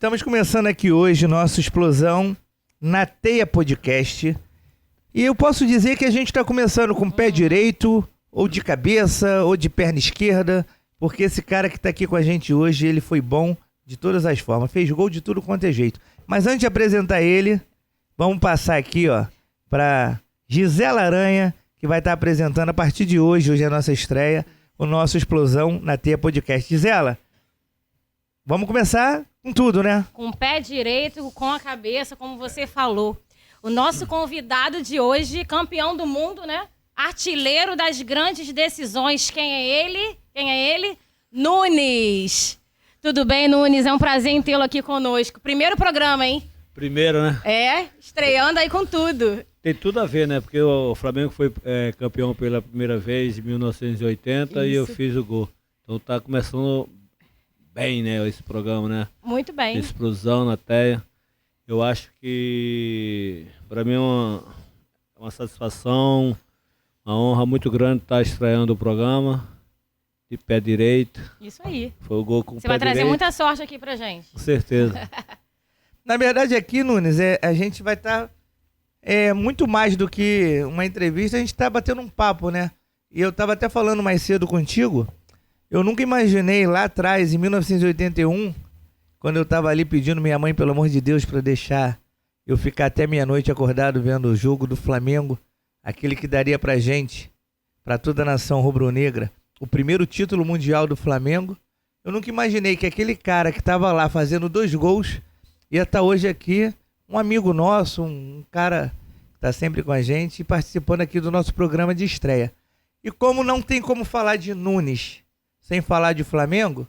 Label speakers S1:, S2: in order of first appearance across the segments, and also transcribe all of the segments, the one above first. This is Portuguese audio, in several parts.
S1: Estamos começando aqui hoje nossa explosão na Teia Podcast. E eu posso dizer que a gente está começando com o pé direito, ou de cabeça, ou de perna esquerda, porque esse cara que está aqui com a gente hoje, ele foi bom de todas as formas, fez gol de tudo quanto é jeito. Mas antes de apresentar ele, vamos passar aqui, ó, para Gisela Aranha, que vai estar apresentando a partir de hoje é a nossa estreia, o nosso Explosão na Teia Podcast. Gisela, vamos começar com tudo, né?
S2: Com o pé direito, com a cabeça, como você falou. O nosso convidado de hoje, campeão do mundo, né? Artilheiro das grandes decisões. Quem é ele? Nunes. Tudo bem, Nunes? É um prazer em tê-lo aqui conosco. Primeiro programa, hein?
S3: Primeiro, né?
S2: Estreando aí com tudo.
S3: Tem tudo a ver, né? Porque o Flamengo foi campeão pela primeira vez em 1980
S2: Isso.
S3: e eu fiz o gol. Então tá começando bem, né, esse programa, né?
S2: Muito bem.
S3: Explosão na Teia. Eu acho que para mim é uma satisfação, uma honra muito grande estar estreando o programa de pé direito.
S2: Isso aí.
S3: Foi o gol com o pé
S2: Você vai trazer
S3: direito.
S2: muita sorte aqui pra gente.
S3: Com certeza.
S1: Na verdade aqui, Nunes, a gente vai estar muito mais do que uma entrevista, a gente está batendo um papo, né? E eu estava até falando mais cedo contigo, eu nunca imaginei lá atrás, em 1981, quando eu estava ali pedindo minha mãe, pelo amor de Deus, para deixar eu ficar até meia-noite acordado vendo o jogo do Flamengo, aquele que daria pra gente, para toda a nação rubro-negra, o primeiro título mundial do Flamengo. Eu nunca imaginei que aquele cara que estava lá fazendo 2 gols ia estar hoje aqui, um amigo nosso, um cara que está sempre com a gente, participando aqui do nosso programa de estreia. E como não tem como falar de Nunes sem falar de Flamengo,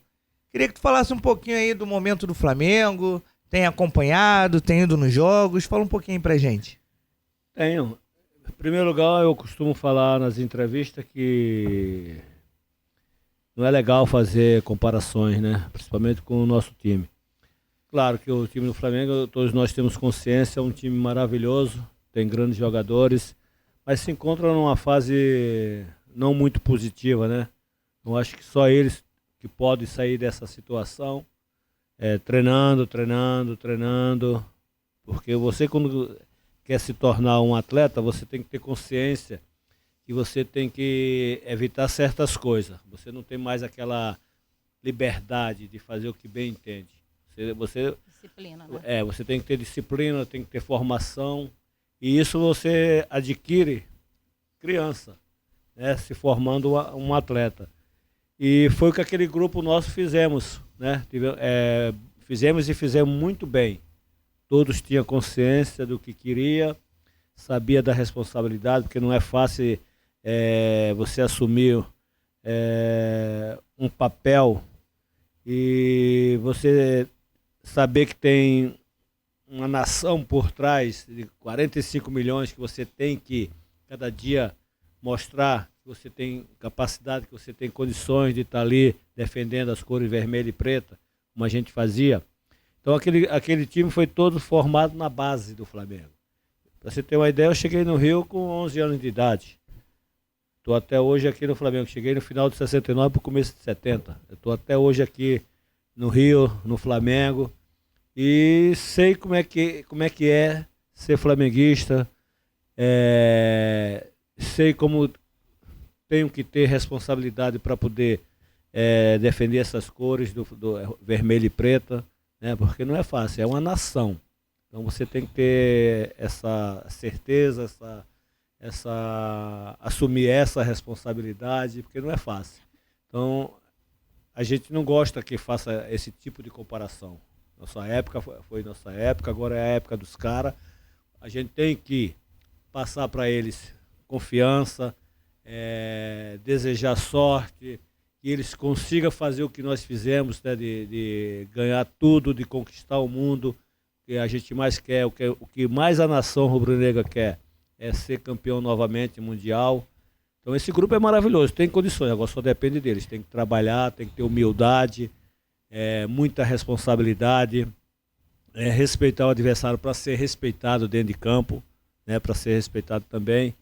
S1: queria que tu falasse um pouquinho aí do momento do Flamengo, tem acompanhado, tem ido nos jogos, fala um pouquinho pra gente.
S3: Tenho. Em primeiro lugar, eu costumo falar nas entrevistas que não é legal fazer comparações, né? Principalmente com o nosso time. Claro que o time do Flamengo, todos nós temos consciência, é um time maravilhoso, tem grandes jogadores, mas se encontra numa fase não muito positiva, né? Eu acho que só eles que podem sair dessa situação, treinando, porque você quando quer se tornar um atleta, você tem que ter consciência que você tem que evitar certas coisas. Você não tem mais aquela liberdade de fazer o que bem entende.
S2: Disciplina, né?
S3: Você tem que ter disciplina, tem que ter formação, e isso você adquire criança, né, se formando um atleta. E foi o que aquele grupo nosso fizemos, né? Fizemos muito bem. Todos tinham consciência do que queria, sabia da responsabilidade, porque não é fácil você assumir um papel e você saber que tem uma nação por trás de 45 milhões que você tem que cada dia mostrar que você tem capacidade, que você tem condições de estar ali defendendo as cores vermelha e preta, como a gente fazia. Então aquele time foi todo formado na base do Flamengo. Para você ter uma ideia, eu cheguei no Rio com 11 anos de idade. Estou até hoje aqui no Flamengo. Cheguei no final de 69 para o começo de 70. Estou até hoje aqui no Rio, no Flamengo. E sei como é que é ser flamenguista. Sei como tenho que ter responsabilidade para poder defender essas cores do vermelho e preta, né? Porque não é fácil, é uma nação. Então você tem que ter essa certeza, assumir essa responsabilidade, porque não é fácil. Então a gente não gosta que faça esse tipo de comparação. Nossa época foi nossa época, agora é a época dos caras. A gente tem que passar para eles confiança, desejar sorte, que eles consigam fazer o que nós fizemos, né, de ganhar tudo, de conquistar o mundo, que a gente mais quer, o que mais a nação rubro-negra quer é ser campeão novamente mundial. Então esse grupo é maravilhoso, tem condições, agora só depende deles, tem que trabalhar, tem que ter humildade, muita responsabilidade, respeitar o adversário para ser respeitado dentro de campo, né, para ser respeitado também.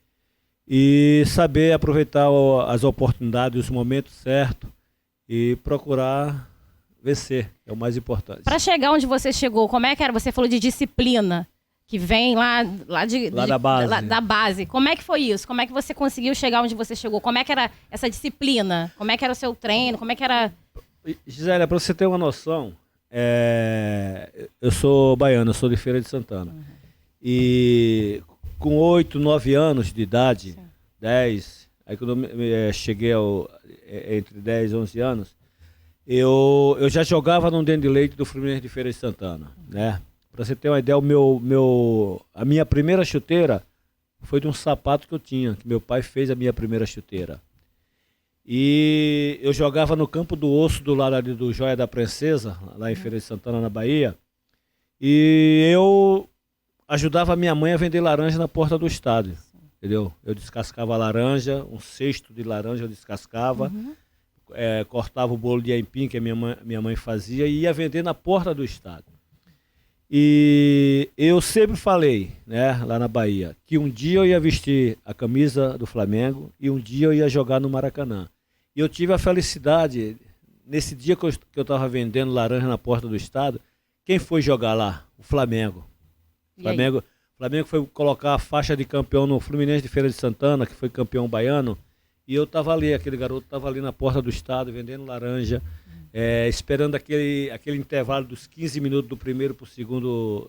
S3: E saber aproveitar as oportunidades, os momentos certos e procurar vencer, é o mais importante.
S2: Para chegar onde você chegou, como é que era? Você falou de disciplina, que vem lá
S3: da base.
S2: Da base. Como é que foi isso? Como é que você conseguiu chegar onde você chegou? Como é que era essa disciplina? Como é que era o seu treino? Como é que era...
S3: Gisele, para você ter uma noção, eu sou baiano, eu sou de Feira de Santana. E com 8, 9 anos de idade, 10, aí quando eu cheguei entre 10 e 11 anos, eu já jogava no dentro de leite do Fluminense de Feira de Santana, né? Para você ter uma ideia, a minha primeira chuteira foi de um sapato que eu tinha, que meu pai fez a minha primeira chuteira. E eu jogava no Campo do Osso, do lado ali do Joia da Princesa, lá em Feira de Santana, na Bahia. E eu ajudava a minha mãe a vender laranja na porta do estádio, entendeu? Eu descascava a laranja, um cesto de laranja eu descascava, cortava o bolo de aipim que a minha mãe fazia e ia vender na porta do estádio. E eu sempre falei, né, lá na Bahia, que um dia eu ia vestir a camisa do Flamengo e um dia eu ia jogar no Maracanã. E eu tive a felicidade, nesse dia que eu estava vendendo laranja na porta do estádio, quem foi jogar lá? O Flamengo. O Flamengo foi colocar a faixa de campeão no Fluminense de Feira de Santana, que foi campeão baiano, e eu estava ali, aquele garoto estava ali na porta do estádio, vendendo laranja, esperando aquele intervalo dos 15 minutos do primeiro para o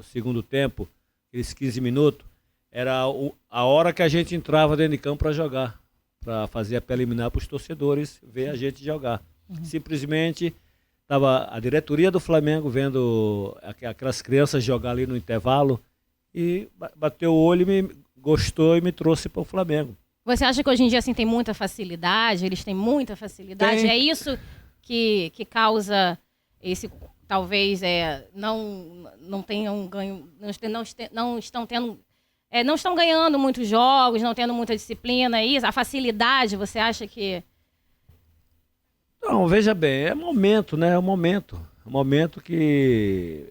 S3: segundo tempo, aqueles 15 minutos, era a hora que a gente entrava dentro de campo para jogar, para fazer a preliminar para os torcedores ver a gente jogar. Simplesmente estava a diretoria do Flamengo vendo aquelas crianças jogar ali no intervalo e bateu o olho, gostou e me trouxe para o Flamengo.
S2: Você acha que hoje em dia assim, tem muita facilidade? Eles têm muita facilidade? É isso que causa esse, talvez, não tenham ganho, não estão tendo, não estão ganhando muitos jogos, não tendo muita disciplina, é isso? A facilidade, você acha que...
S3: Não, veja bem, é momento, né? É um momento que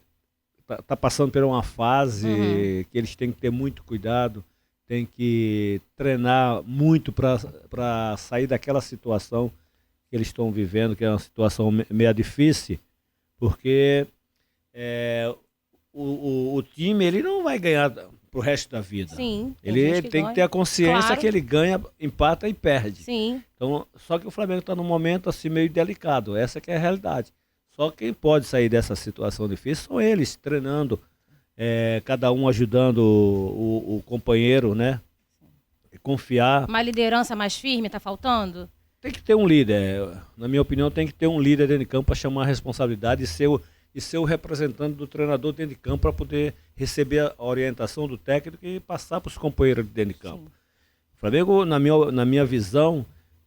S3: tá passando por uma fase que eles têm que ter muito cuidado, tem que treinar muito para sair daquela situação que eles estão vivendo, que é uma situação meio difícil, porque o time ele não vai ganhar pro resto da vida.
S2: Sim,
S3: ele tem que ter a consciência, claro, que ele ganha, empata e perde.
S2: Sim.
S3: Então, só que o Flamengo está num momento assim meio delicado, essa que é a realidade. Só quem pode sair dessa situação difícil são eles, treinando, cada um ajudando o companheiro, né? Confiar.
S2: Uma liderança mais firme está faltando?
S3: Tem que ter um líder. Na minha opinião, tem que ter um líder dentro de campo para chamar a responsabilidade e ser o representante do treinador dentro de campo para poder receber a orientação do técnico e passar para os companheiros dentro de campo. Sim. O Flamengo, na minha visão,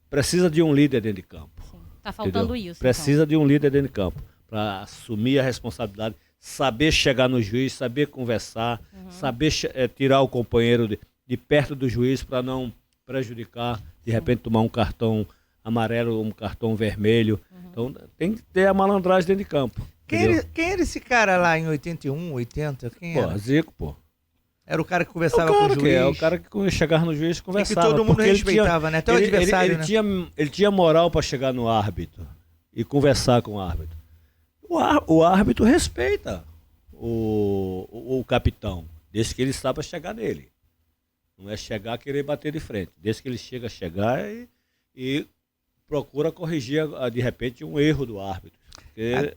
S3: precisa de um líder dentro de campo.
S2: Está faltando isso.
S3: Precisa de um líder dentro de campo para assumir a responsabilidade, saber chegar no juiz, saber conversar, saber tirar o companheiro de perto do juiz para não prejudicar, de repente tomar um cartão amarelo ou um cartão vermelho. Então tem que ter a malandragem dentro de campo.
S1: Quem era esse cara lá em 81, 80? Quem era?
S3: Zico, pô.
S1: Era o cara que conversava com o juiz?
S3: O cara que chegava no juiz e conversava.
S1: Que todo mundo respeitava, né? Até o adversário,
S3: ele tinha moral para chegar no árbitro e conversar com o árbitro. O árbitro respeita o capitão, desde que ele saiba chegar nele. Não é chegar a querer bater de frente. Desde que ele chegar e procura corrigir, de repente, um erro do árbitro. Porque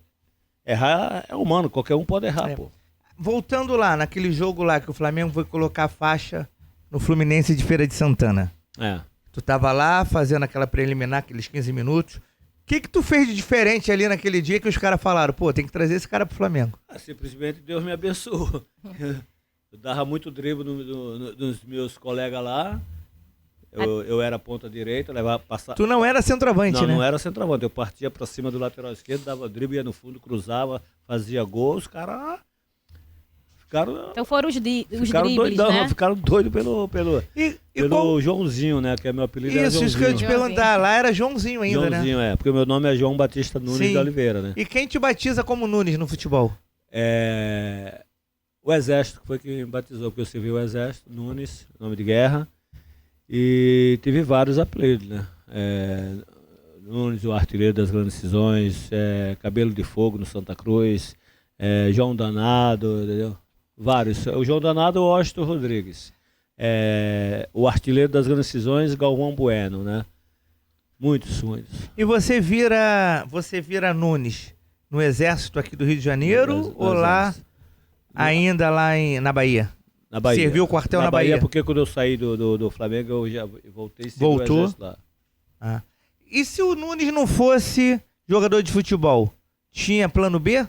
S3: errar é humano, qualquer um pode errar, pô.
S1: Voltando lá, naquele jogo lá que o Flamengo foi colocar a faixa no Fluminense de Feira de Santana. Tu tava lá fazendo aquela preliminar, aqueles 15 minutos. O que tu fez de diferente ali naquele dia que os caras falaram, pô, tem que trazer esse cara pro Flamengo?
S3: Simplesmente Deus me abençoou. Eu dava muito drible nos meus colegas lá. Eu era ponta direita, passava.
S1: Tu não era centroavante, né?
S3: Não era centroavante. Eu partia pra cima do lateral esquerdo, dava drible, ia no fundo, cruzava, fazia gol. Os caras ficaram.
S2: Então foram os dribles,
S3: doidão,
S2: né?
S3: Ficaram doidos pelo Joãozinho, né? Que é meu apelido.
S1: Isso que eu ia te perguntar. Lá era Joãozinho ainda,
S3: Joãozinho, né? Porque meu nome é João Batista Nunes de Oliveira, né?
S1: E quem te batiza como Nunes no futebol?
S3: O Exército, que foi quem me batizou, porque eu servi o Exército, Nunes, nome de guerra, e tive vários apelidos, né? Nunes, o artilheiro das grandes decisões, Cabelo de Fogo no Santa Cruz, João Danado, entendeu? Vários. O João Danado, o Washington Rodrigues. O artilheiro das grandes decisões, Galvão Bueno, né? Muitos.
S1: E você vira Nunes no Exército aqui do Rio de Janeiro ou lá, ainda lá na Bahia?
S3: Na Bahia.
S1: Serviu o quartel na Bahia?
S3: Porque quando eu saí do Flamengo, eu já voltei e segui o
S1: Voltou?
S3: Exército lá.
S1: Ah. E se o Nunes não fosse jogador de futebol, tinha plano B?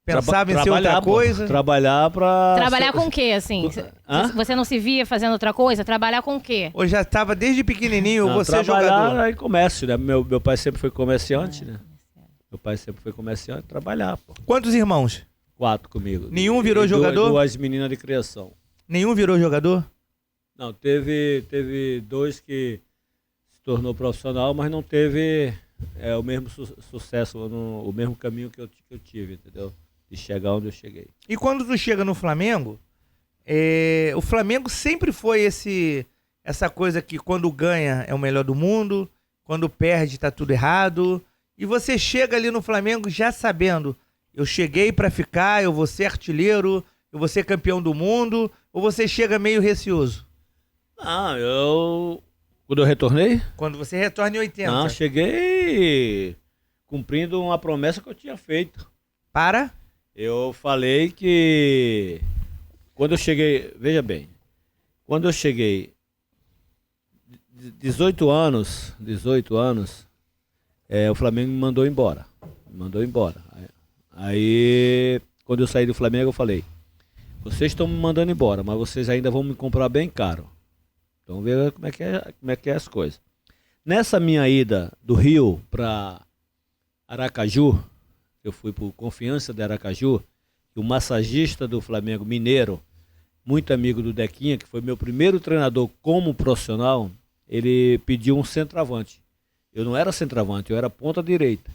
S1: Pensava em ser outra coisa?
S3: Trabalhar pra...
S2: Trabalhar com o quê, assim? Você não se via fazendo outra coisa? Trabalhar com o quê?
S1: Ou já estava desde pequenininho,
S3: Não,
S1: você
S3: trabalhar
S1: jogador?
S3: em comércio, né? Meu pai sempre foi comerciante, né? Meu pai sempre foi comerciante, trabalhar, pô.
S1: Quantos irmãos?
S3: 4 comigo.
S1: Nenhum virou jogador?
S3: 2 meninas de criação.
S1: Nenhum virou jogador?
S3: Não, teve 2 que se tornou profissional, mas não teve o mesmo sucesso, o mesmo caminho que eu tive, entendeu? De chegar onde eu cheguei.
S1: E quando tu chega no Flamengo, o Flamengo sempre foi essa coisa que quando ganha é o melhor do mundo, quando perde tá tudo errado. E você chega ali no Flamengo já sabendo, eu cheguei pra ficar, eu vou ser artilheiro, eu vou ser campeão do mundo, ou você chega meio receoso?
S3: Não, quando eu retornei?
S1: Quando você retorna em 80.
S3: Não, cheguei cumprindo uma promessa que eu tinha feito.
S1: Para?
S3: Eu falei que quando eu cheguei, veja bem, quando eu cheguei 18 anos, o Flamengo me mandou embora. Aí, quando eu saí do Flamengo, eu falei, vocês estão me mandando embora, mas vocês ainda vão me comprar bem caro. Então, veja como é que é as coisas. Nessa minha ida do Rio para Aracaju, eu fui por Confiança de Aracaju, e o massagista do Flamengo, mineiro, muito amigo do Dequinha, que foi meu primeiro treinador como profissional, ele pediu um centroavante. Eu não era centroavante, eu era ponta direita.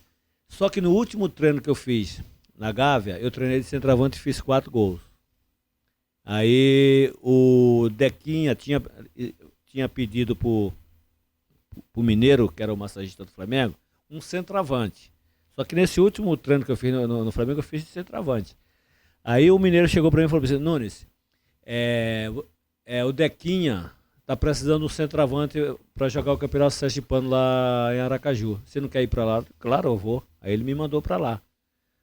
S3: Só que no último treino que eu fiz na Gávea, eu treinei de centroavante e fiz 4 gols. Aí o Dequinha tinha pedido pro mineiro, que era o massagista do Flamengo, um centroavante. Só que nesse último treino que eu fiz no Flamengo, eu fiz de centroavante. Aí o mineiro chegou para mim e falou assim, Nunes, o Dequinha tá precisando de um centroavante para jogar o Campeonato Sergipano lá em Aracaju. Você não quer ir para lá? Claro, eu vou. Aí ele me mandou para lá.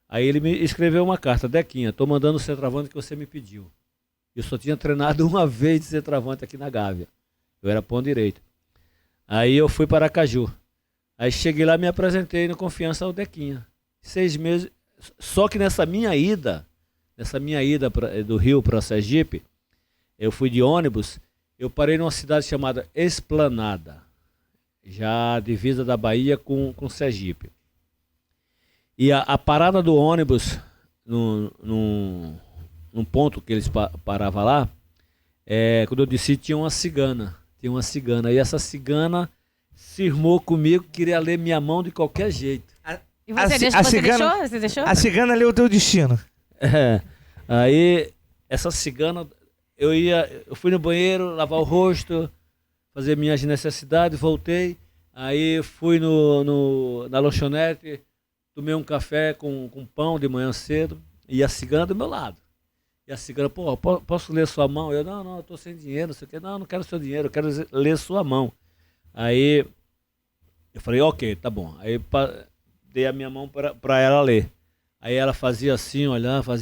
S3: Aí ele me escreveu uma carta, Dequinha, tô mandando o centroavante que você me pediu. Eu só tinha treinado uma vez de centroavante aqui na Gávea. Eu era ponto direito. Aí eu fui para Aracaju. Aí cheguei lá e me apresentei no Confiança ao Dequinha. 6 meses. Só que nessa minha ida do Rio para Sergipe, eu fui de ônibus, eu parei numa cidade chamada Esplanada, já divisa da Bahia com Sergipe. E a parada do ônibus, num ponto que eles paravam lá, quando eu desci tinha uma cigana. E essa cigana cismou comigo, queria ler minha mão de qualquer jeito.
S2: E você deixou?
S1: A cigana leu o teu destino.
S3: Aí essa cigana, eu fui no banheiro, lavar o rosto, fazer minhas necessidades, voltei. Aí fui na lanchonete, tomei um café com pão de manhã cedo, e a cigana do meu lado. E a cigana, posso ler sua mão? Eu, não, eu tô sem dinheiro, não sei o quê. Não quero seu dinheiro, eu quero ler sua mão. Aí eu falei, ok, tá bom. Aí dei a minha mão para ela ler. Aí ela fazia assim, olhava,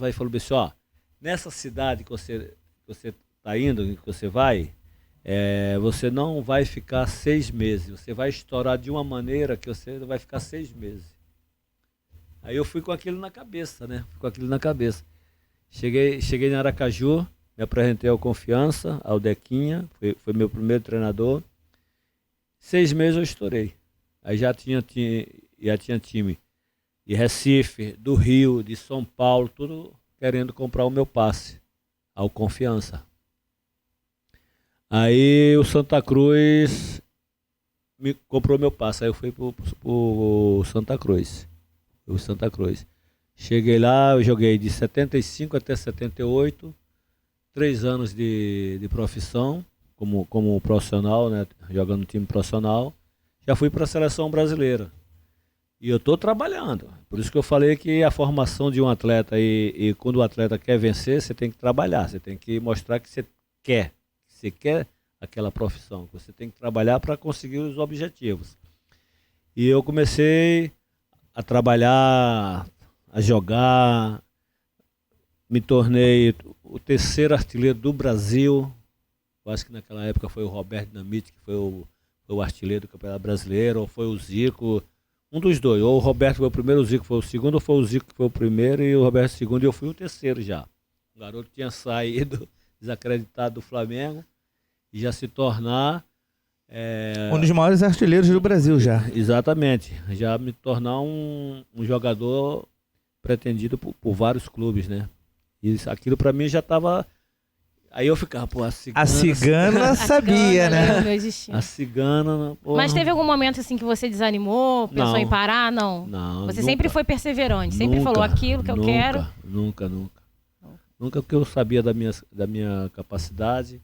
S3: e falou assim, ó, nessa cidade que você tá indo, que você vai, você não vai ficar 6 meses, você vai estourar de uma maneira que você vai ficar 6 meses. Aí eu fui com aquilo na cabeça, né? Cheguei em Aracaju, me apresentei ao Confiança, ao Dequinha, foi meu primeiro treinador. 6 meses eu estourei. Aí já tinha time de Recife, do Rio, de São Paulo, tudo querendo comprar o meu passe ao Confiança. Aí o Santa Cruz me comprou meu passe, aí eu fui pro Santa Cruz. Cheguei lá, eu joguei de 75 até 78, 3 anos de profissão, como profissional, né, jogando no time profissional. já fui para a seleção brasileira. E eu estou trabalhando. Por isso que eu falei que a formação de um atleta, e quando o atleta quer vencer, você tem que trabalhar, você tem que mostrar que você quer aquela profissão, que você tem que trabalhar para conseguir os objetivos. E eu comecei a trabalhar, a jogar, me tornei o terceiro artilheiro do Brasil. Eu acho que naquela época foi o Roberto Dinamite, que foi o artilheiro do Campeonato Brasileiro, ou foi o Zico, um dos dois. Ou o Roberto foi o primeiro, o Zico foi o segundo, ou foi o Zico que foi o primeiro e o Roberto o segundo, e eu fui o terceiro já. O garoto tinha saído desacreditado do Flamengo e já se tornar...
S1: um dos maiores artilheiros do Brasil já.
S3: Exatamente. Já me tornar um jogador pretendido por vários clubes, né? E aquilo pra mim já tava... Aí eu ficava, pô, a
S1: cigana sabia, né?
S3: A cigana... Porra.
S2: Mas teve algum momento assim que você desanimou, pensou em parar? Não.
S3: Não.
S2: Você sempre foi perseverante, sempre falou aquilo que eu quero.
S3: Nunca. Nunca, porque eu sabia da minha capacidade,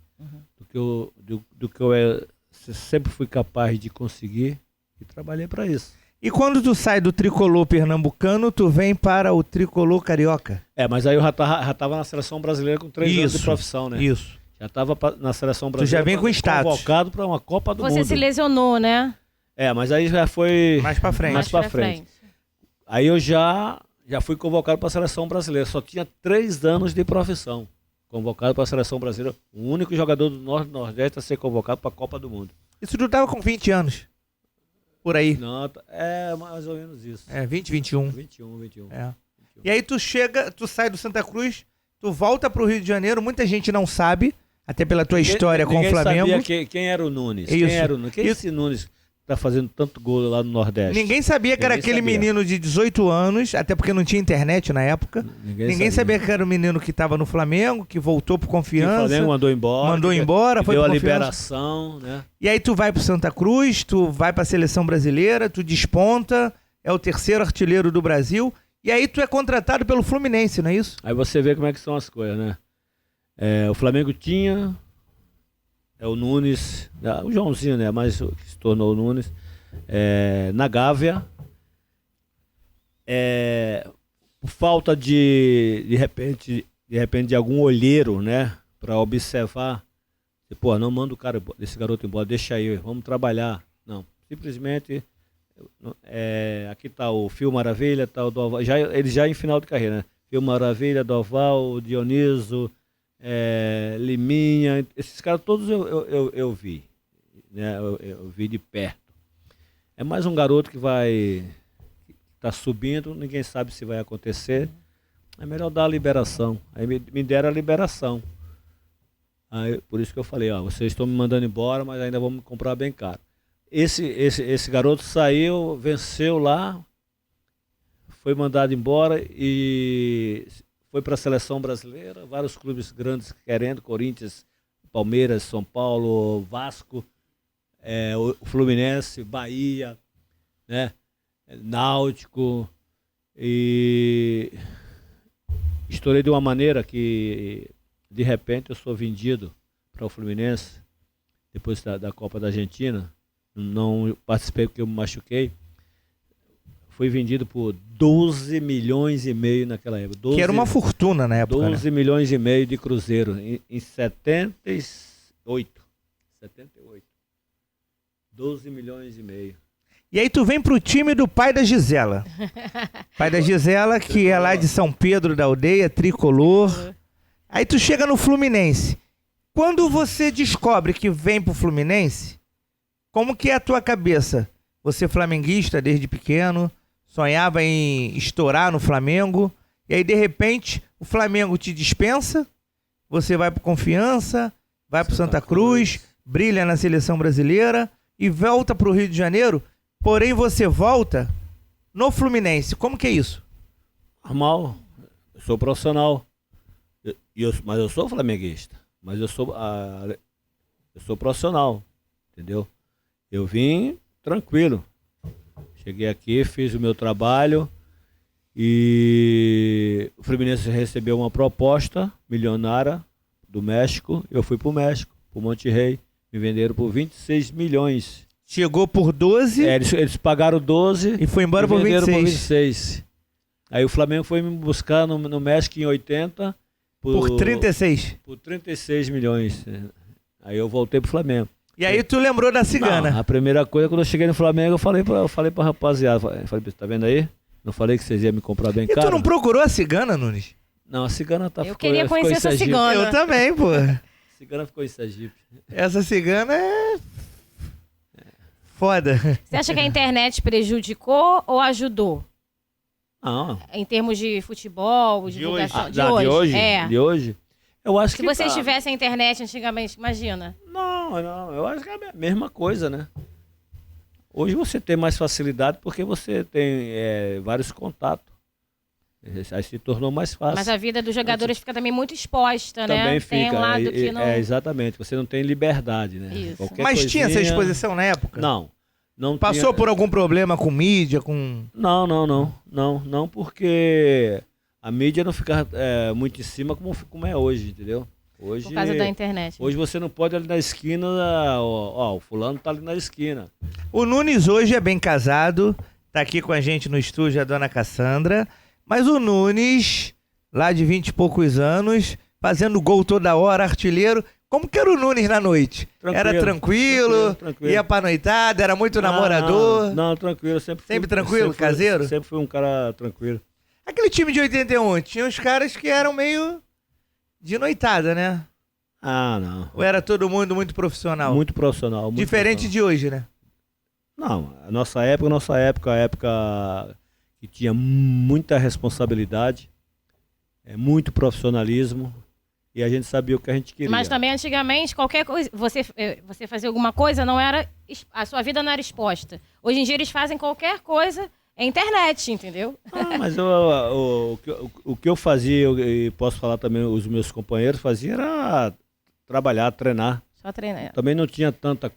S3: do que eu sempre fui capaz de conseguir e trabalhei para isso.
S1: E quando tu sai do tricolor pernambucano, tu vem para o tricolor carioca?
S3: Mas aí eu já tava na seleção brasileira com 3 anos de profissão, né?
S1: Isso.
S3: Já tava na seleção brasileira.
S1: Tu já vem com status.
S3: Convocado para uma Copa do Mundo.
S2: Você se lesionou, né?
S3: Mas aí já foi...
S1: Mais para frente.
S3: Mais para frente. Aí eu já fui convocado para a seleção brasileira. Só tinha 3 anos de profissão. Convocado para a seleção brasileira. O único jogador do Norte-Nordeste a ser convocado para a Copa do Mundo.
S1: Isso tu tava com 20 anos? Por aí?
S3: Não, mais ou menos isso.
S1: 20, 21.
S3: 21.
S1: E aí tu sai do Santa Cruz, tu volta pro Rio de Janeiro, muita gente não sabe, até pela tua história com o Flamengo.
S3: Ninguém sabia quem era o Nunes.
S1: Isso.
S3: Quem era o Nunes? Quem é esse Nunes que tá fazendo tanto gol lá no Nordeste?
S1: Ninguém sabia que era aquele menino de 18 anos, até porque não tinha internet na época. Ninguém sabia que era o menino que estava no Flamengo, que voltou pro Confiança.
S3: Que o Flamengo mandou embora.
S1: Foi
S3: deu
S1: pro
S3: a
S1: Confiança.
S3: liberação, né?
S1: E aí tu vai pro Santa Cruz, tu vai pra seleção brasileira, tu desponta, é o terceiro artilheiro do Brasil, e aí tu é contratado pelo Fluminense, não é isso?
S3: Aí você vê como é que são as coisas, né? O Flamengo tinha... o Nunes, o Joãozinho, né? Mas que se tornou o Nunes. Na Gávea. Por falta de repente de algum olheiro, né? Para observar. Pô, não manda esse garoto embora, deixa aí, vamos trabalhar. Não, simplesmente... aqui tá o Fio Maravilha, tá o Doval, ele já em final de carreira, né? Fio Maravilha, Doval, Dioniso... Liminha, esses caras todos eu vi, né? Eu vi de perto. É mais um garoto que tá subindo, ninguém sabe se vai acontecer. É melhor dar a liberação. Aí me deram a liberação. Aí, por isso que eu falei, vocês estão me mandando embora, mas ainda vão me comprar bem caro. Esse garoto saiu, venceu lá, foi mandado embora e foi para a seleção brasileira, vários clubes grandes querendo, Corinthians, Palmeiras, São Paulo, Vasco, o Fluminense, Bahia, né? Náutico, e estourei de uma maneira que de repente eu sou vendido para o Fluminense, depois da Copa da Argentina, não participei porque eu me machuquei. Foi vendido por 12 milhões e meio naquela época.
S1: Que era uma fortuna na época.
S3: 12 milhões e meio de cruzeiro em 78. 12 milhões e meio.
S1: E aí tu vem pro time do pai da Gisela. Pai da Gisela, que é lá de São Pedro da Aldeia, tricolor. Aí tu chega no Fluminense. Quando você descobre que vem pro Fluminense, como que é a tua cabeça? Você flamenguista desde pequeno, sonhava em estourar no Flamengo, e aí de repente o Flamengo te dispensa, você vai pro Confiança, vai pro Santa Cruz, brilha na seleção brasileira e volta pro Rio de Janeiro, porém você volta no Fluminense. Como que é isso?
S3: Normal, eu sou profissional, mas eu sou flamenguista, mas eu sou profissional, entendeu? Eu vim tranquilo. Cheguei aqui, fiz o meu trabalho e o Fluminense recebeu uma proposta milionária do México. Eu fui para o México, para o Monterrey, me venderam por 26 milhões.
S1: Chegou por 12
S3: eles pagaram 12
S1: e foi embora por
S3: venderam
S1: 26.
S3: por 26. Aí o Flamengo foi me buscar no México em 80
S1: Por 36.
S3: Por 36 milhões. Aí eu voltei pro Flamengo.
S1: E aí tu lembrou da cigana.
S3: Não, a primeira coisa, quando eu cheguei no Flamengo, eu falei pra rapaziada, falei, tá vendo aí? Não falei que vocês iam me comprar bem
S1: E
S3: caro?
S1: tu não procurou a cigana, Nunes?
S3: Não, a cigana tá
S2: Eu queria conhecer essa cigana.
S1: Eu também, pô.
S3: A cigana ficou em Sergipe.
S1: Essa cigana é foda.
S2: Você acha que a internet prejudicou ou ajudou?
S3: Não.
S2: Em termos de futebol, divulgação?
S3: De hoje?
S2: É.
S3: De hoje? Eu acho
S2: Se
S3: que
S2: vocês tivessem a internet antigamente, imagina.
S3: Não, eu acho que é a mesma coisa, né? Hoje você tem mais facilidade porque você tem vários contatos. Aí se tornou mais fácil.
S2: Mas a vida dos jogadores fica também muito exposta, né?
S3: Também fica.
S2: Tem um lado que não...
S3: exatamente. Você não tem liberdade, né?
S2: Isso.
S3: Qualquer
S1: Mas tinha essa
S3: coisinha-
S1: exposição na época?
S3: Não. Não
S1: Passou
S3: tinha...
S1: por algum problema com mídia, com...
S3: Não, porque a mídia não fica muito em cima como é hoje, entendeu? Hoje,
S2: Por causa da internet.
S3: Hoje você não pode ir ali na esquina, o fulano tá ali na esquina.
S1: O Nunes hoje é bem casado, tá aqui com a gente no estúdio a dona Cassandra, mas o Nunes, lá de 20 e poucos anos, fazendo gol toda hora, artilheiro. Como que era o Nunes na noite? Era tranquilo, ia pra noitada, era muito namorador?
S3: Não, tranquilo.
S1: Sempre tranquilo, caseiro?
S3: Sempre fui um cara tranquilo.
S1: Aquele time de 81, tinha uns caras que eram meio de noitada, né?
S3: Ah, não.
S1: Ou era todo mundo muito profissional?
S3: Muito profissional. Muito
S1: Diferente
S3: profissional.
S1: de hoje, né?
S3: Não, a nossa época que tinha muita responsabilidade, muito profissionalismo, e a gente sabia o que a gente queria.
S2: Mas também antigamente, qualquer coisa, você fazia alguma coisa, não era, a sua vida não era exposta. Hoje em dia eles fazem qualquer coisa, é internet, entendeu?
S3: Mas o que eu fazia, e posso falar também, os meus companheiros faziam, era trabalhar, treinar.
S2: Só treinar.
S3: Também não tinha tanta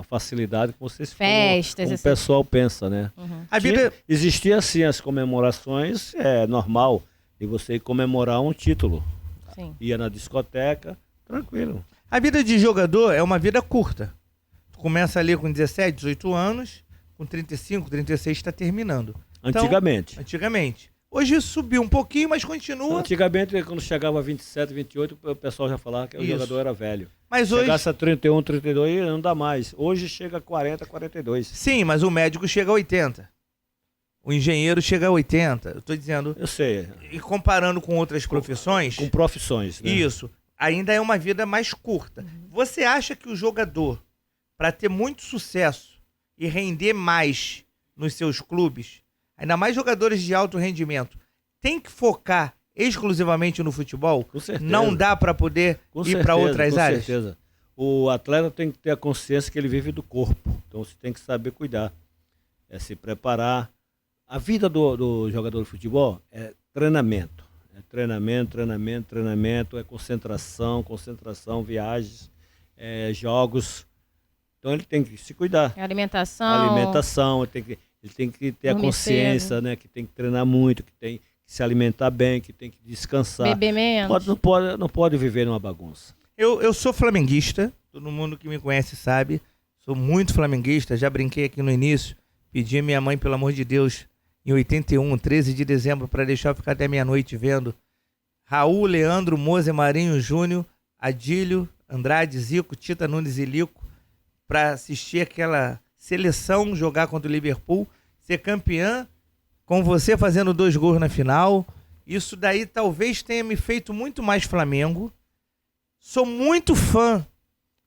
S3: facilidade como vocês
S2: Festas,
S3: como o
S2: assim.
S3: pessoal pensa, né?
S2: Uhum.
S1: A vida...
S3: Existia assim as comemorações, é normal, e você ir comemorar um título.
S2: Sim.
S3: Ia na discoteca, tranquilo.
S1: A vida de jogador é uma vida curta. Tu começa ali com 17, 18 anos, com 35, 36 está terminando. Então, antigamente. Hoje subiu um pouquinho, mas continua.
S3: Antigamente, quando chegava a 27, 28, o pessoal já falava que o jogador era velho.
S1: Mas hoje...
S3: Chegasse a 31, 32, não dá mais. Hoje chega a 40, 42.
S1: Sim, mas o médico chega a 80. O engenheiro chega a 80. Eu tô dizendo...
S3: Eu sei.
S1: E comparando com outras profissões...
S3: Com profissões, né?
S1: Isso. Ainda é uma vida mais curta. Você acha que o jogador, para ter muito sucesso e render mais nos seus clubes, ainda mais jogadores de alto rendimento, tem que focar exclusivamente no futebol?
S3: Com certeza.
S1: Não dá para poder ir para outras áreas?
S3: Com certeza. O atleta tem que ter a consciência que ele vive do corpo. Então você tem que saber cuidar. É se preparar. A vida do jogador de futebol é treinamento. É treinamento, é concentração, viagens, jogos. Então ele tem que se cuidar.
S2: Alimentação.
S3: Ele tem que ter a consciência, né? Que tem que treinar muito, que tem que se alimentar bem, que tem que descansar.
S2: Beber menos.
S3: Não pode viver numa bagunça.
S1: Eu sou flamenguista, todo mundo que me conhece sabe. Sou muito flamenguista, já brinquei aqui no início. Pedi a minha mãe, pelo amor de Deus, em 81, 13 de dezembro, para deixar eu ficar até meia-noite vendo Raul, Leandro, Moza, Marinho, Júnior, Adílio, Andrade, Zico, Tita, Nunes e Lico, para assistir aquela seleção jogar contra o Liverpool, ser campeã, com você fazendo 2 gols na final. Isso daí talvez tenha me feito muito mais Flamengo. Sou muito fã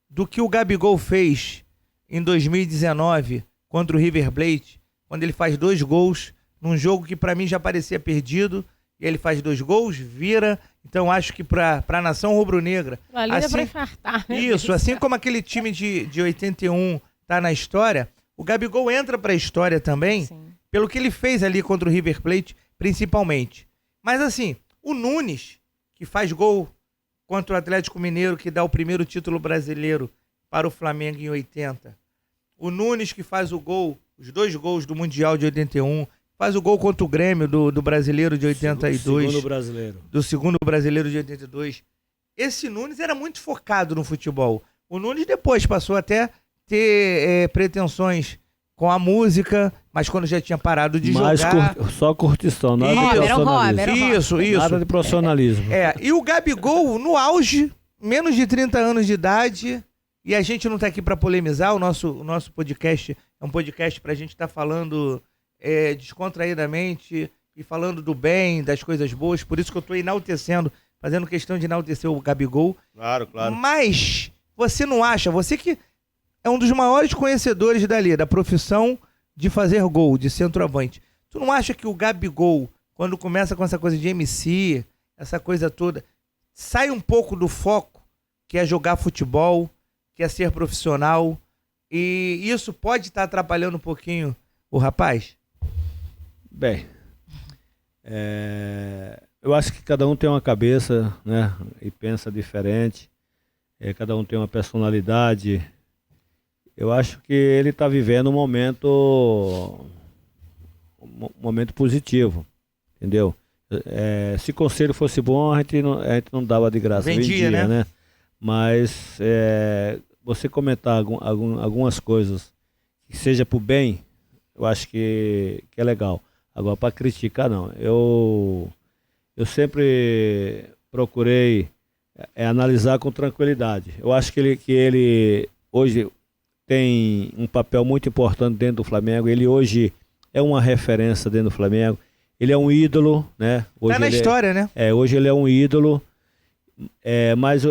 S1: do que o Gabigol fez em 2019 contra o River Plate, quando ele faz 2 gols num jogo que para mim já parecia perdido, e ele faz 2 gols, vira. Então acho que para a nação rubro-negra...
S2: Ali é pra infartar.
S1: Isso, assim como aquele time de 81 tá na história, o Gabigol entra para a história também,
S2: Sim.
S1: pelo que ele fez ali contra o River Plate, principalmente. Mas assim, o Nunes, que faz gol contra o Atlético Mineiro, que dá o primeiro título brasileiro para o Flamengo em 80. O Nunes, que faz o gol, os 2 gols do Mundial de 81, faz o gol contra o Grêmio do Brasileiro de 82.
S3: Segundo brasileiro.
S1: Do segundo Brasileiro de 82. Esse Nunes era muito focado no futebol. O Nunes depois passou até ter pretensões com a música, mas quando já tinha parado de jogar...
S3: Só curtição, nada de
S1: Isso.
S3: profissionalismo.
S1: Isso.
S3: Nada de profissionalismo.
S1: E o Gabigol, no auge, menos de 30 anos de idade, e a gente não tá aqui para polemizar, o nosso podcast é um podcast pra gente estar falando descontraídamente e falando do bem, das coisas boas, por isso que eu tô enaltecendo, fazendo questão de enaltecer o Gabigol.
S3: Claro.
S1: Mas você não acha, você que é um dos maiores conhecedores da profissão de fazer gol, de centroavante, tu não acha que o Gabigol, quando começa com essa coisa de MC, essa coisa toda, sai um pouco do foco, que é jogar futebol, que é ser profissional, e isso pode estar atrapalhando um pouquinho o rapaz?
S3: Bem, eu acho que cada um tem uma cabeça, né, e pensa diferente, cada um tem uma personalidade. Eu acho que ele está vivendo um momento positivo, entendeu? Se conselho fosse bom, a gente não dava de graça, vendia, né? Mas você comentar algumas coisas que seja pro bem, eu acho que é legal. Agora, para criticar, não. Eu sempre procurei analisar com tranquilidade. Eu acho que ele hoje tem um papel muito importante dentro do Flamengo. Ele hoje é uma referência dentro do Flamengo. Ele é um ídolo, né? Hoje
S1: tá na história, né?
S3: Hoje ele é um ídolo. Mas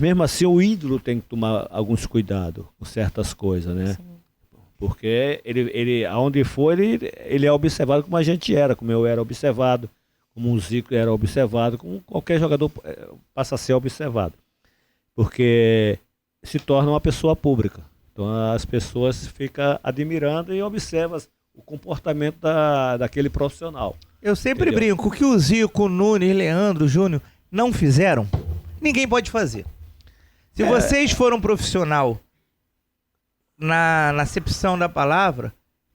S3: mesmo assim o ídolo tem que tomar alguns cuidados com certas coisas, né? Sim. Porque ele aonde for, ele é observado como a gente era, como eu era observado, como o Zico era observado, como qualquer jogador passa a ser observado. Porque se torna uma pessoa pública. Então as pessoas ficam admirando e observam o comportamento daquele profissional.
S1: Eu sempre brinco que o Zico, o Nunes, Leandro, o Júnior não fizeram, ninguém pode fazer. Se vocês foram profissional na acepção da palavra,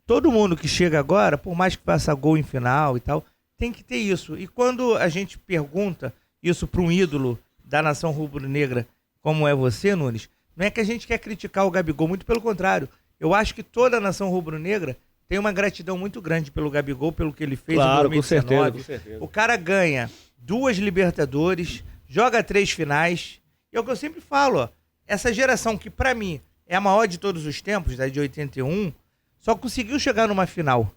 S1: todo mundo que chega agora, por mais que faça gol em final e tal, tem que ter isso. E quando a gente pergunta isso para um ídolo da nação rubro-negra, como é você, Nunes, não é que a gente quer criticar o Gabigol, muito pelo contrário. Eu acho que toda a nação rubro-negra tem uma gratidão muito grande pelo Gabigol, pelo que ele fez em 2019.
S3: Com certeza.
S1: O cara ganha 2 Libertadores, joga 3 finais. E é o que eu sempre falo, ó, essa geração que pra mim é a maior de todos os tempos, da de 81, só conseguiu chegar numa final.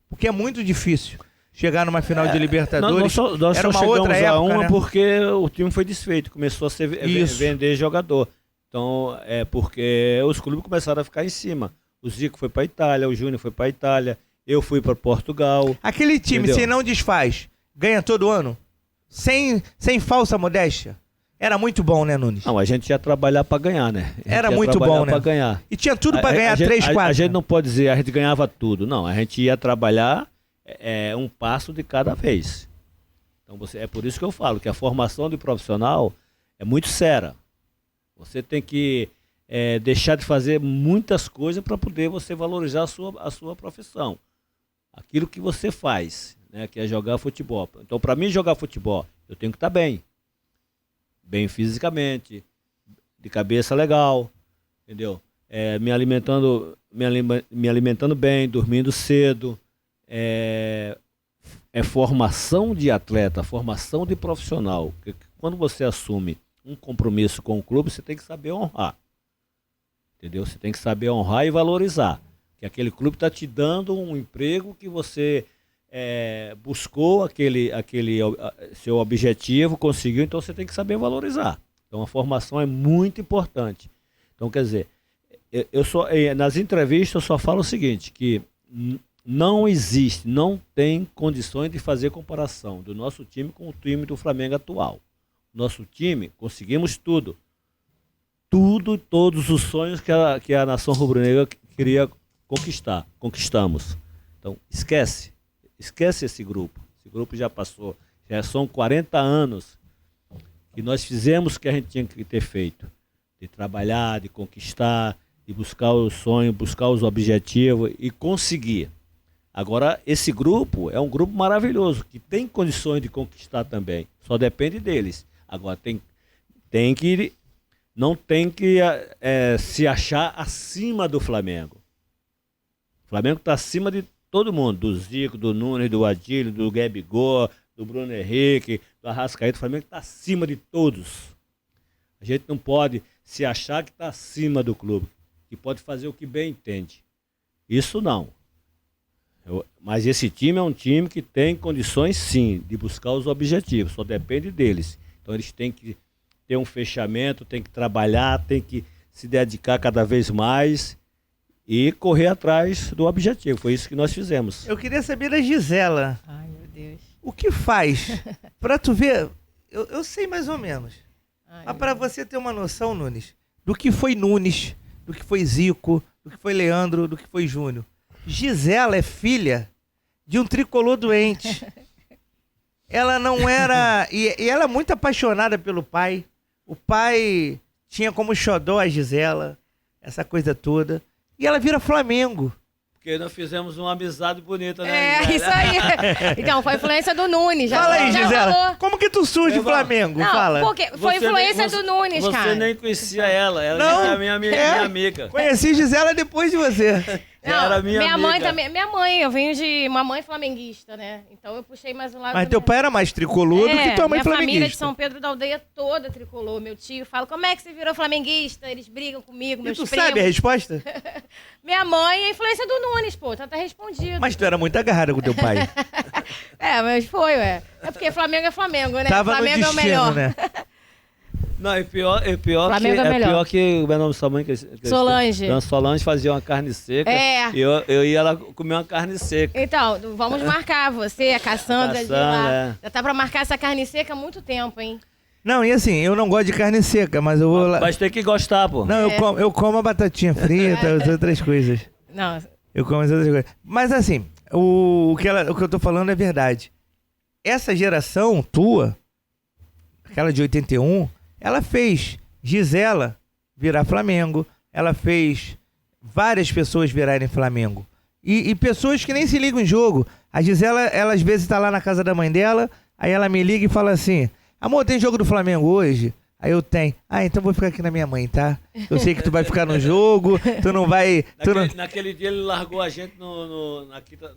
S1: Porque é muito difícil chegar numa final de Libertadores.
S3: Nós
S1: era
S3: só
S1: uma outra época,
S3: a uma, né?
S1: Né?
S3: Porque o time foi desfeito, começou a vender jogador. Então, porque os clubes começaram a ficar em cima. O Zico foi para Itália, o Júnior foi para Itália, eu fui para Portugal.
S1: Aquele time,
S3: entendeu?
S1: se não desfaz, ganha todo ano? Sem falsa modéstia? Era muito bom, né, Nunes?
S3: Não, a gente ia trabalhar para ganhar, né?
S1: Era muito bom, né?
S3: Para ganhar.
S1: E tinha tudo para ganhar 3, 4.
S3: A gente não pode dizer a gente ganhava tudo. Não, a gente ia trabalhar um passo de cada vez. Então é por isso que eu falo que a formação de profissional é muito séria. Você tem que deixar de fazer muitas coisas para poder você valorizar a sua profissão. Aquilo que você faz, né, que é jogar futebol. Então, para mim jogar futebol, eu tenho que estar bem. Bem fisicamente, de cabeça legal, entendeu? Me alimentando bem, dormindo cedo. Formação de atleta, formação de profissional. Quando você assume um compromisso com o clube, você tem que saber honrar. Entendeu? Você tem que saber honrar e valorizar. Que aquele clube está te dando um emprego que você buscou aquele seu objetivo, conseguiu, então você tem que saber valorizar. Então a formação é muito importante. Então, quer dizer, nas entrevistas eu só falo o seguinte, que não tem condições de fazer comparação do nosso time com o time do Flamengo atual. Nosso time, conseguimos tudo. Todos os sonhos que a nação rubro-negra queria conquistar. Conquistamos. Então, esquece esse grupo. Esse grupo já passou. Já são 40 anos que nós fizemos o que a gente tinha que ter feito. De trabalhar, de conquistar, de buscar os sonhos, buscar os objetivos e conseguir. Agora, esse grupo é um grupo maravilhoso, que tem condições de conquistar também. Só depende deles. Agora, tem que não tem que se achar acima do Flamengo. O Flamengo está acima de todo mundo, do Zico, do Nunes, do Adílio, do Gabigol, do Bruno Henrique, do Arrascaeta. O Flamengo está acima de todos. A gente não pode se achar que está acima do clube, que pode fazer o que bem entende. Isso não. Mas esse time é um time que tem condições, sim, de buscar os objetivos, só depende deles. Então eles têm que ter um fechamento, têm que trabalhar, têm que se dedicar cada vez mais e correr atrás do objetivo. Foi isso que nós fizemos.
S1: Eu queria saber da Gisela.
S2: Ai, meu Deus.
S1: O que faz pra tu ver? Eu sei mais ou menos.
S2: Ai,
S1: Mas pra você ter uma noção, Nunes, do que foi Nunes, do que foi Zico, do que foi Leandro, do que foi Júnior. Gisela é filha de um tricolor doente. Ela não era... E ela é muito apaixonada pelo pai. O pai tinha como xodó a Gisela, essa coisa toda. E ela vira Flamengo.
S3: Porque nós fizemos uma amizade bonita, né?
S2: Isso aí. Então, foi influência do Nunes.
S1: Fala aí, Gisela.
S2: Rolou.
S1: Como que tu surge Flamengo?
S2: Não,
S1: Fala.
S2: porque foi influência do Nunes, cara.
S3: Você nem conhecia ela. Ela
S1: Não,
S3: era minha amiga.
S1: Conheci Gisela depois de você.
S2: Não,
S3: Era minha
S2: mãe
S3: amiga.
S2: também. Minha mãe, eu venho de uma mãe flamenguista, né? Então eu puxei mais um lado.
S1: Mas
S2: do
S1: teu
S2: meu-
S1: pai era mais tricolor do que tua mãe
S2: minha família de
S1: flamenguista.
S2: São Pedro da Aldeia toda tricolor. Meu tio fala, como é que você virou flamenguista? Eles brigam comigo,
S1: E
S2: meus
S1: tu
S2: primos.
S1: sabe a resposta?
S2: Minha mãe é influência do Nunes, pô. Tá respondido.
S1: Mas tu era muito agarrada com teu pai.
S2: Mas foi, ué. É porque Flamengo é Flamengo, né?
S1: Tava
S2: Flamengo
S1: no
S2: é o
S1: destino,
S2: melhor.
S1: né?
S3: Não, e pior
S2: Flamengo é melhor.
S3: pior que o meu nome da sua mãe,
S2: Solange.
S3: Dona Solange fazia uma carne seca.
S2: É.
S3: E eu ia lá comer uma carne seca.
S2: Então, vamos marcar você, a Cassandra de lá.
S3: Cassandra,
S2: Já tá pra marcar essa carne seca há muito tempo, hein?
S1: Não, e assim, eu não gosto de carne seca, mas eu vou lá...
S3: Mas tem que gostar, pô.
S1: Não, eu como a batatinha frita, as outras coisas.
S2: Não,
S1: Eu como as outras coisas. Mas assim, o que eu tô falando é verdade. Essa geração tua, aquela de 81, ela fez Gisela virar Flamengo, ela fez várias pessoas virarem Flamengo. E pessoas que nem se ligam em jogo. A Gisela, ela às vezes tá lá na casa da mãe dela, aí ela me liga e fala assim, amor, tem jogo do Flamengo hoje? Aí eu tenho. Ah, então vou ficar aqui na minha mãe, tá? Eu sei que tu vai ficar no jogo, tu não vai...
S3: Naquele dia ele largou a gente na Quinta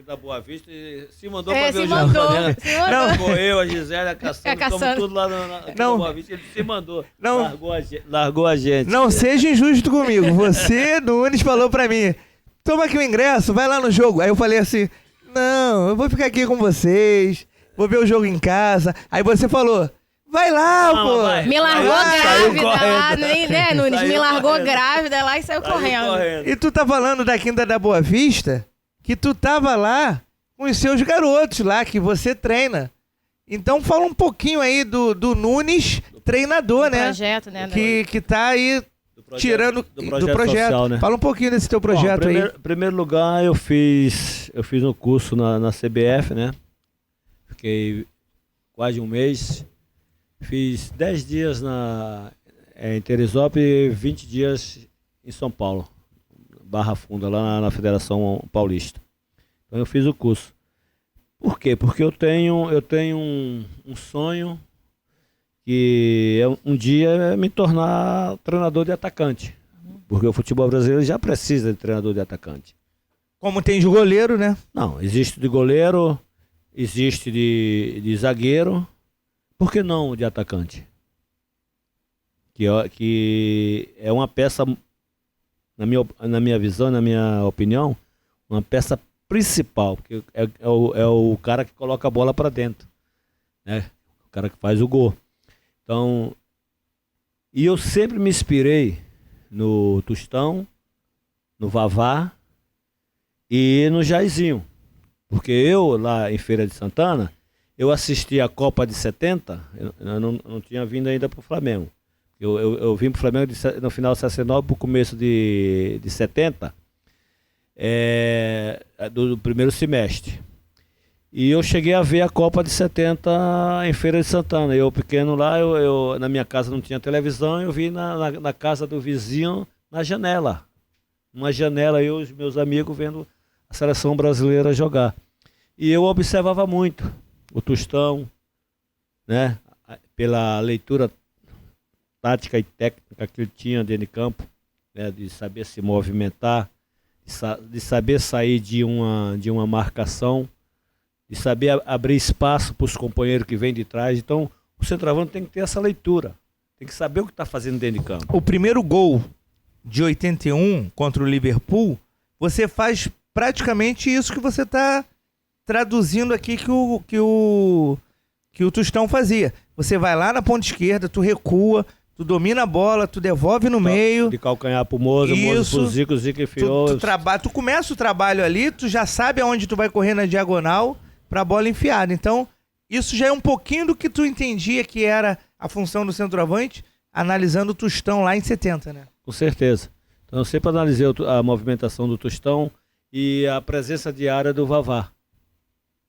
S3: da Boa Vista e se mandou pra ver
S2: se
S3: o jogo.
S2: mandou.
S3: Flamengo.
S2: Se mandou.
S1: Não.
S3: Ficou eu, a Gisele, a Cassandra,
S2: Cassandra.
S3: estamos tudo lá na Quinta
S1: Não.
S3: da Boa Vista. Ele se mandou.
S1: Não.
S3: Largou a gente.
S1: Não seja injusto comigo. Você, Nunes, falou pra mim, toma aqui o ingresso, vai lá no jogo. Aí eu falei assim, não, eu vou ficar aqui com vocês, vou ver o jogo em casa. Aí você falou, vai lá,
S3: Não,
S1: pô.
S3: vai.
S2: Me largou
S3: Saiu
S2: grávida lá,
S3: correndo.
S2: né, Nunes?
S3: Saiu
S2: Me largou
S3: correndo.
S2: grávida lá e saiu correndo.
S1: E tu tá falando da Quinta da Boa Vista, que tu tava lá com os seus garotos lá, que você treina. Então fala um pouquinho aí do Nunes, treinador, né?
S2: Projeto, né?
S1: Que tá aí tirando do projeto.
S3: social, né?
S1: Fala um pouquinho desse teu projeto
S3: Bom,
S1: aí.
S3: Em primeiro lugar, eu fiz um curso na CBF, né? Fiquei quase um mês. Fiz 10 dias em Teresópolis e 20 dias em São Paulo, Barra Funda, lá na Federação Paulista. Então eu fiz o curso. Por quê? Porque eu tenho um sonho que um dia me tornar treinador de atacante. Porque o futebol brasileiro já precisa de treinador de atacante.
S1: Como tem de goleiro, né?
S3: Não, existe de goleiro, existe de zagueiro, por que não de atacante? Que é uma peça, na minha visão, na minha opinião, uma peça principal, porque é o cara que coloca a bola para dentro, né? O cara que faz o gol. Então, e eu sempre me inspirei no Tostão, no Vavá e no Jairzinho. Porque eu, lá em Feira de Santana, eu assisti a Copa de 70, eu não tinha vindo ainda para o Flamengo. Eu vim para o Flamengo no final de 69 para o começo de 70, do primeiro semestre. E eu cheguei a ver a Copa de 70 em Feira de Santana. Eu pequeno lá, na minha casa não tinha televisão, eu vi na casa do vizinho, na janela. Uma janela, eu e os meus amigos vendo a seleção brasileira jogar. E eu observava muito o Tostão, né? Pela leitura tática e técnica que ele tinha dentro de campo, né, de saber se movimentar, de saber sair de uma marcação, de saber abrir espaço para os companheiros que vêm de trás. Então, o centroavante tem que ter essa leitura, tem que saber o que está fazendo dentro de campo.
S1: O primeiro gol de 81 contra o Liverpool, você faz praticamente isso que você está traduzindo aqui que o Tostão fazia. Você vai lá na ponta esquerda, tu recua, tu domina a bola, tu devolve no meio.
S3: De calcanhar pro Moza, Moza pro Zico, Zico enfiou.
S1: Tu começa o trabalho ali, tu já sabe aonde tu vai correr na diagonal pra bola enfiada. Então, isso já é um pouquinho do que tu entendia que era a função do centroavante, analisando o Tostão lá em 70, né? Com
S3: certeza. Então, eu sempre analisei a movimentação do Tostão e a presença diária do Vavá.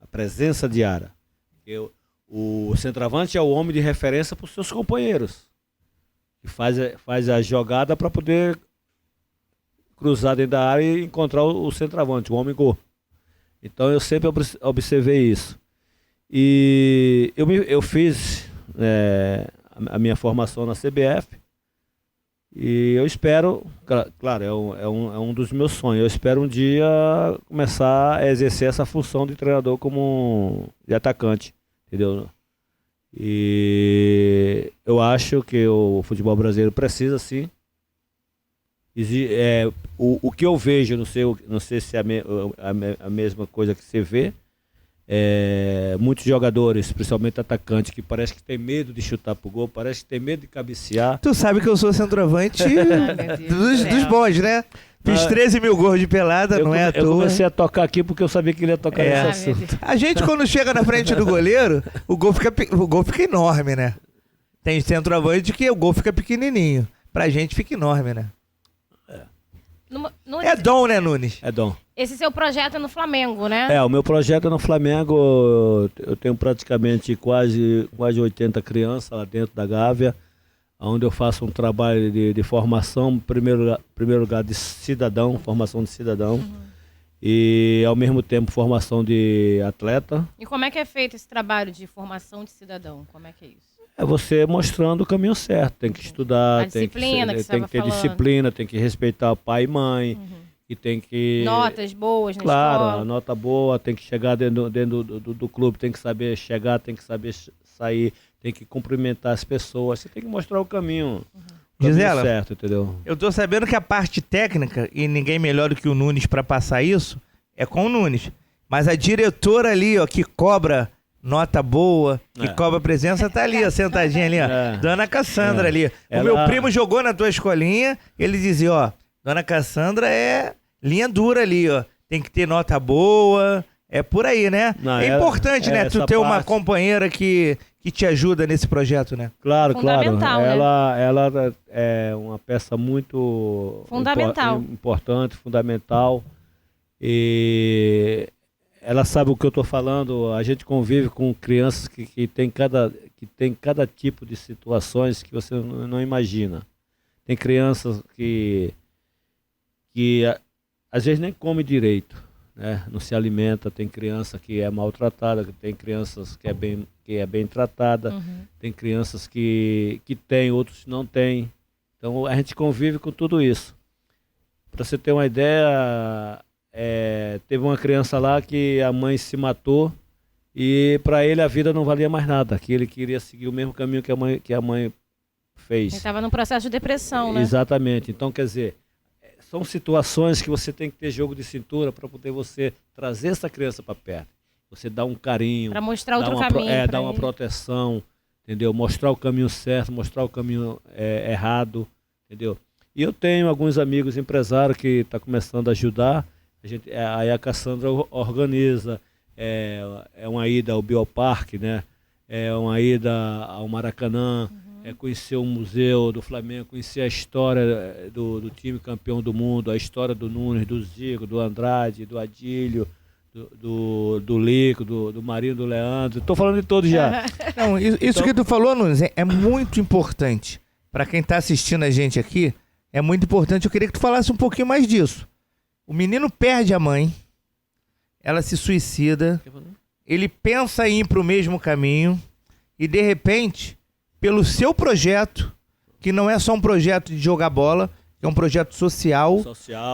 S3: A presença diária. O centroavante é o homem de referência para os seus companheiros. Que faz a jogada para poder cruzar dentro da área e encontrar o centroavante, o homem gol. Então eu sempre observei isso. E eu fiz a minha formação na CBF e eu espero, claro, é um dos meus sonhos, eu espero um dia começar a exercer essa função de treinador como de atacante. Entendeu? E eu acho que o futebol brasileiro precisa sim. O que eu vejo, não sei se é a mesma coisa que você vê, muitos jogadores, principalmente atacantes, que parece que tem medo de chutar pro gol, parece que tem medo de cabecear.
S1: Tu sabe que eu sou centroavante dos bons, né? Fiz 13 mil gols de pelada, não é à toa.
S3: Eu comecei a tocar aqui porque eu sabia que ele ia tocar nesse assunto.
S1: A gente, quando chega na frente do goleiro, o gol fica enorme, né? Tem centroavante que o gol fica pequenininho. Pra gente fica enorme, né? É dom, né, Nunes?
S3: É dom.
S2: Esse seu projeto é no Flamengo, né?
S3: O meu projeto é no Flamengo. Eu tenho praticamente quase 80 crianças lá dentro da Gávea, onde eu faço um trabalho de formação, primeiro lugar de cidadão, formação de cidadão, e ao mesmo tempo formação de atleta.
S2: E como é que é feito esse trabalho de formação de cidadão? Como é que é isso?
S3: É você mostrando o caminho certo, tem que estudar, tem que ter disciplina, tem que respeitar o pai e mãe, e tem que...
S2: Notas boas na
S3: escola.
S2: Claro,
S3: nota boa, tem que chegar dentro do clube, tem que saber chegar, tem que saber sair, tem que cumprimentar as pessoas, você tem que mostrar o caminho,
S1: Gisela,
S3: certo, entendeu?
S1: Eu tô sabendo que a parte técnica, e ninguém melhor do que o Nunes para passar isso, é com o Nunes. Mas a diretora ali, ó, que cobra nota boa, que cobra presença, tá ali, ó, sentadinha ali, ó. Dona Cassandra ali. O meu primo jogou na tua escolinha, ele dizia, ó, Dona Cassandra é linha dura ali, ó. Tem que ter nota boa, é por aí, né? É importante, né, tu ter uma companheira que te ajuda nesse projeto, né?
S3: Claro, claro.
S2: Né?
S3: Ela é uma peça muito importante, fundamental. E ela sabe o que eu estou falando. A gente convive com crianças que tem cada tipo de situações que você não imagina. Tem crianças que às vezes nem come direito, né? Não se alimenta. Tem criança que é maltratada, tem crianças que é bem tratada, tem crianças que tem, outros não têm. Então a gente convive com tudo isso. Para você ter uma ideia, teve uma criança lá que a mãe se matou e para ele a vida não valia mais nada, que ele queria seguir o mesmo caminho que a mãe fez.
S2: Ele estava num processo de depressão, né?
S3: Exatamente. Então, quer dizer, são situações que você tem que ter jogo de cintura para poder você trazer essa criança para perto. Você dá um carinho.
S2: Para mostrar outro caminho.
S3: Dar uma proteção, entendeu? Mostrar o caminho certo, mostrar o caminho errado, entendeu? E eu tenho alguns amigos empresários que estão começando a ajudar. Aí a Cassandra organiza, uma ida ao Bioparque, né? É uma ida ao Maracanã, conhecer o museu do Flamengo, conhecer a história do time campeão do mundo, a história do Nunes, do Zico, do Andrade, do Adílio, do Lico, do Marinho, do Leandro. Estou falando de todos já.
S1: Não, isso que tu falou, Nunes, é muito importante. Para quem está assistindo a gente aqui, é muito importante. Eu queria que tu falasse um pouquinho mais disso. O menino perde a mãe, ela se suicida, ele pensa em ir para o mesmo caminho e, de repente, pelo seu projeto, que não é só um projeto de jogar bola, que é um projeto social.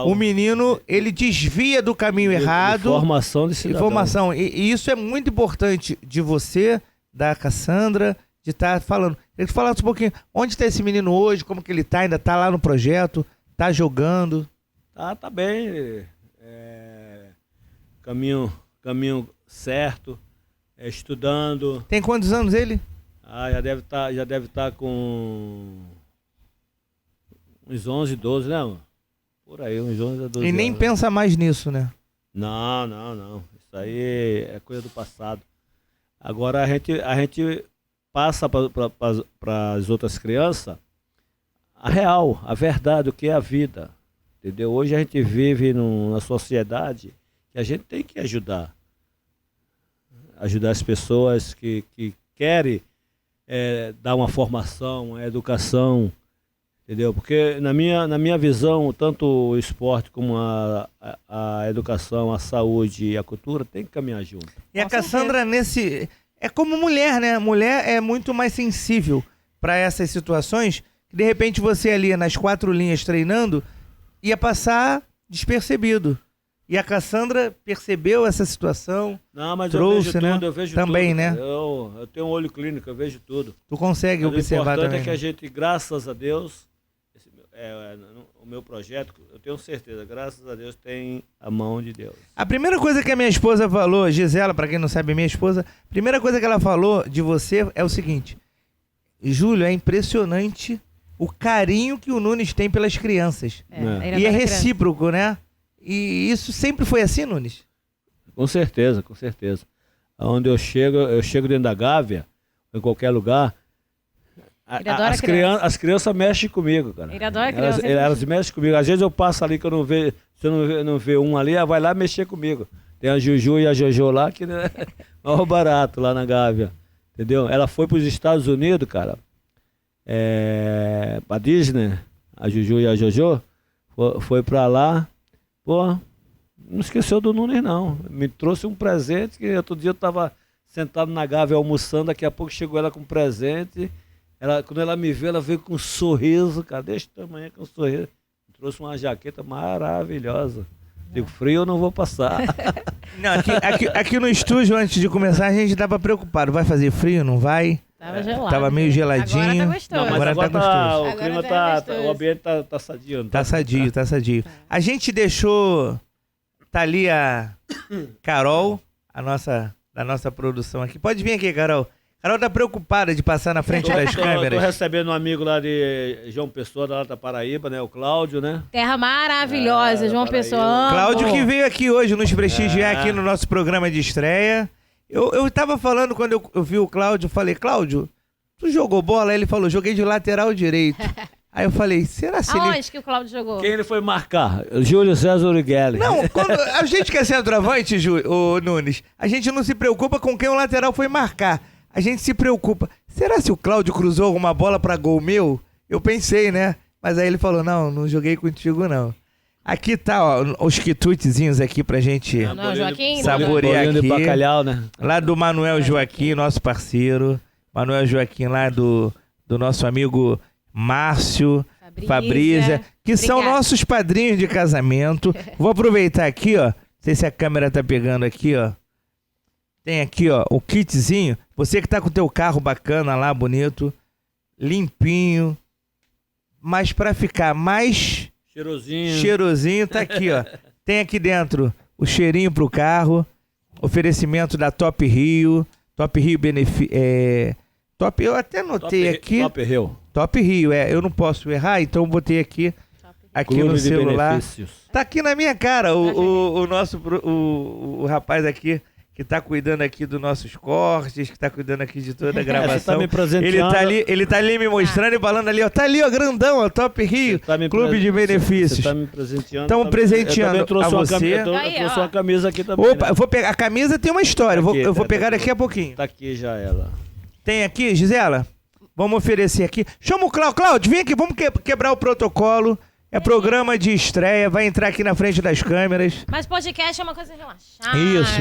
S1: O menino, ele desvia do caminho errado.
S3: Formação de cidadão.
S1: Informação. E isso é muito importante de você, da Cassandra, de estar falando. Ele falasse um pouquinho, onde está esse menino hoje, como que ele está, ainda está lá no projeto, está jogando.
S3: Tá bem. Caminho certo, estudando.
S1: Tem quantos anos ele?
S3: Já deve estar com uns 11, 12, né, mano? Por aí, uns 11 a 12
S1: E nem
S3: anos.
S1: pensa mais nisso, né?
S3: Não. Isso aí é coisa do passado. Agora a gente passa para as outras crianças a real, a verdade, o que é a vida. Entendeu? Hoje a gente vive na sociedade que a gente tem que ajudar. Ajudar as pessoas que querem dar uma formação, uma educação, entendeu? Porque na minha visão, tanto o esporte como a educação, a saúde e a cultura tem que caminhar junto.
S1: E a Cassandra é como mulher, né? Mulher é muito mais sensível para essas situações, que de repente você ali nas 4 linhas treinando ia passar despercebido. E a Cassandra percebeu essa situação.
S3: Não, mas
S1: trouxe,
S3: eu vejo
S1: também,
S3: tudo.
S1: né?
S3: Eu tenho um olho clínico, eu vejo tudo.
S1: Tu consegue
S3: Mas
S1: observar
S3: também. O
S1: também.
S3: importante é que a gente, graças a Deus, o meu projeto, eu tenho certeza, graças a Deus, tem a mão de Deus.
S1: A primeira coisa que a minha esposa falou, Gisela, pra quem não sabe, minha esposa, a primeira coisa que ela falou de você é o seguinte: Júlio, é impressionante o carinho que o Nunes tem pelas crianças. E é recíproco, né? E isso sempre foi assim, Nunes?
S3: Com certeza. Onde eu chego dentro da Gávea, em qualquer lugar, as crianças mexem comigo, cara.
S2: Ele adora criança.
S3: Elas mexem comigo. Às vezes eu passo ali que eu não vejo, se eu não vê um ali, vai lá mexer comigo. Tem a Juju e a Jojo lá, que é mais barato lá na Gávea. Entendeu? Ela foi para os Estados Unidos, cara. Pra Disney, a Juju e a Jojo, foi pra lá. Pô, não esqueceu do Nunes, não. Me trouxe um presente, que outro dia eu tava sentado na Gávea almoçando, daqui a pouco chegou ela com um presente. Quando ela me viu, ela veio com um sorriso, cara, desse tamanho, com um sorriso. Me trouxe uma jaqueta maravilhosa. Digo, frio eu não vou passar.
S1: Não, aqui no estúdio, antes de começar, a gente tava preocupado. Vai fazer frio, não vai?
S2: Tava gelado.
S1: Tava meio geladinho.
S2: Agora tá gostoso.
S3: Não, mas
S1: Agora tá gostoso.
S3: O clima
S2: gostoso.
S3: o ambiente tá sadio.
S1: Tá sadio. A gente deixou... Tá ali a Carol, da nossa produção aqui. Pode vir aqui, Carol. Carol tá preocupada de passar na frente das câmeras.
S3: Tô recebendo um amigo lá de João Pessoa, da Paraíba, né? O Cláudio, né?
S2: Terra maravilhosa, João Pessoa.
S1: Cláudio que veio aqui hoje nos prestigiar aqui no nosso programa de estreia. Eu tava falando, quando eu vi o Cláudio, falei, Cláudio, tu jogou bola? Aí ele falou, joguei de lateral direito. Aí eu falei, será se ele...
S2: Aonde que o Cláudio jogou?
S3: Quem ele foi marcar? Júlio César Urigueli.
S1: Não, quando a gente que é centroavante, o Nunes, a gente não se preocupa com quem o lateral foi marcar. A gente se preocupa. Será se o Cláudio cruzou alguma bola pra gol meu? Eu pensei, né? Mas aí ele falou, não joguei contigo, não. Aqui tá, ó, os quitutezinhos aqui pra gente
S2: Joaquim,
S1: saborear aqui.
S3: De bacalhau, né?
S1: Lá do Manuel Joaquim, nosso parceiro. Manuel Joaquim lá do nosso amigo Márcio, Fabrícia, que são nossos padrinhos de casamento. Vou aproveitar aqui, ó. Não sei se a câmera tá pegando aqui, ó. Tem aqui, ó, o kitzinho. Você que tá com o teu carro bacana lá, bonito, limpinho. Mas pra ficar mais cheirosinho, tá aqui, ó. Tem aqui dentro o cheirinho pro carro. Oferecimento da Top Rio. Top Rio Top, eu até notei aqui. Top Rio, eu não posso errar, então eu botei aqui no celular. Tá aqui na minha cara o nosso o rapaz aqui que tá cuidando aqui dos nossos cortes, que tá cuidando aqui de toda a gravação.
S3: Tá me presenteando.
S1: Ele tá ali me mostrando e falando ali, ó, tá ali, ó, grandão, ó, Top Rio, Clube de Benefícios.
S3: Você tá me presenteando.
S1: Estamos presenteando a você.
S3: Eu trouxe uma camisa aqui também.
S1: Opa, eu vou pegar, a camisa tem uma história, eu vou pegar daqui a pouquinho.
S3: Tá aqui já ela.
S1: Tem aqui, Gisela? Vamos oferecer aqui. Chama o Cláudio. Cláudio, vem aqui, vamos quebrar o protocolo. É programa de estreia, vai entrar aqui na frente das câmeras.
S2: Mas podcast é uma coisa relaxada.
S1: Isso.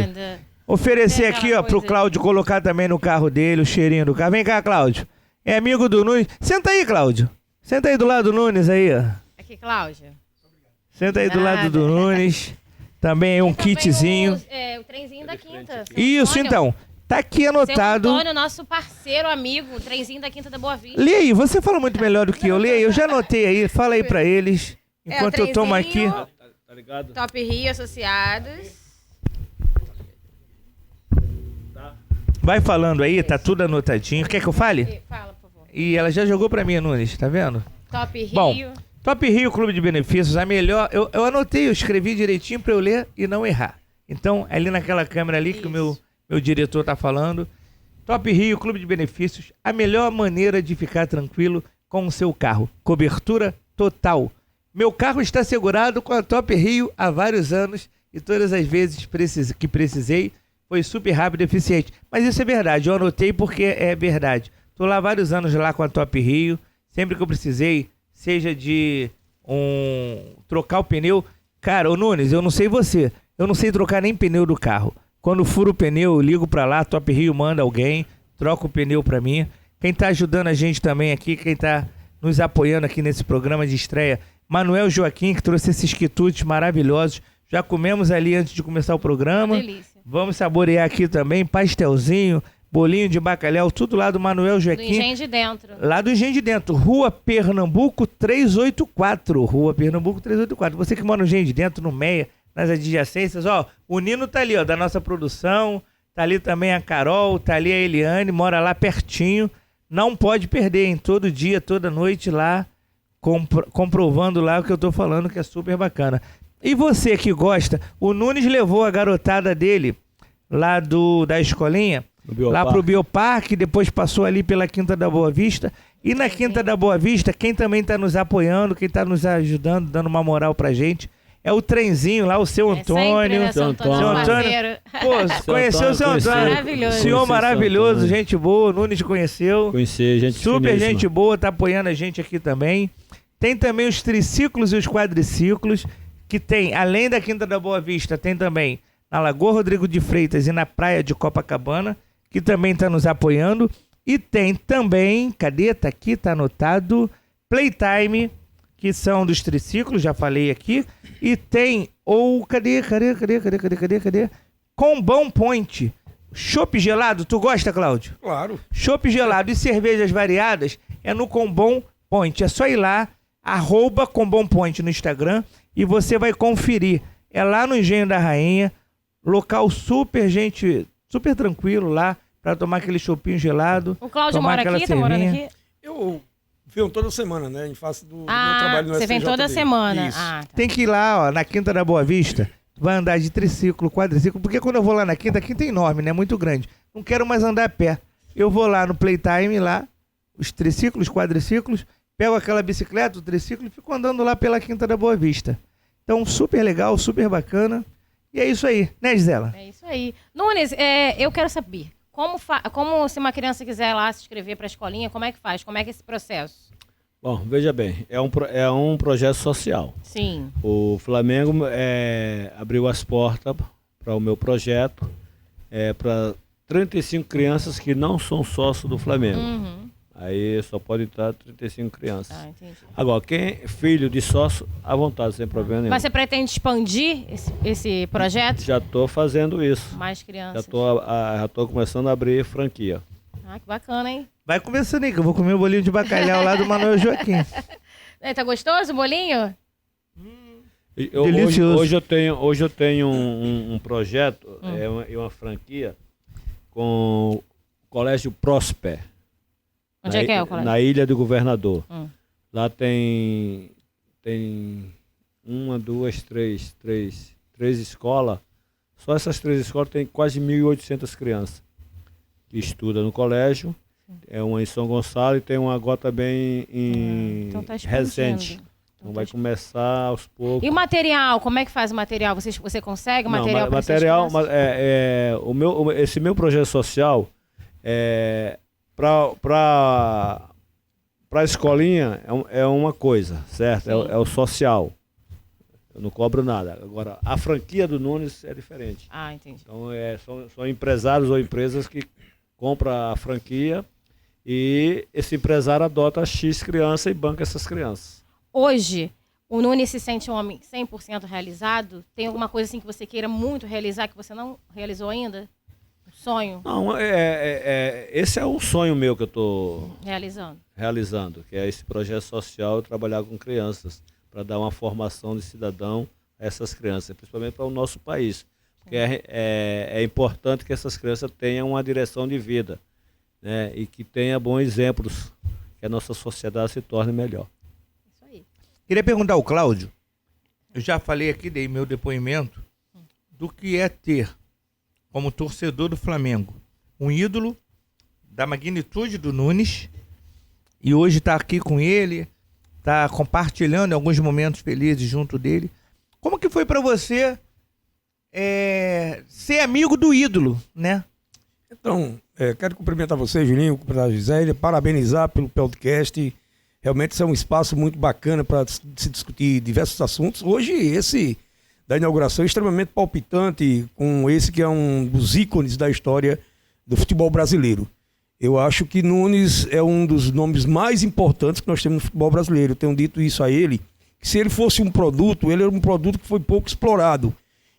S1: Oferecer aqui, ó, pro Cláudio colocar também no carro dele, o cheirinho do carro. Vem cá, Cláudio. É amigo do Nunes. Senta aí, Cláudio. Senta aí do lado do Nunes aí, ó.
S2: Aqui, Cláudia.
S1: Senta aí do lado do Nunes. Também um kitzinho.
S2: O trenzinho da quinta.
S1: Isso, então. Tá aqui anotado.
S2: Seu Antônio, nosso parceiro, amigo, o trenzinho da Quinta da Boa Vista.
S1: Lê aí, você fala muito melhor do que eu. Lê aí, eu já anotei aí. Fala aí pra eles. Enquanto eu tomo aqui.
S3: Tá ligado?
S2: Top Rio Associados.
S1: Vai falando aí, tá tudo anotadinho. Quer que eu fale?
S2: Fala, por favor.
S1: E ela já jogou pra mim, Nunes, tá vendo?
S2: Top Rio.
S1: Bom, Top Rio Clube de Benefícios, a melhor... Eu anotei, eu escrevi direitinho pra eu ler e não errar. Então, ali naquela câmera ali que o meu diretor tá falando. Top Rio Clube de Benefícios, a melhor maneira de ficar tranquilo com o seu carro. Cobertura total. Meu carro está segurado com a Top Rio há vários anos e todas as vezes que precisei foi super rápido e eficiente. Mas isso é verdade, eu anotei porque é verdade. Estou lá há vários anos lá com a Top Rio, sempre que eu precisei, seja de trocar o pneu. Cara, ô Nunes, eu não sei você, eu não sei trocar nem pneu do carro. Quando furo o pneu, eu ligo pra lá, Top Rio manda alguém, troca o pneu pra mim. Quem tá ajudando a gente também aqui, quem tá nos apoiando aqui nesse programa de estreia, Manuel Joaquim, que trouxe esses quitutes maravilhosos. Já comemos ali antes de começar o programa.
S2: Delícia.
S1: Vamos saborear aqui também, pastelzinho, bolinho de bacalhau, tudo lá do Manuel Joaquim.
S2: Do Engenho de Dentro.
S1: Lá do Engenho de Dentro, Rua Pernambuco 384. Rua Pernambuco 384. Você que mora no Engenho de Dentro, no Meia, nas adjacências, ó, o Nino tá ali, ó, da nossa produção, tá ali também a Carol, tá ali a Eliane, mora lá pertinho, não pode perder, hein, todo dia, toda noite lá, comprovando lá o que eu tô falando, que é super bacana. E você que gosta, o Nunes levou a garotada dele, lá da escolinha, lá pro Bioparque, depois passou ali pela Quinta da Boa Vista, e na Quinta da Boa Vista, quem também tá nos apoiando, quem tá nos ajudando, dando uma moral pra gente, é o trenzinho lá, o seu Antônio.
S2: Sempre,
S1: seu Antônio. Pô, conheceu o seu Antônio.
S2: Maravilhoso.
S1: Senhor maravilhoso, gente boa. O Nunes conheceu.
S3: Conhecer, gente
S1: super
S3: finíssima.
S1: gente boa, tá apoiando a gente aqui também. Tem também os triciclos e os quadriciclos, que tem, além da Quinta da Boa Vista, tem também na Lagoa Rodrigo de Freitas e na Praia de Copacabana, que também tá nos apoiando. E tem também, cadê? Tá aqui, tá anotado, Playtime, que são dos triciclos, já falei aqui. E tem cadê? Combão Point. Chopp gelado, tu gosta, Cláudio?
S4: Claro.
S1: Chopp gelado e cervejas variadas é no Combão Point. É só ir lá, @Combão Point no Instagram e você vai conferir. É lá no Engenho da Rainha, local super tranquilo lá, pra tomar aquele chopinho gelado.
S2: O Cláudio mora aqui, tá morando aqui?
S4: Eu venho toda semana, né? Em face do meu trabalho no
S2: você vem toda semana.
S4: Isso.
S2: Tá.
S1: Tem que ir lá, ó, na Quinta da Boa Vista, vai andar de triciclo, quadriciclo, porque quando eu vou lá na Quinta, a Quinta é enorme, né? Muito grande. Não quero mais andar a pé. Eu vou lá no Playtime, lá, os triciclos, quadriciclos, pego aquela bicicleta, o triciclo e fico andando lá pela Quinta da Boa Vista. Então, super legal, super bacana. E é isso aí, né, Gisela?
S2: É isso aí. Nunes, eu quero saber, como se uma criança quiser lá se inscrever para a escolinha, como é que faz? Como é que é esse processo?
S3: Bom, veja bem, é um projeto social.
S2: Sim.
S3: O Flamengo abriu as portas para o meu projeto, para 35 crianças que não são sócios do Flamengo.
S2: Uhum.
S3: Aí só pode entrar 35 crianças.
S2: Ah, entendi.
S3: Agora, quem é filho de sócio, à vontade, sem problema nenhum.
S2: Mas você pretende expandir esse projeto?
S3: Já estou fazendo isso.
S2: Mais crianças.
S3: Já estou começando a abrir franquia.
S2: Ah, que bacana, hein?
S1: Vai começando aí, que eu vou comer o bolinho de bacalhau lá do Manuel Joaquim.
S2: Tá gostoso o bolinho?
S1: Delicioso.
S3: Hoje eu tenho um projeto, uma franquia com o Colégio Prosper.
S2: Onde é que é o colégio?
S3: Na Ilha do Governador.
S2: Lá
S3: tem três escolas. Só essas 3 escolas tem quase 1.800 crianças que estudam no colégio. É uma em São Gonçalo e tem uma agora também em
S2: então tá
S3: Resende. Então vai começar aos poucos.
S2: E o material? Como é que faz o material? Você consegue o
S3: Não,
S2: material para
S3: material, esse meu projeto social para a escolinha é uma coisa, certo? É o social. Eu não cobro nada. Agora, a franquia do Nunes é diferente.
S2: Ah, entendi.
S3: Então, são empresários ou empresas que compram a franquia E esse empresário adota X criança e banca essas crianças.
S2: Hoje, o Nunes se sente um homem 100% realizado? Tem alguma coisa assim que você queira muito realizar que você não realizou ainda? Um sonho?
S3: Não, esse é o sonho meu que eu estou
S2: realizando,
S3: que é esse projeto social, trabalhar com crianças, para dar uma formação de cidadão a essas crianças, principalmente para o nosso país. Porque é importante que essas crianças tenham uma direção de vida, né? E que tenha bons exemplos, que a nossa sociedade se torne melhor.
S2: Isso aí.
S1: Queria perguntar ao Cláudio, eu já falei aqui, dei meu depoimento, do que é ter, como torcedor do Flamengo, um ídolo da magnitude do Nunes, e hoje está aqui com ele, está compartilhando alguns momentos felizes junto dele. Como que foi para você ser amigo do ídolo, né?
S4: Então, quero cumprimentar você, Julinho, cumprimentar a Gisélia, parabenizar pelo podcast. Realmente isso é um espaço muito bacana para se discutir diversos assuntos. Hoje, esse da inauguração é extremamente palpitante, com esse que é um dos ícones da história do futebol brasileiro. Eu acho que Nunes é um dos nomes mais importantes que nós temos no futebol brasileiro. Eu tenho dito isso a ele, que se ele fosse um produto, ele era um produto que foi pouco explorado.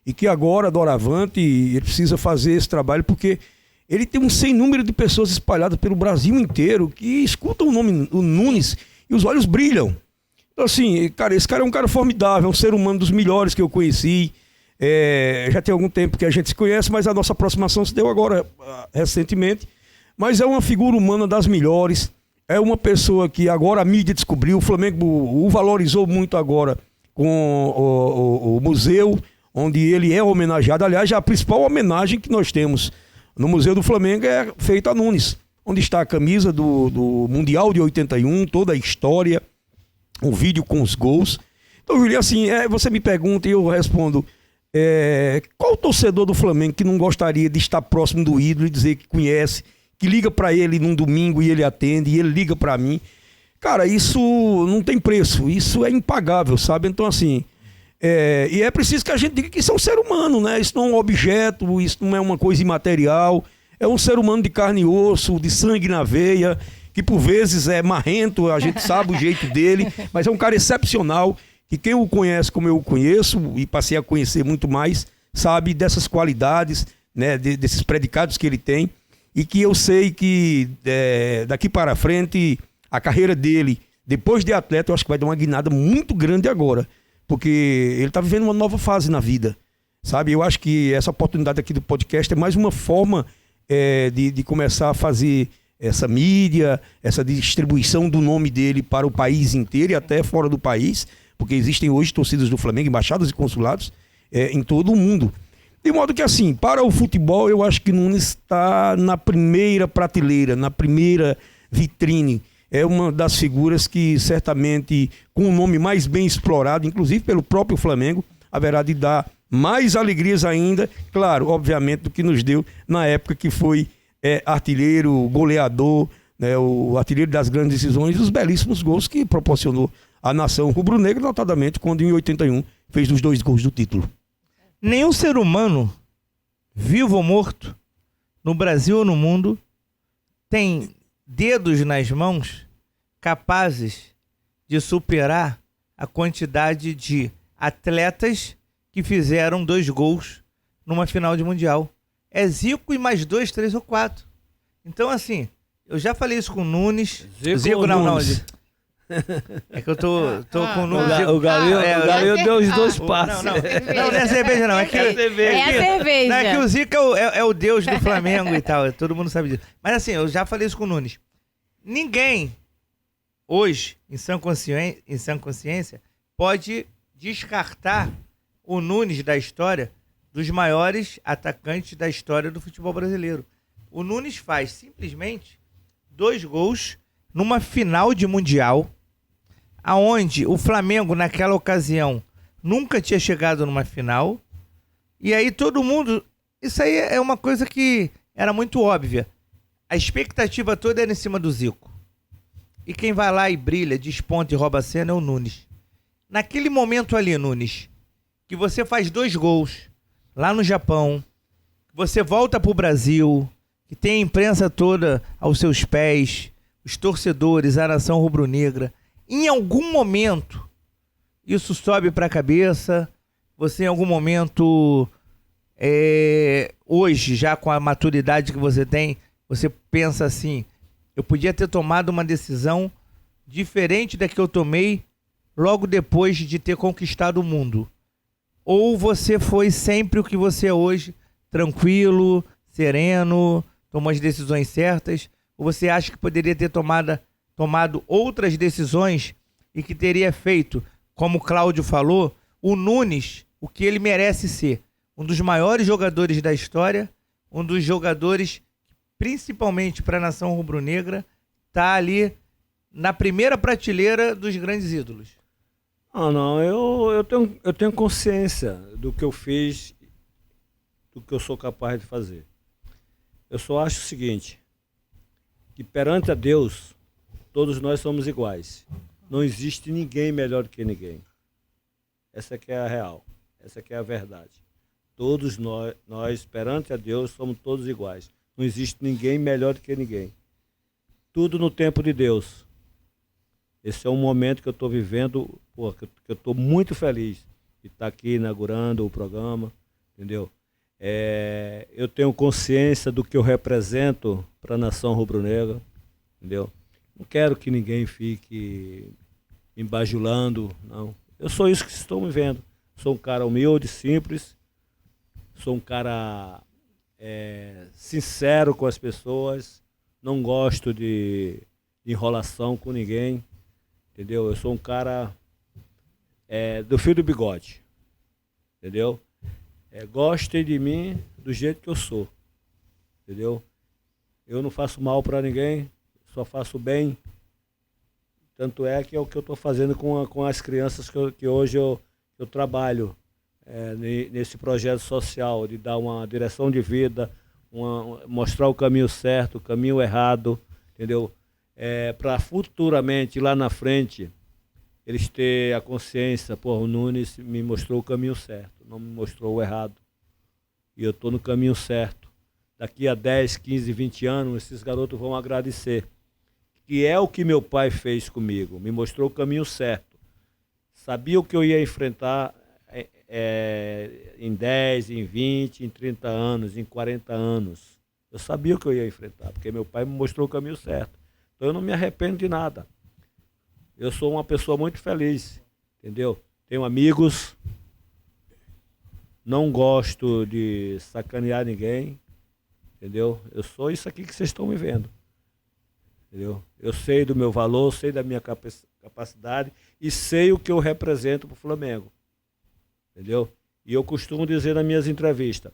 S4: E que agora, doravante, ele precisa fazer esse trabalho, porque ele tem um sem número de pessoas espalhadas pelo Brasil inteiro que escutam o nome, o Nunes, e os olhos brilham. Então, assim, cara, esse cara é um cara formidável, é um ser humano dos melhores que eu conheci. Já tem algum tempo que a gente se conhece, mas a nossa aproximação se deu agora, recentemente. Mas é uma figura humana das melhores. É uma pessoa que agora a mídia descobriu. O Flamengo o valorizou muito agora com o museu, onde ele é homenageado. Aliás, a principal homenagem que nós temos no Museu do Flamengo é feita a Nunes, onde está a camisa do Mundial de 81, toda a história, um vídeo com os gols. Então, Julinho, assim, você me pergunta e eu respondo, qual o torcedor do Flamengo que não gostaria de estar próximo do ídolo e dizer que conhece, que liga para ele num domingo e ele atende, e ele liga para mim? Cara, isso não tem preço, isso é impagável, sabe? Então, assim, e é preciso que a gente diga que isso é um ser humano, né? Isso não é um objeto, isso não é uma coisa imaterial, é um ser humano de carne e osso, de sangue na veia, que por vezes é marrento, a gente sabe o jeito dele, mas é um cara excepcional, que quem o conhece como eu o conheço, e passei a conhecer muito mais, sabe dessas qualidades, né, desses predicados que ele tem, e que eu sei que daqui para frente, a carreira dele, depois de atleta, eu acho que vai dar uma guinada muito grande agora, porque ele está vivendo uma nova fase na vida, sabe? Eu acho que essa oportunidade aqui do podcast é mais uma forma de começar a fazer essa mídia, essa distribuição do nome dele para o país inteiro e até fora do país, porque existem hoje torcidas do Flamengo, embaixadas e consulados em todo o mundo. De modo que, assim, para o futebol, eu acho que Nunes está na primeira prateleira, na primeira vitrine. É uma das figuras que, certamente, com o nome mais bem explorado, inclusive pelo próprio Flamengo, haverá de dar mais alegrias ainda, claro, obviamente, do que nos deu na época que foi artilheiro, goleador, né, o artilheiro das grandes decisões e os belíssimos gols que proporcionou à nação rubro-negra, notadamente quando em 81 fez os 2 gols do título.
S1: Nenhum ser humano, vivo ou morto, no Brasil ou no mundo, tem dedos nas mãos capazes de superar a quantidade de atletas que fizeram 2 gols numa final de Mundial. É Zico e mais 2, 3 ou 4. Então, assim, eu já falei isso com o Nunes. Zico não, Nunes. É que eu tô com o Nunes.
S3: O Galinho deu os 2 passos.
S1: Não é cerveja, não. É que,
S2: é a cerveja.
S1: Não, é que o Zico é o deus do Flamengo e tal. Todo mundo sabe disso. Mas, assim, eu já falei isso com o Nunes. Ninguém, hoje, em sã consciência, pode descartar o Nunes da história dos maiores atacantes da história do futebol brasileiro. O Nunes faz simplesmente 2 gols numa final de Mundial, aonde o Flamengo, naquela ocasião, nunca tinha chegado numa final. E aí todo mundo... Isso aí é uma coisa que era muito óbvia. A expectativa toda era em cima do Zico. E quem vai lá e brilha, desponta e rouba a cena é o Nunes. Naquele momento ali, Nunes, que você faz 2 gols lá no Japão, você volta pro Brasil, que tem a imprensa toda aos seus pés, os torcedores, a nação rubro-negra, em algum momento isso sobe para a cabeça? Você em algum momento, hoje, já com a maturidade que você tem, você pensa assim, eu podia ter tomado uma decisão diferente da que eu tomei logo depois de ter conquistado o mundo? Ou você foi sempre o que você é hoje, tranquilo, sereno, tomou as decisões certas? Ou você acha que poderia ter tomado outras decisões e que teria feito, como o Cláudio falou, o Nunes, o que ele merece ser? Um dos maiores jogadores da história, um dos jogadores, principalmente para a nação rubro-negra, está ali na primeira prateleira dos grandes ídolos.
S3: Não, eu tenho consciência do que eu fiz, do que eu sou capaz de fazer. Eu só acho o seguinte, que perante a Deus, todos nós somos iguais. Não existe ninguém melhor do que ninguém. Essa que é a real, essa que é a verdade. Todos nós perante a Deus, somos todos iguais. Não existe ninguém melhor do que ninguém. Tudo no tempo de Deus. Esse é um momento que eu estou vivendo, que eu estou muito feliz de estar aqui inaugurando o programa, entendeu? Eu tenho consciência do que eu represento para a nação rubro-negra, entendeu? Não quero que ninguém fique me bajulando, não. Eu sou isso que vocês estão me vendo. Sou um cara humilde, simples, sou um cara sincero com as pessoas, não gosto de enrolação com ninguém, entendeu? Eu sou um cara do fio do bigode, entendeu? Gostem de mim do jeito que eu sou, entendeu? Eu não faço mal para ninguém, só faço bem. Tanto é que é o que eu estou fazendo com as crianças que hoje eu trabalho nesse projeto social, de dar uma direção de vida, mostrar o caminho certo, o caminho errado, entendeu? Para futuramente, lá na frente, eles terem a consciência, o Nunes me mostrou o caminho certo, não me mostrou o errado. E eu estou no caminho certo. Daqui a 10, 15, 20 anos, esses garotos vão agradecer. Que é o que meu pai fez comigo, me mostrou o caminho certo. Sabia o que eu ia enfrentar em 10, em 20, em 30 anos, em 40 anos. Eu sabia o que eu ia enfrentar, porque meu pai me mostrou o caminho certo. Então eu não me arrependo de nada. Eu sou uma pessoa muito feliz, entendeu? Tenho amigos, não gosto de sacanear ninguém, entendeu? Eu sou isso aqui que vocês estão me vendo, entendeu? Eu sei do meu valor, sei da minha capacidade e sei o que eu represento para o Flamengo, entendeu? E eu costumo dizer nas minhas entrevistas,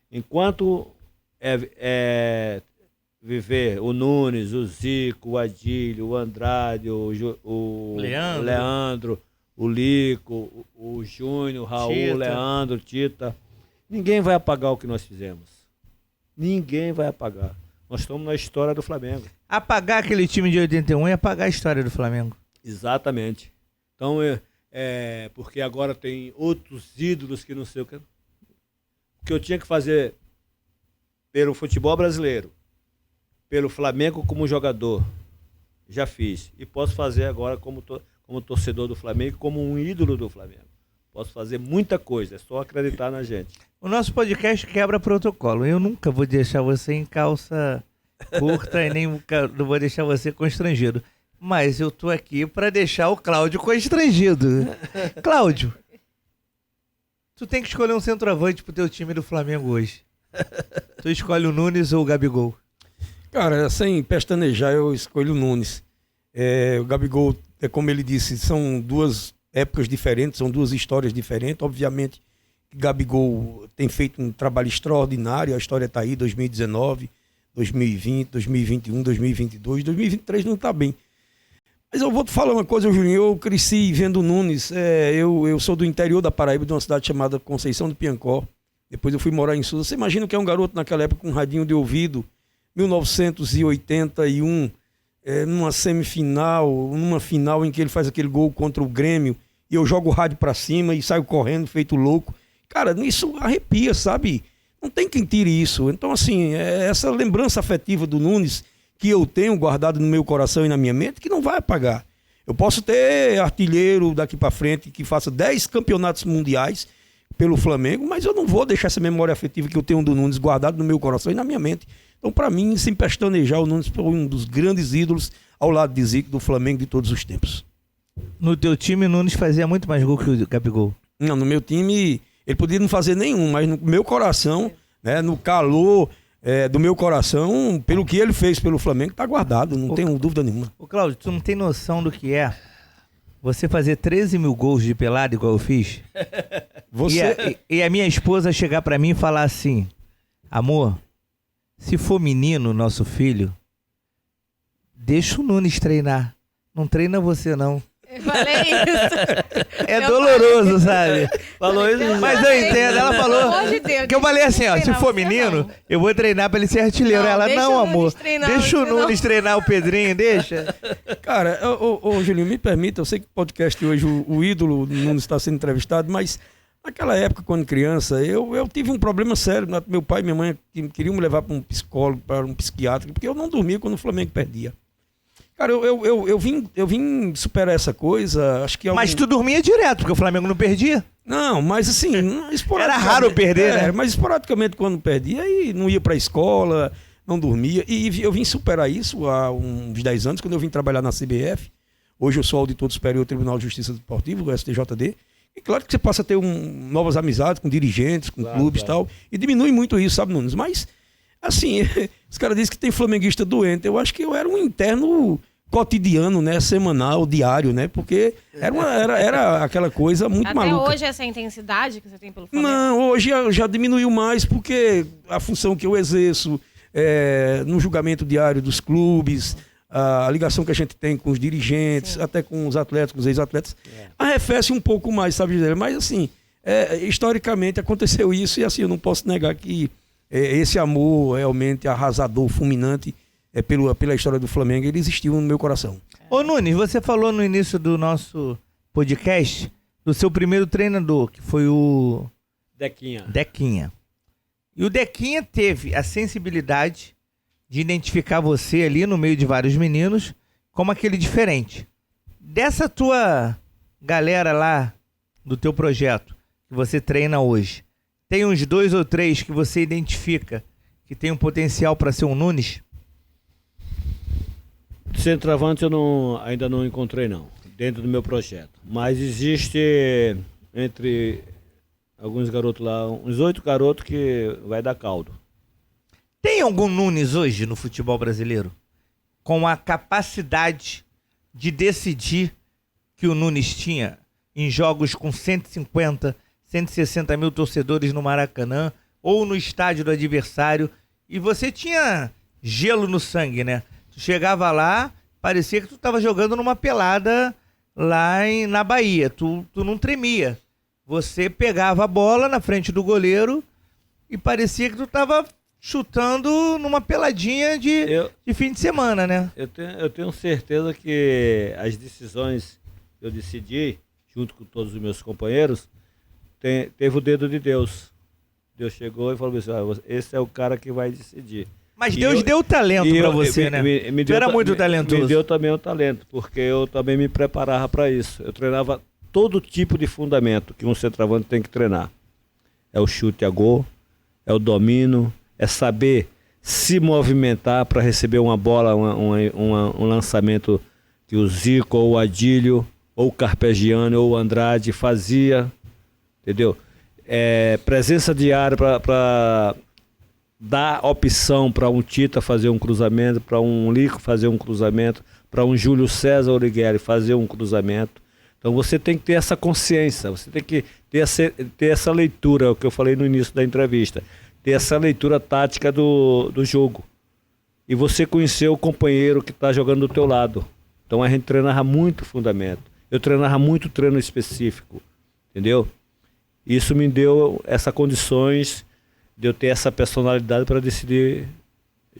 S3: enquanto viver o Nunes, o Zico, o Adílio, o Andrade, o Leandro, o Lico, o Júnior, o Raul, Tita. Leandro, Tita, ninguém vai apagar o que nós fizemos. Ninguém vai apagar. Nós estamos na história do Flamengo.
S1: Apagar aquele time de 81 é apagar a história do Flamengo.
S3: Exatamente. Então, porque agora tem outros ídolos que não sei o que. O que eu tinha que fazer pelo futebol brasileiro, pelo Flamengo como jogador, já fiz. E posso fazer agora como torcedor do Flamengo, como um ídolo do Flamengo. Posso fazer muita coisa, é só acreditar na gente.
S1: O nosso podcast quebra protocolo. Eu nunca vou deixar você em calça curta e nem não vou deixar você constrangido. Mas eu tô aqui para deixar o Cláudio constrangido. Cláudio, tu tem que escolher um centroavante pro teu time do Flamengo hoje. Tu escolhe o Nunes ou o Gabigol?
S4: Cara, sem pestanejar, eu escolho o Nunes. O Gabigol, como ele disse, são duas épocas diferentes, são duas histórias diferentes. Obviamente, Gabigol tem feito um trabalho extraordinário, a história está aí, 2019, 2020, 2021, 2022, 2023 não está bem. Mas eu vou te falar uma coisa, Julinho, eu cresci vendo o Nunes, eu sou do interior da Paraíba, de uma cidade chamada Conceição do Piancó, depois eu fui morar em Sousa. Você imagina que é um garoto naquela época com um radinho de ouvido, 1981, numa semifinal, numa final em que ele faz aquele gol contra o Grêmio, e eu jogo o rádio pra cima e saio correndo, feito louco. Cara, isso arrepia, sabe? Não tem quem tire isso. Então, assim, essa lembrança afetiva do Nunes, que eu tenho guardado no meu coração e na minha mente que não vai apagar. Eu posso ter artilheiro daqui para frente que faça 10 campeonatos mundiais pelo Flamengo, mas eu não vou deixar essa memória afetiva que eu tenho do Nunes guardado no meu coração e na minha mente. Então, para mim, sem pestanejar, o Nunes foi um dos grandes ídolos ao lado de Zico do Flamengo de todos os tempos.
S1: No teu time, o Nunes fazia muito mais gol que o Gabigol.
S4: Não, no meu time, ele podia não fazer nenhum, mas no meu coração, né, no calor do meu coração, pelo que ele fez pelo Flamengo, tá guardado, não tenho dúvida nenhuma.
S1: Ô, Cláudio, tu não tem noção do que é você fazer 13 mil gols de pelada igual eu fiz? E a minha esposa chegar pra mim e falar assim: amor, se for menino, nosso filho, deixa o Nunes treinar. Não treina você, não.
S2: Eu falei isso.
S1: É doloroso, sabe?
S3: Falou isso.
S1: Mas eu entendo, ela falou.
S2: Pelo amor de Deus,
S1: Que eu falei assim, ó, se
S2: treinar
S1: for
S2: você,
S1: menino,
S2: não.
S1: eu vou treinar pra ele ser artilheiro.
S2: Não,
S1: Ela,
S2: deixa
S1: não,
S2: o
S1: amor,
S2: Nunes treinar
S1: deixa o
S2: você, não.
S1: Nunes treinar o Pedrinho, deixa.
S4: Cara, ô Julinho, me permita, eu sei que o podcast hoje, o ídolo não está sendo entrevistado, mas naquela época, quando criança, eu tive um problema sério. Meu pai e minha mãe queriam me levar para um psicólogo, para um psiquiatra, porque eu não dormia quando o Flamengo perdia. Cara, eu vim superar essa coisa, acho que...
S1: Mas tu dormia direto, porque o Flamengo não perdia.
S4: Não, mas assim,
S1: Era raro perder, né?
S4: Mas esporadicamente quando perdia, aí não ia pra escola, não dormia. E eu vim superar isso há uns 10 anos, quando eu vim trabalhar na CBF. Hoje eu sou auditor do Superior Tribunal de Justiça Desportiva, do STJD. E claro que você passa a ter novas amizades com dirigentes, com clubes e tal. E diminui muito isso, sabe, Nunes? Mas, assim, os caras dizem que tem flamenguista doente. Eu acho que eu era um interno cotidiano, né? Semanal, diário, né? Porque era aquela coisa muito
S2: Até
S4: maluca.
S2: hoje essa intensidade que você tem pelo Flamengo?
S4: Não, hoje já diminuiu mais, porque a função que eu exerço no julgamento diário dos clubes, a ligação que a gente tem com os dirigentes, sim, até com os atletas, com os ex-atletas, arrefece um pouco mais, sabe, Gisele? Mas, assim, historicamente aconteceu isso e, assim, eu não posso negar que esse amor realmente arrasador, fulminante, pela história do Flamengo, ele existiu no meu coração.
S1: Ô Nunes, você falou no início do nosso podcast do seu primeiro treinador, que foi o... Dequinha. E o Dequinha teve a sensibilidade de identificar você ali no meio de vários meninos como aquele diferente. Dessa tua galera lá, do teu projeto, que você treina hoje, tem uns 2 ou 3 que você identifica que tem um potencial para ser um Nunes?
S3: Centroavante eu ainda não encontrei, não, dentro do meu projeto. Mas existe entre alguns garotos lá, uns 8 garotos que vai dar caldo.
S1: Tem algum Nunes hoje no futebol brasileiro com a capacidade de decidir que o Nunes tinha em jogos com 150, 160 mil torcedores no Maracanã ou no estádio do adversário, e você tinha gelo no sangue, né? Tu chegava lá, parecia que tu estava jogando numa pelada lá na Bahia. Tu não tremia. Você pegava a bola na frente do goleiro e parecia que tu estava chutando numa peladinha de fim de semana, né?
S3: Eu tenho certeza que as decisões que eu decidi, junto com todos os meus companheiros, teve o dedo de Deus. Deus chegou e falou assim, esse é o cara que vai decidir.
S1: Mas Deus deu talento pra você, né? Tu era muito talentoso.
S3: Me deu também o talento, porque eu também me preparava para isso. Eu treinava todo tipo de fundamento que um centroavante tem que treinar. É o chute a gol, é o domínio, é saber se movimentar para receber uma bola, um lançamento que o Zico, ou o Adílio, ou o Carpegiani, ou o Andrade fazia, entendeu? Presença diária para dar opção para um Tita fazer um cruzamento, para um Lico fazer um cruzamento, para um Júlio César Origueri fazer um cruzamento. Então você tem que ter essa consciência, você tem que ter essa leitura, o que eu falei no início da entrevista, ter essa leitura tática do jogo. E você conhecer o companheiro que está jogando do teu lado. Então a gente treinava muito fundamento. Eu treinava muito treino específico, entendeu? Isso me deu essas condições de eu ter essa personalidade para decidir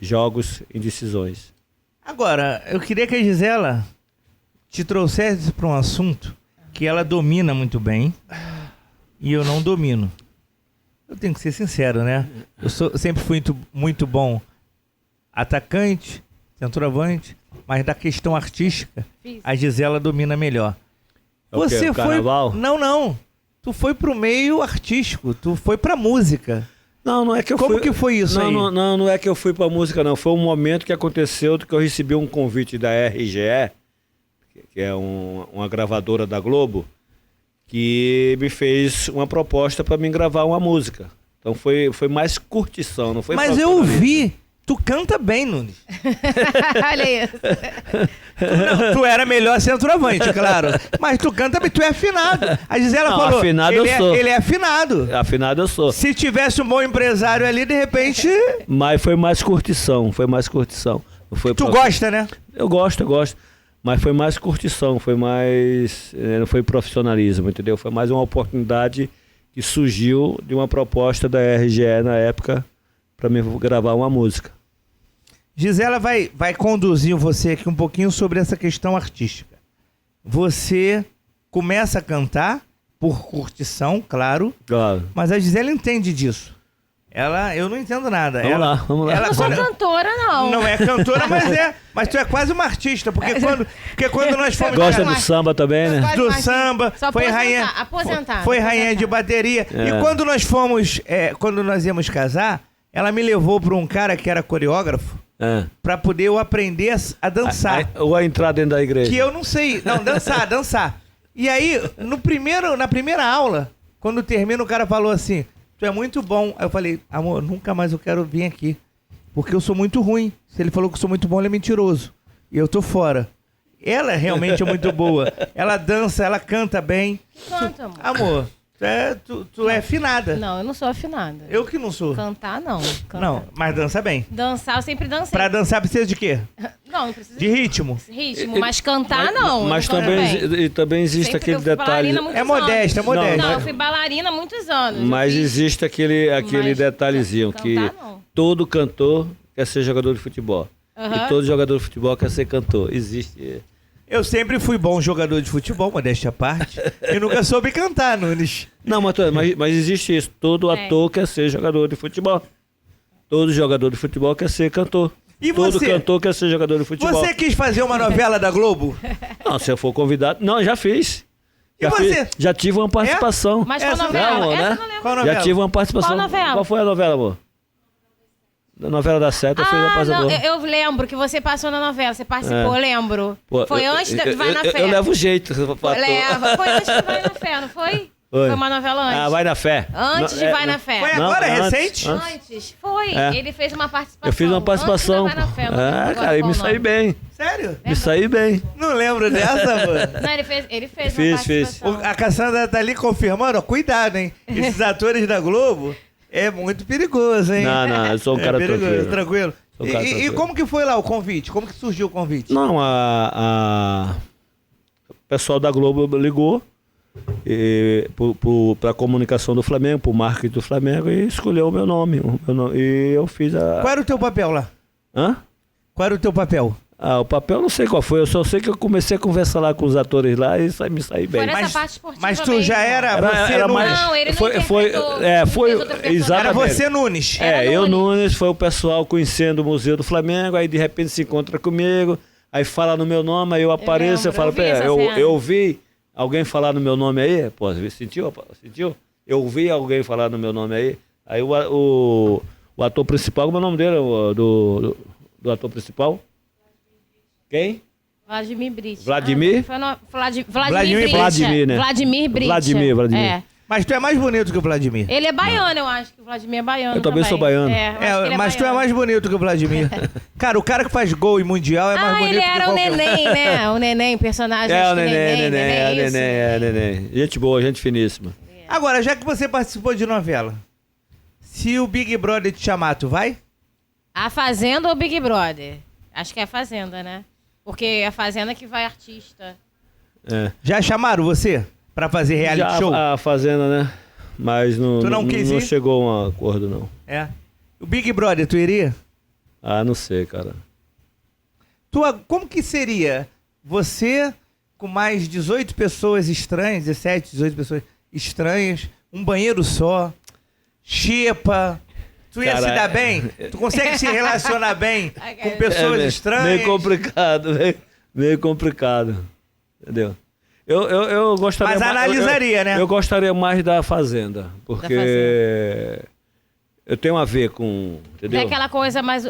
S3: jogos em decisões.
S1: Agora, eu queria que a Gisela te trouxesse para um assunto que ela domina muito bem e eu não domino. Eu tenho que ser sincero, né? Eu sempre fui muito bom atacante, centroavante, mas da questão artística,
S2: Fiz.
S1: a Gisela domina melhor.
S3: É o quê? O carnaval?
S1: Não. Tu foi pro meio artístico, tu foi pra música.
S3: Não é que eu
S1: Como
S3: fui...
S1: que foi isso aí?
S3: Não é que eu fui pra música, não. Foi um momento que aconteceu que eu recebi um convite da RGE, que é uma gravadora da Globo, que me fez uma proposta pra mim gravar uma música. Então foi mais curtição, não foi...
S1: Mas eu vi, tu canta bem, Nunes.
S2: Olha isso.
S1: Tu era melhor centroavante, claro. Mas tu canta bem, tu é afinado. A Gisela
S3: Não,
S1: falou,
S3: afinado
S1: ele,
S3: eu sou.
S1: ele é afinado.
S3: Afinado eu sou.
S1: Se tivesse um bom empresário ali, de repente...
S3: Mas foi mais curtição, Não foi
S1: Tu gosta, né?
S3: Eu gosto. Mas foi mais curtição, não foi profissionalismo, entendeu? Foi mais uma oportunidade que surgiu de uma proposta da RGE na época para mim gravar uma música.
S1: Gisela vai conduzir você aqui um pouquinho sobre essa questão artística. Você começa a cantar por curtição, claro,
S3: Claro.
S1: mas a Gisela entende disso. Eu não entendo nada.
S3: Vamos lá.
S1: Ela
S2: Eu não sou
S1: quando-
S2: cantora, não.
S1: Não é cantora, mas tu é quase uma artista, porque quando nós fomos
S3: Gosta
S1: casar-
S3: do samba também, né?
S1: do samba,
S2: Só
S1: foi rainha,
S2: aposentada.
S1: foi rainha de bateria.
S3: É.
S1: E quando nós íamos casar, ela me levou para um cara que era coreógrafo para poder eu aprender a dançar.
S3: Ou a entrar dentro da igreja.
S1: Que eu não sei, não, dançar. E aí, na primeira aula, quando termina, o cara falou assim: "Tu é muito bom". Aí eu falei: "Amor, nunca mais eu quero vir aqui, porque eu sou muito ruim. Se ele falou que eu sou muito bom, ele é mentiroso. E eu tô fora". Ela realmente é muito boa. Ela dança, ela canta bem.
S2: Canta, amor.
S1: Amor, tu é afinada.
S2: Não, eu não sou afinada.
S1: Eu que não sou.
S2: Cantar, não.
S1: Não, mas dança bem.
S2: Dançar, eu sempre dancei.
S1: Pra dançar precisa de quê?
S2: Não precisa
S1: De ritmo.
S2: ritmo, mas cantar, não.
S3: Mas
S2: eu não canto bem.
S3: também existe
S2: Sempre
S3: aquele
S2: eu fui
S3: detalhe.
S2: bailarina há muitos
S1: É modesta, é
S2: anos.
S1: modesta.
S2: Não, eu fui bailarina há muitos anos.
S3: Mas
S2: Eu fiz-
S3: existe aquele
S2: Mas
S3: detalhezinho
S2: cantar,
S3: que
S2: não.
S3: todo cantor quer ser jogador de futebol.
S2: Aham.
S3: E todo jogador de futebol quer ser cantor. Existe.
S1: Eu sempre fui bom jogador de futebol, modéstia à parte, e nunca soube cantar, Nunes.
S3: Não, mas existe isso. Todo ator quer ser jogador de futebol. Todo jogador de futebol quer ser cantor.
S1: E
S3: Todo
S1: você?
S3: cantor quer ser jogador de futebol.
S1: Você quis fazer uma novela da Globo?
S3: Não, se eu for convidado... Não, já fiz.
S1: E você?
S3: Já tive uma participação.
S2: Mas
S1: Essa
S2: qual novela?
S3: não,
S2: Essa
S3: né?
S2: eu não lembro.
S1: Qual novela?
S3: Já tive uma participação.
S2: Qual novela?
S3: Qual foi a novela, amor? Da novela da Seta, eu fiz a
S2: Ah,
S3: participação.
S2: não, eu lembro que você passou na novela, você participou, eu lembro.
S3: Pô,
S2: Foi antes de Vai na Fé.
S3: Eu levo jeito.
S2: Leva. Foi antes de Vai na Fé, não foi? Foi uma novela antes.
S3: Ah, Vai na Fé.
S2: Antes de Vai na Fé.
S1: Foi
S3: Não,
S1: agora,
S3: antes,
S1: recente?
S3: antes.
S2: Antes, foi.
S3: É.
S2: Ele fez uma participação.
S3: Eu fiz uma participação.
S2: Antes da Vai na Fé, não lembro agora
S3: Cara, e
S2: qual
S3: me
S2: o
S3: saí
S2: nome.
S3: bem.
S1: Sério?
S3: Me saí bem.
S1: Não lembro dessa, mano.
S2: Não, ele fez
S3: Fiz,
S2: uma
S3: fiz.
S2: participação.
S1: A Cassandra tá ali confirmando, ó, cuidado, hein? Esses atores da Globo é muito perigoso, hein?
S3: Não, eu sou um cara
S1: perigoso,
S3: tranquilo.
S1: tranquilo.
S3: Sou um cara
S1: E
S3: tranquilo.
S1: como que foi lá o convite? Como que surgiu o convite?
S3: Não, o pessoal da Globo ligou para a comunicação do Flamengo, para o marketing do Flamengo, e escolheu o meu nome. E eu fiz a...
S1: Qual era o teu papel lá?
S3: Hã?
S1: Qual era o teu papel?
S3: Ah, o papel eu não sei qual foi, eu só sei que eu comecei a conversar lá com os atores lá e me saí bem.
S2: Foi nessa
S1: Mas-
S2: parte esportiva
S1: Mas tu
S2: mesmo.
S1: já era você
S3: Era
S1: Nunes?
S3: mais-
S2: Não, ele não
S3: foi,
S2: interpretou,
S3: foi
S2: fez outra personagem.
S1: Era
S3: exatamente.
S1: você Nunes.
S2: Era
S3: Eu,
S2: Nunes.
S3: Nunes, foi o pessoal conhecendo o Museu do Flamengo, aí de repente se encontra comigo, aí fala no meu nome, aí eu apareço,
S2: lembro,
S3: eu falo,
S2: eu vi essa cena.
S3: eu ouvi alguém falar no meu nome aí, pô, sentiu? Eu ouvi alguém falar no meu nome aí, aí o ator principal, como é o nome dele, do ator principal? Quem?
S2: Vladimir Brich.
S3: Vladimir?
S2: Foi no,
S1: Vladimir
S2: Vladimir Brich.
S3: Vladimir, né?
S2: Vladimir Brich.
S3: Vladimir.
S2: É.
S1: Mas tu é mais bonito que o Vladimir.
S2: Ele é baiano, eu acho que o Vladimir é baiano.
S3: Eu também sou baiano.
S2: É, eu acho que ele é
S1: mas tu é
S2: baiano.
S1: mais bonito que o Vladimir. Cara, o cara que faz gol em Mundial é mais
S2: Ah,
S1: bonito
S2: ele
S1: que
S2: era o
S1: qualquer um.
S2: neném, né? O neném, personagem. acho
S3: O
S2: que
S3: neném.
S2: isso.
S3: Gente boa, gente finíssima.
S1: Agora, já que você participou de novela, se o Big Brother te chamar, tu vai?
S2: A Fazenda ou Big Brother? Acho que é a Fazenda, né? Porque é a Fazenda que vai artista.
S3: É.
S1: Já chamaram você pra fazer reality
S3: Já
S1: show?
S3: a Fazenda, né? Mas
S1: Tu não quis ir?
S3: chegou a um acordo, não.
S1: É. O Big Brother, tu iria?
S3: Ah, não sei, cara.
S1: Como que seria você com mais 18 pessoas estranhas, 17, 18 pessoas estranhas, um banheiro só, xepa, Tu ia se dar bem? Tu consegue se relacionar bem com pessoas estranhas?
S3: Meio complicado. Entendeu? Eu gostaria
S1: Mas analisaria, né?
S3: Eu gostaria mais da Fazenda, porque eu tenho a ver com... Entendeu?
S2: É aquela coisa mais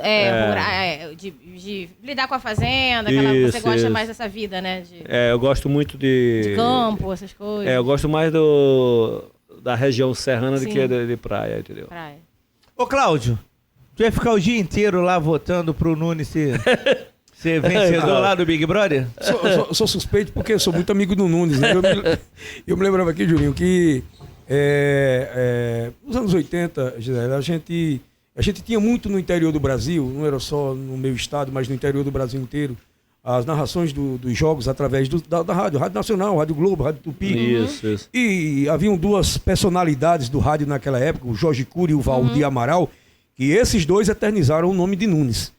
S2: de lidar com a fazenda, você gosta mais dessa vida, né?
S3: Eu gosto muito
S2: de campo, essas coisas.
S3: Eu gosto mais da região serrana do que de praia, entendeu?
S2: Praia.
S1: Ô, Cláudio, tu ia ficar o dia inteiro lá votando pro Nunes ser vencedor lá do Big Brother?
S4: Sou suspeito porque eu sou muito amigo do Nunes, né? Eu me lembrava aqui, Julinho, que nos anos 80, Gisele, a gente tinha muito no interior do Brasil, não era só no meu estado, mas no interior do Brasil inteiro, as narrações dos jogos através da Rádio Nacional, Rádio Globo, Rádio Tupi.
S3: Isso.
S4: E haviam duas personalidades do rádio naquela época, o Jorge Cury e o Valdir Amaral, que esses dois eternizaram o nome de Nunes.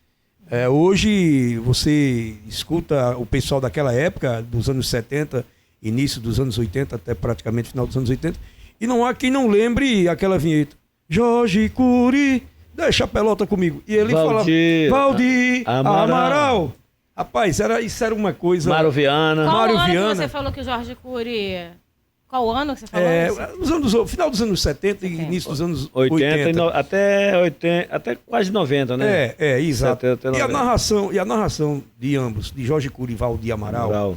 S4: Hoje você escuta o pessoal daquela época, dos anos 70, início dos anos 80, até praticamente final dos anos 80, e não há quem não lembre aquela vinheta. Jorge Cury, deixa a pelota comigo. E ele falava, Valdir Amaral. Rapaz, isso era uma coisa...
S3: Mário Viana.
S2: Qual ano que você falou que o Jorge Cury... Qual ano que você falou isso?
S4: Final dos anos 70 e início dos anos 80.
S3: Até quase 90, né?
S4: Exato. 70, e a narração de ambos, de Jorge Cury e Valdir Amaral,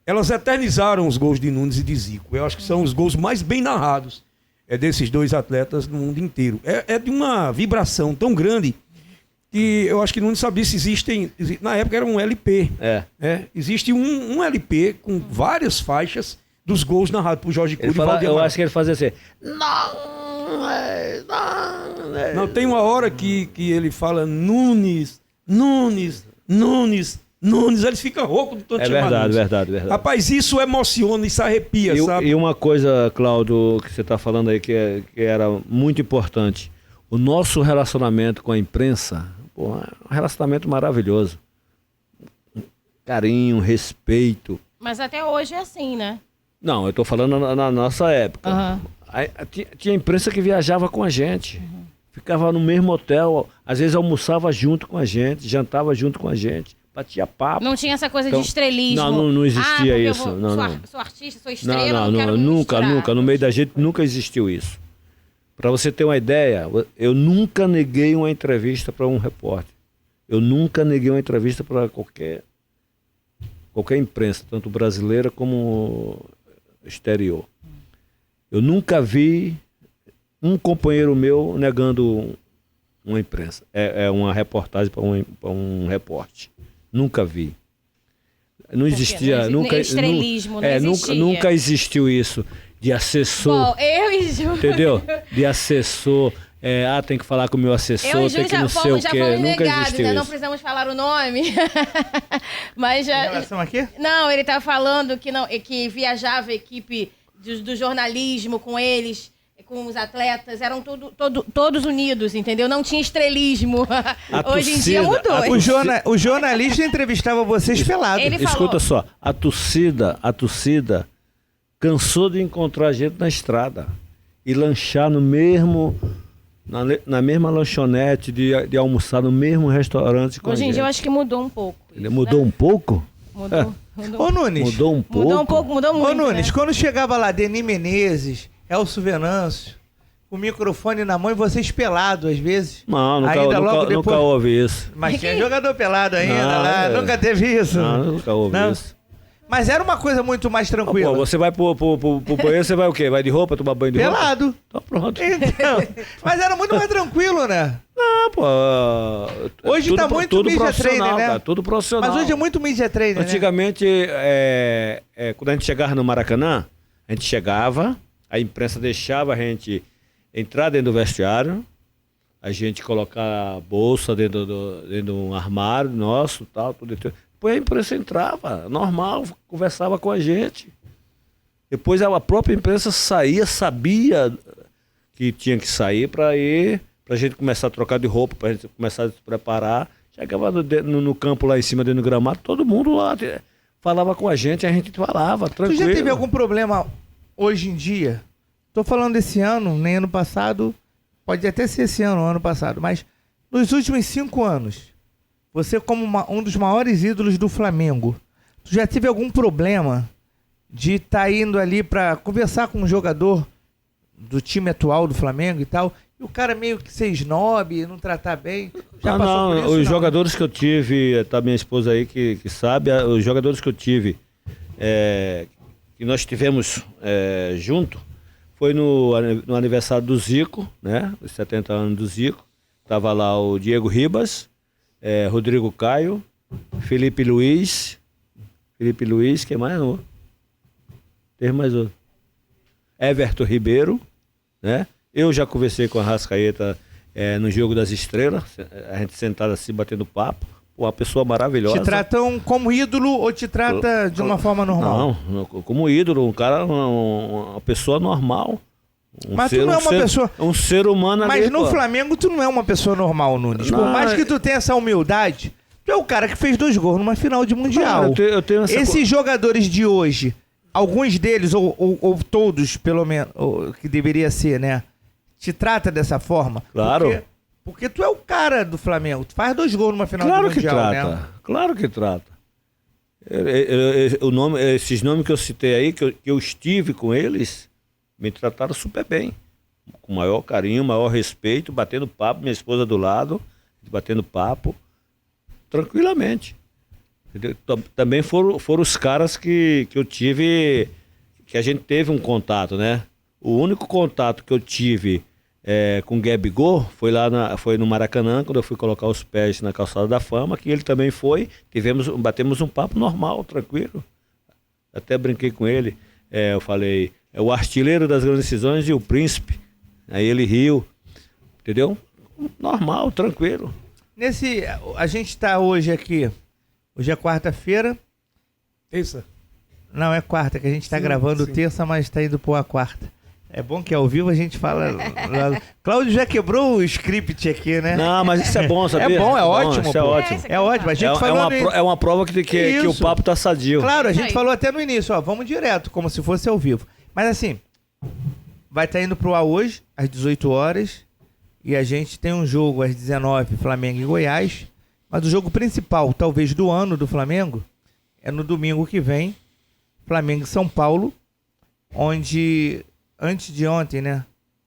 S4: elas eternizaram os gols de Nunes e de Zico. Eu acho que são os gols mais bem narrados desses dois atletas no mundo inteiro. É de uma vibração tão grande que eu acho que Nunes sabia se existem... Na época era um LP. Existe um LP com várias faixas dos gols narrados por Jorge Cury e Valdir Amaral.
S3: Eu acho que ele fazia assim...
S4: Não, tem uma hora que ele fala Nunes, eles ficam roucos de tanto chamar Nunes.
S3: Verdade.
S4: Rapaz, isso emociona, isso arrepia, sabe?
S3: E uma coisa, Cláudio, que você está falando aí que era muito importante. O nosso relacionamento com a imprensa, é um relacionamento maravilhoso. Carinho, respeito.
S2: Mas até hoje é assim, né?
S3: Não, eu estou falando na nossa época. Tinha imprensa que viajava com a gente. Ficava no mesmo hotel, às vezes almoçava junto com a gente, jantava junto com a gente, batia papo.
S2: Não tinha essa coisa de estrelismo.
S3: Não existia isso.
S2: Sou artista, sou estrela, não quero
S3: nunca. No meio da gente nunca existiu isso. Para você ter uma ideia, eu nunca neguei uma entrevista para um repórter. Eu nunca neguei uma entrevista para qualquer imprensa, tanto brasileira como exterior. Eu nunca vi um companheiro meu negando uma imprensa. Uma reportagem para um repórter. Nunca vi. Não existia.
S2: Estrelismo, não existia.
S3: Nunca existiu isso de assessor.
S2: Bom, eu e Júlio.
S3: Entendeu? De assessor. Tem que falar com o meu assessor, tem que não sei o quê. Nunca existiu isso.
S2: Não precisamos falar o nome. Mas já...
S1: Em relação aqui?
S2: Não, ele estava falando que viajava a equipe do jornalismo com eles, com os atletas, eram todos unidos, entendeu? Não tinha estrelismo. Hoje em dia mudou.
S1: O jornalista entrevistava vocês pelados.
S3: Escuta só, a torcida cansou de encontrar gente na estrada e lanchar no mesmo... Na mesma lanchonete, de almoçar no mesmo restaurante com
S2: Hoje
S3: a
S2: em
S3: gente.
S2: dia eu acho que mudou um pouco.
S3: Ele mudou um pouco?
S2: Mudou.
S1: Ô, Nunes.
S3: Mudou um pouco?
S2: Mudou muito.
S1: Ô, Nunes,
S2: né?
S1: quando chegava lá Denis Menezes, Elcio Venâncio, com o microfone na mão e vocês pelados às vezes.
S3: Não, nunca houve isso.
S1: Mas tinha jogador pelado ainda lá, nunca teve isso.
S3: Não, nunca houve isso.
S1: Mas era uma coisa muito mais tranquila.
S3: Você vai pro banheiro, você vai o quê? Vai de roupa, tomar banho de roupa?
S1: Pelado.
S3: Então pronto.
S1: Então, mas era muito mais tranquilo, né?
S3: Não, pô.
S1: Hoje tá muito media trainer, né?
S3: Cara, tudo profissional.
S1: Mas hoje é muito media trainer,
S3: Antigamente, quando a gente chegava no Maracanã, a gente chegava, a imprensa deixava a gente entrar dentro do vestiário, a gente colocar a bolsa dentro de um armário nosso, tal, tudo. Depois a imprensa entrava, normal, conversava com a gente. Depois a própria imprensa sabia que tinha que sair para a gente começar a trocar de roupa, para a gente começar a se preparar. Chegava no campo lá em cima, dentro do gramado, todo mundo lá falava com a gente falava, tranquilo.
S1: Tu já teve algum problema hoje em dia? Tô falando desse ano, nem ano passado, pode até ser esse ano, ano passado, mas nos últimos 5 anos, você como um dos maiores ídolos do Flamengo, tu já teve algum problema de estar indo ali pra conversar com um jogador do time atual do Flamengo e tal, e o cara meio que ser snob, não tratar bem? Já passou por isso,
S3: os jogadores que eu tive, tá minha esposa aí que sabe, os jogadores que eu tive, que nós tivemos junto, foi no aniversário do Zico, né? Os 70 anos do Zico. Tava lá o Diego Ribas, Rodrigo Caio, Felipe Luiz, quem mais? Teve mais outro. Everton Ribeiro, né? Eu já conversei com a Arrascaeta no Jogo das Estrelas, a gente sentado assim, batendo papo. Uma pessoa maravilhosa.
S1: Te tratam como ídolo ou te trata de uma forma normal?
S3: Não, como ídolo, um cara, uma pessoa normal.
S1: Mas tu não é uma pessoa...
S3: Um ser humano ali.
S1: Mas no Flamengo tu não é uma pessoa normal, Nunes. Por mais que tu tenha essa humildade, tu é o cara que fez 2 gols numa final de Mundial.
S3: Eu tenho
S1: Esses jogadores de hoje, alguns deles, ou todos, pelo menos, que deveria ser, né? Te trata dessa forma?
S3: Claro.
S1: Porque tu é o cara do Flamengo. Tu faz 2 gols numa final de Mundial, né?
S3: Claro que trata. Esses nomes que eu citei aí, que eu estive com eles, me trataram super bem. Com maior carinho, maior respeito, batendo papo, minha esposa do lado, batendo papo, tranquilamente. Entendeu? Também foram os caras que eu tive, que a gente teve um contato, né? O único contato que eu tive com o Gabigol foi no Maracanã, quando eu fui colocar os pés na Calçada da Fama, que ele também foi, batemos um papo normal, tranquilo. Até brinquei com ele, eu falei, é o artilheiro das grandes decisões e o príncipe. Aí ele riu, entendeu? Normal, tranquilo.
S1: A gente tá hoje aqui, hoje é quarta-feira.
S4: Terça?
S1: Não, é quarta, que a gente tá gravando terça, mas tá indo pôr a quarta. É bom que ao vivo a gente fala... Cláudio já quebrou o script aqui, né?
S3: Não, mas isso é bom, sabia?
S1: É bom, é ótimo.
S3: Isso é ótimo.
S1: É ótimo. A gente
S3: é uma prova que o papo tá sadio.
S1: Claro, a gente falou até no início, vamos direto, como se fosse ao vivo. Mas assim, vai estar indo pro ar hoje, às 18 horas, e a gente tem um jogo às 19, Flamengo e Goiás, mas o jogo principal, talvez do ano do Flamengo, é no domingo que vem, Flamengo e São Paulo, onde... Antes de ontem, né?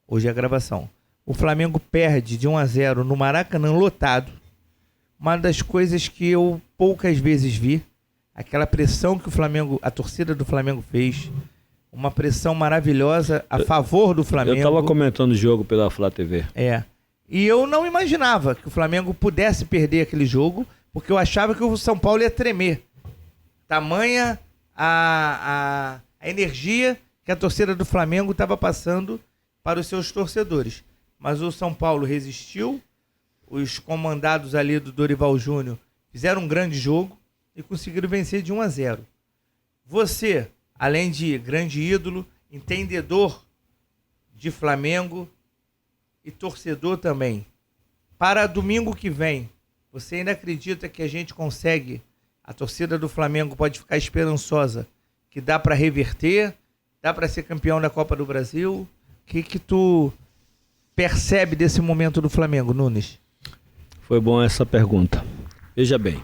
S1: Hoje é a gravação. O Flamengo perde de 1-0 no Maracanã lotado. Uma das coisas que eu poucas vezes vi. Aquela pressão que a torcida do Flamengo fez. Uma pressão maravilhosa a favor do Flamengo.
S3: Eu estava comentando o jogo pela Flá TV.
S1: E eu não imaginava que o Flamengo pudesse perder aquele jogo, porque eu achava que o São Paulo ia tremer. Tamanha a energia que a torcida do Flamengo estava passando para os seus torcedores. Mas o São Paulo resistiu, os comandados ali do Dorival Júnior fizeram um grande jogo e conseguiram vencer de 1-0. Você, além de grande ídolo, entendedor de Flamengo e torcedor também, para domingo que vem, você ainda acredita que a gente consegue, a torcida do Flamengo pode ficar esperançosa, que dá para reverter, dá para ser campeão da Copa do Brasil? O que tu percebe desse momento do Flamengo, Nunes?
S3: Foi bom essa pergunta. Veja bem,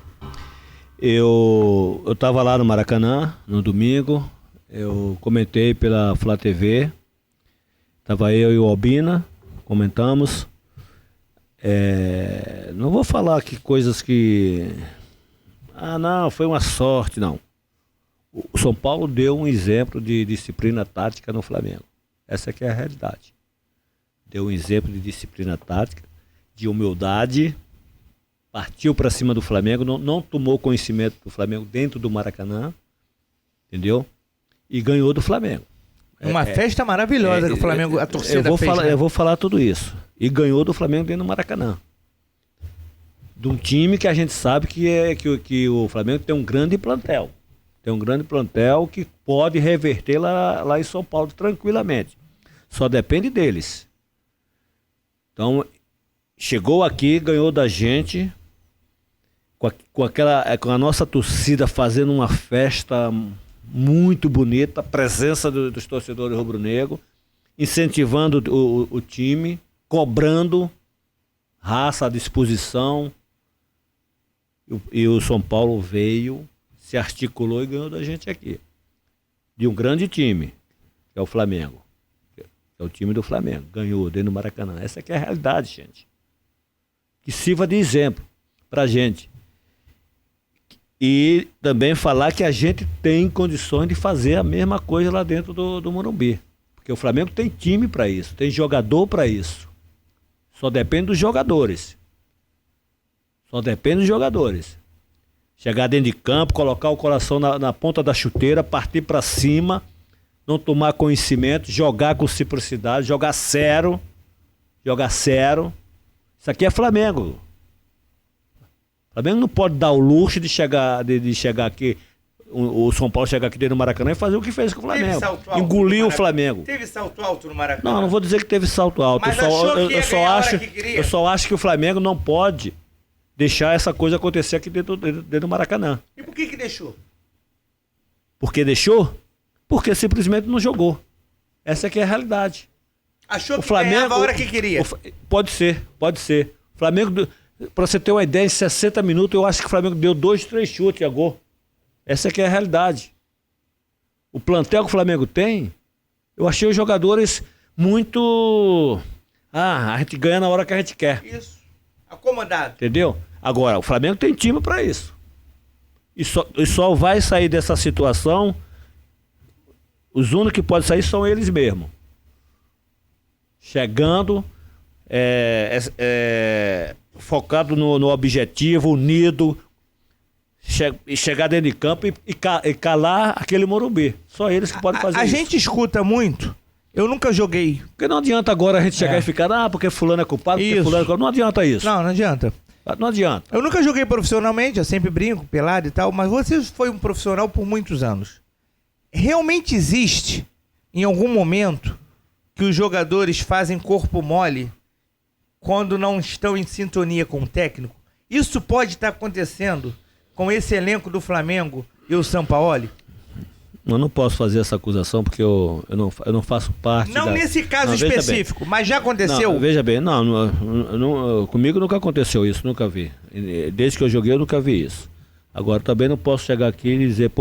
S3: eu estava lá no Maracanã no domingo, eu comentei pela Flá TV, estava eu e o Albina, comentamos. Não vou falar aqui coisas que... não, foi uma sorte, não. O São Paulo deu um exemplo de disciplina tática no Flamengo. Essa aqui é a realidade. Deu um exemplo de disciplina tática, de humildade, partiu para cima do Flamengo, não tomou conhecimento do Flamengo dentro do Maracanã, entendeu? E ganhou do Flamengo.
S1: Uma festa maravilhosa que o Flamengo, a torcida fez.
S3: Eu vou falar tudo isso. E ganhou do Flamengo dentro do Maracanã. De um time que a gente sabe que o Flamengo tem um grande plantel. Tem um grande plantel que pode reverter lá em São Paulo tranquilamente. Só depende deles. Então, chegou aqui, ganhou da gente, com a nossa torcida fazendo uma festa muito bonita, a presença dos torcedores rubro-negro, incentivando o time, cobrando, raça à disposição. E o São Paulo veio, se articulou e ganhou da gente aqui. De um grande time, que é o Flamengo. Que é o time do Flamengo. Ganhou dentro do Maracanã. Essa aqui é a realidade, gente. Que sirva de exemplo pra gente. E também falar que a gente tem condições de fazer a mesma coisa lá dentro do Morumbi. Porque o Flamengo tem time para isso, tem jogador para isso. Só depende dos jogadores. Só depende dos jogadores. Chegar dentro de campo, colocar o coração na ponta da chuteira, partir para cima, não tomar conhecimento, jogar com simplicidade, jogar sério. Jogar sério. Isso aqui é Flamengo. O Flamengo não pode dar o luxo de chegar aqui, o São Paulo chegar aqui dentro do Maracanã e fazer o que fez com o Flamengo. Engolir o Flamengo.
S1: Teve salto alto no Maracanã?
S3: Não vou dizer que teve salto alto.
S1: Mas
S3: Eu só acho que o Flamengo não pode deixar essa coisa acontecer aqui dentro do Maracanã.
S1: E por que deixou?
S3: Por que deixou? Porque simplesmente não jogou. Essa aqui é a realidade.
S1: Achou
S3: o
S1: que
S3: Flamengo,
S1: ganhava a hora que queria?
S3: Pode ser. O Flamengo, pra você ter uma ideia, em 60 minutos eu acho que o Flamengo deu 2, 3 chutes a gol. Essa aqui é a realidade. O plantel que o Flamengo tem, eu achei os jogadores muito... a gente ganha na hora que a gente quer.
S1: Isso. Acomodado.
S3: Entendeu? Agora, o Flamengo tem time pra isso. E só vai sair dessa situação, os únicos que podem sair são eles mesmos. Chegando, focado no objetivo, unido, chegar dentro de campo e calar aquele Morumbi. Só eles que podem fazer isso.
S1: A gente escuta muito. Eu nunca joguei.
S3: Porque não adianta agora a gente chegar e ficar, porque fulano é culpado, porque fulano é culpado. Não adianta isso.
S1: Não adianta.
S3: Não adianta.
S1: Eu nunca joguei profissionalmente, eu sempre brinco, pelado e tal, mas você foi um profissional por muitos anos. Realmente existe, em algum momento, que os jogadores fazem corpo mole quando não estão em sintonia com o técnico? Isso pode estar acontecendo com esse elenco do Flamengo e o Sampaoli?
S3: Eu não posso fazer essa acusação porque eu não faço parte.
S1: Não nesse caso específico, mas já aconteceu?
S3: Não, veja bem, comigo nunca aconteceu isso, nunca vi. Desde que eu joguei eu nunca vi isso. Agora também não posso chegar aqui e dizer,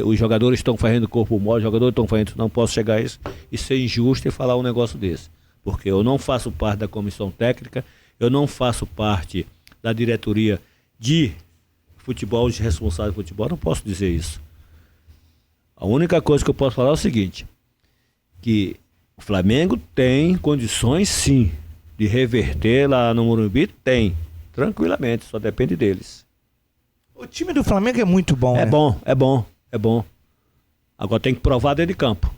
S3: os jogadores estão fazendo corpo mole, os jogadores estão fazendo isso. Não posso chegar a isso e ser injusto e falar um negócio desse. Porque eu não faço parte da comissão técnica, eu não faço parte da diretoria de futebol, de responsável de futebol, não posso dizer isso. A única coisa que eu posso falar é o seguinte, que o Flamengo tem condições sim de reverter lá no Morumbi, tem, tranquilamente, só depende deles.
S1: O time do Flamengo é muito bom, né?
S3: É bom. Agora tem que provar dentro de campo.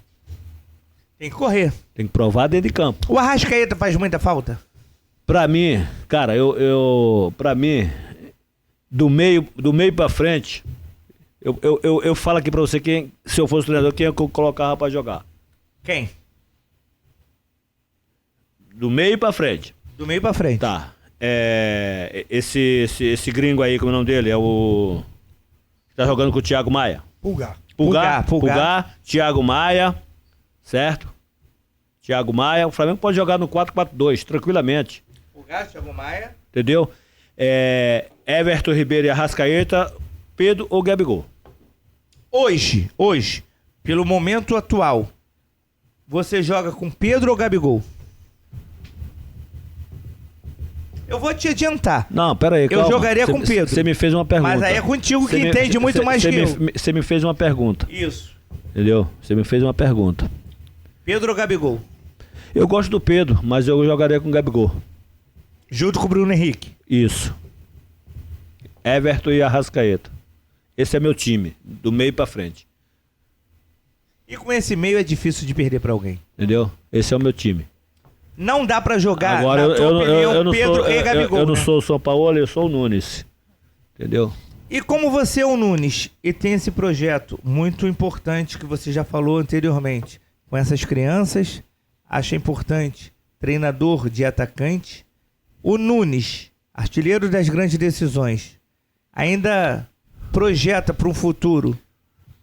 S1: Tem que correr.
S3: Tem que provar dentro de campo.
S1: O Arrascaeta faz muita falta?
S3: Pra mim, cara, pra mim, do meio pra frente, eu falo aqui pra você, se eu fosse treinador, quem eu colocava pra jogar?
S1: Quem?
S3: Do meio pra frente.
S1: Do meio pra frente.
S3: Tá. Esse gringo aí, como é o nome dele? É o... que tá jogando com o Thiago Maia. Pulgar, Thiago Maia, certo? Thiago Maia, o Flamengo pode jogar no 4-4-2, tranquilamente.
S1: Pulgar, Thiago Maia.
S3: Entendeu? Everton Ribeiro e Arrascaeta, Pedro ou Gabigol.
S1: Hoje, pelo momento atual, você joga com Pedro ou Gabigol? Eu vou te adiantar.
S3: Não, pera aí, calma.
S1: Eu jogaria com Pedro.
S3: Você me fez uma pergunta.
S1: Mas aí é contigo que entende muito mais que eu.
S3: Você me fez uma pergunta.
S1: Isso.
S3: Entendeu? Você me fez uma pergunta.
S1: Pedro ou Gabigol?
S3: Eu gosto do Pedro, mas eu jogaria com o Gabigol.
S1: Junto com o Bruno Henrique?
S3: Isso. Everton e Arrascaeta. Esse é meu time, do meio pra frente.
S1: E com esse meio é difícil de perder pra alguém.
S3: Entendeu? Esse é o meu time.
S1: Não dá pra jogar,
S3: agora,
S1: na tua opinião, Pedro e Gabigol.
S3: Eu não sou o São Paulo, eu sou o Nunes. Entendeu?
S1: E como você é o Nunes e tem esse projeto muito importante que você já falou anteriormente, com essas crianças, acha importante, treinador de atacante, o Nunes, artilheiro das grandes decisões, ainda projeta para um futuro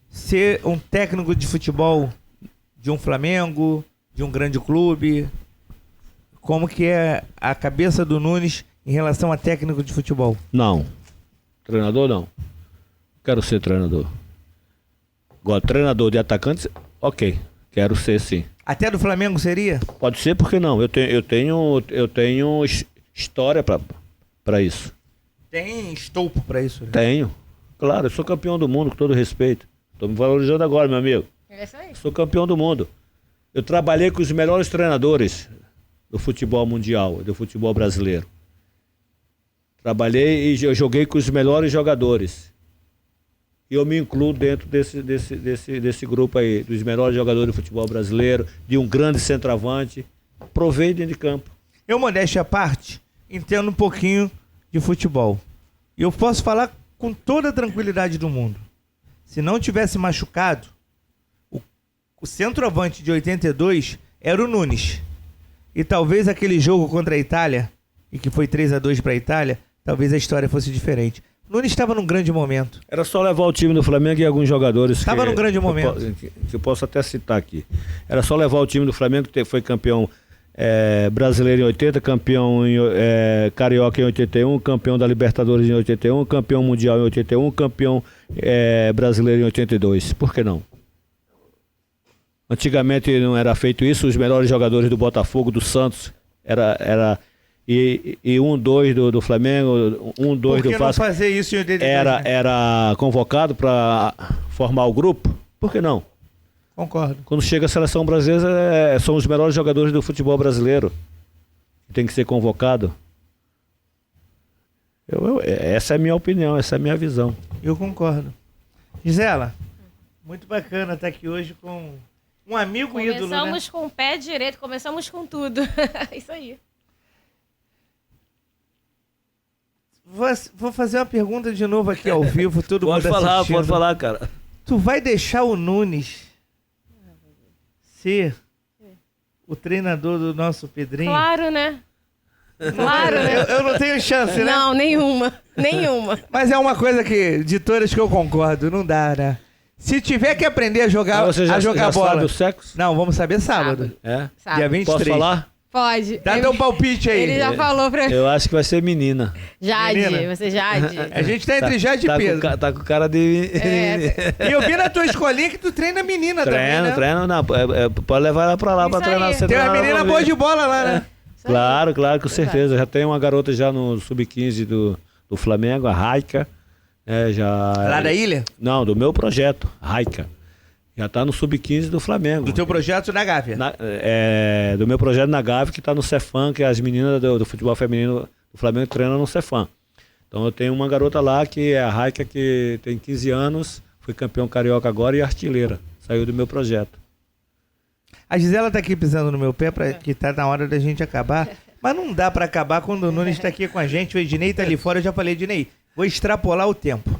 S1: ser um técnico de futebol de um Flamengo, de um grande clube? como que é a cabeça do Nunes em relação a técnico de futebol?
S3: Não. Treinador, não. Quero ser treinador. Agora, treinador de atacantes, ok. Quero ser, sim.
S1: Até do Flamengo seria?
S3: Pode ser, por que não? Eu tenho história para isso.
S1: Tem estoupo pra isso, né?
S3: Tenho. Claro, eu sou campeão do mundo, com todo respeito. Estou me valorizando agora, meu amigo.
S2: É isso aí.
S3: Sou campeão do mundo. Eu trabalhei com os melhores treinadores do futebol mundial, do futebol brasileiro. Trabalhei e eu joguei com os melhores jogadores. E eu me incluo dentro desse grupo aí, dos melhores jogadores do futebol brasileiro, de um grande centroavante. Provei dentro de campo.
S1: Eu, modéstia à parte, entendo um pouquinho de futebol. E eu posso falar com toda a tranquilidade do mundo. Se não tivesse machucado, o centroavante de 82 era o Nunes. E talvez aquele jogo contra a Itália, e que foi 3-2 para a Itália, talvez a história fosse diferente. O Nunes estava num grande momento.
S3: Era só levar o time do Flamengo e alguns jogadores.
S1: Estava num grande momento.
S3: Que eu posso até citar aqui. Era só levar o time do Flamengo, que foi campeão brasileiro em 80, campeão carioca em 81, campeão da Libertadores em 81, campeão mundial em 81, campeão brasileiro em 82. Por que não? Antigamente não era feito isso, os melhores jogadores do Botafogo, do Santos, e 1-2 do Flamengo, 1-2 do Vasco.
S1: Por que não fazer isso em 82?
S3: Era convocado para formar o grupo? Por que não?
S1: Concordo.
S3: Quando chega a seleção brasileira, são os melhores jogadores do futebol brasileiro. Tem que ser convocado. Essa é a minha opinião, essa é a minha visão.
S1: Eu concordo. Gisela, muito bacana estar aqui hoje com um amigo ídolo, né?
S2: Começamos com o pé direito, começamos com tudo. Isso aí.
S1: Vou fazer uma pergunta de novo aqui ao vivo, todo mundo assistindo.
S3: Pode falar, cara.
S1: Tu vai deixar o Nunes ser o treinador do nosso Pedrinho?
S2: Claro, né? Claro, né?
S1: Eu não tenho chance, né?
S2: Não, nenhuma. Nenhuma.
S1: Mas é uma coisa que, de todas que eu concordo, não dá, né? Se tiver que aprender a jogar,
S3: Você já
S1: bola.
S3: sabe o sexo?
S1: Não, vamos saber sábado.
S3: É?
S2: Sabe?
S1: Dia 23.
S3: Posso falar?
S2: Pode.
S1: Dá teu palpite aí.
S2: Ele já falou pra mim.
S3: Eu acho que vai ser menina.
S2: Jade,
S1: Menina.
S2: você Jade.
S1: A gente tá entre Jade e Pedro.
S3: Tá com cara de...
S1: E eu vi na tua escolinha que tu treina menina também, né?
S3: Treino, não. Pode levar ela pra lá pra
S2: Isso
S3: treinar.
S2: aí.
S3: Você
S1: Tem uma
S3: treinar,
S1: menina
S3: vamos
S1: boa
S3: ver.
S1: de bola lá, né?
S3: Claro, com certeza. Já tem uma garota já no Sub-15 do Flamengo, a Raika.
S1: Lá da ilha?
S3: Não, do meu projeto, Raika. Já tá no Sub-15 do Flamengo.
S1: Do teu projeto da Gávea?
S3: Do meu projeto na Gávea, que tá no Cefam, que as meninas do futebol feminino do Flamengo treinam no Cefam. Então eu tenho uma garota lá, que é a Raika, que tem 15 anos, foi campeão carioca agora e artilheira. Saiu do meu projeto.
S1: A Gisela tá aqui pisando no meu pé, que tá na hora da gente acabar. Mas não dá pra acabar quando o Nunes tá aqui com a gente. O Ednei tá ali fora, eu já falei, Ednei, vou extrapolar o tempo.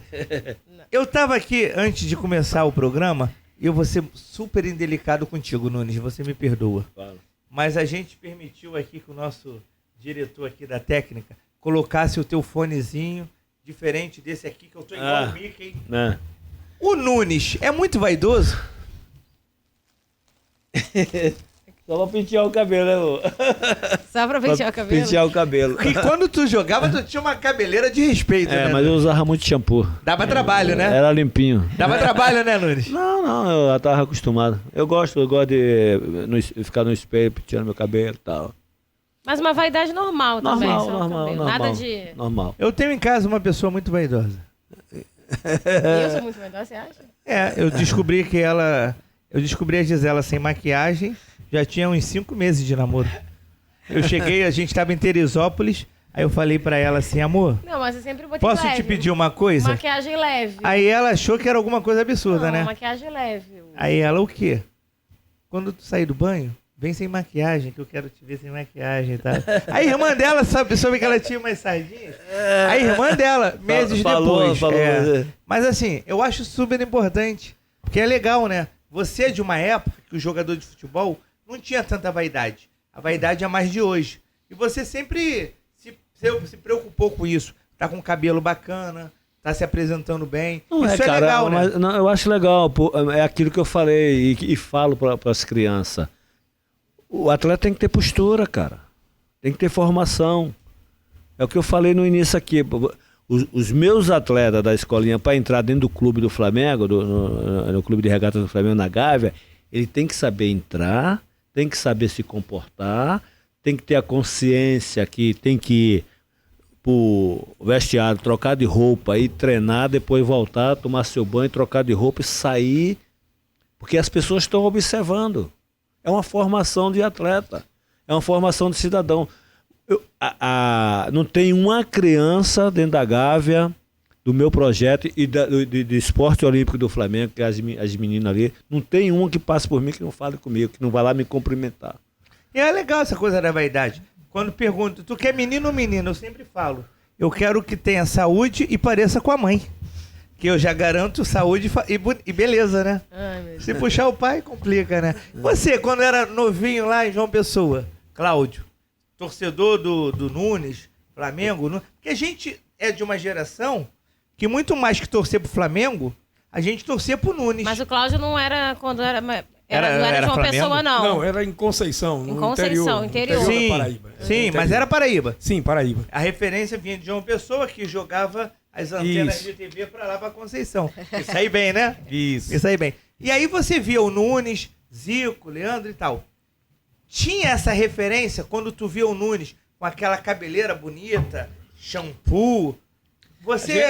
S1: Eu tava aqui, antes de começar o programa, e eu vou ser super indelicado contigo, Nunes, você me perdoa.
S3: Fala.
S1: Mas a gente permitiu aqui que o nosso diretor aqui da técnica colocasse o teu fonezinho, diferente desse aqui, que eu tô igual o Mickey.
S3: Né?
S1: O Nunes é muito vaidoso?
S3: Só pra pentear o cabelo, né, Lu?
S2: Só pra pentear o cabelo.
S3: Pentear o cabelo.
S1: Porque quando tu jogava, tu tinha uma cabeleira de respeito, né?
S3: Mas eu usava muito shampoo.
S1: Dava trabalho, né?
S3: Era limpinho.
S1: Dava trabalho, né, Nunes?
S3: Não, eu já tava acostumado. Eu gosto de ficar no espelho, penteando meu cabelo e tal.
S2: Mas uma vaidade normal também. só o
S3: Normal.
S2: cabelo. Nada de...
S3: Normal.
S1: Eu tenho em casa uma pessoa muito vaidosa.
S2: Eu sou muito vaidosa, você acha?
S1: Eu descobri que ela... Eu descobri a Gisela sem maquiagem, já tinha uns 5 meses de namoro. Eu cheguei, a gente tava em Teresópolis, aí eu falei pra ela assim, amor,
S2: Não, mas eu sempre botei
S1: posso
S2: leve.
S1: te pedir uma coisa?
S2: Maquiagem leve.
S1: Aí ela achou que era alguma coisa absurda,
S2: Não,
S1: né?
S2: maquiagem leve.
S1: Aí ela, o quê? Quando tu sair do banho, vem sem maquiagem, que eu quero te ver sem maquiagem, tá? A irmã dela soube que ela tinha umas sardinhas. A irmã dela, meses depois.
S3: Falou.
S1: Mas assim, eu acho super importante, porque é legal, né? Você é de uma época que o jogador de futebol não tinha tanta vaidade. A vaidade é mais de hoje. E você sempre se preocupou com isso. Tá com o cabelo bacana, tá se apresentando bem. Isso é legal, né?
S3: Mas, não, eu acho legal. É aquilo que eu falei e falo para as crianças. O atleta tem que ter postura, cara. Tem que ter formação. É o que eu falei no início aqui. Os meus atletas da escolinha, para entrar dentro do clube do Flamengo, no clube de regatas do Flamengo na Gávea, ele tem que saber entrar, tem que saber se comportar, tem que ter a consciência que tem que ir pro vestiário, trocar de roupa, ir treinar, depois voltar, tomar seu banho, trocar de roupa e sair, porque as pessoas estão observando. É uma formação de atleta, é uma formação de cidadão. Não tem uma criança dentro da Gávea do meu projeto e de esporte olímpico do Flamengo, que as meninas ali, não tem uma que passe por mim que não fale comigo, que não vai lá me cumprimentar.
S1: E é legal essa coisa da vaidade. Quando pergunto, tu quer menino ou menina? Eu sempre falo, eu quero que tenha saúde e pareça com a mãe. Que eu já garanto saúde e beleza, né?
S2: Ai,
S1: Se puxar o pai, complica, né? Você, quando era novinho lá em João Pessoa, Cláudio, torcedor do Nunes, Flamengo, porque a gente é de uma geração que muito mais que torcer pro Flamengo, a gente torcia pro Nunes.
S2: Mas o Cláudio não era quando era não
S1: Era
S2: era João
S1: Flamengo?
S2: Pessoa, não.
S4: Não, era em Conceição,
S2: Em
S4: no
S2: Conceição, interior.
S4: da
S1: Sim,
S4: Paraíba.
S1: sim,
S4: Interior.
S1: mas era Paraíba.
S4: Sim, Paraíba.
S1: A referência vinha de João Pessoa, que jogava as antenas
S4: Isso.
S1: de TV pra lá, pra Conceição. Isso aí bem, né?
S4: Isso.
S1: Isso aí bem. E aí você via o Nunes, Zico, Leandro e tal. Tinha essa referência quando tu via o Nunes com aquela cabeleira bonita, shampoo. Você...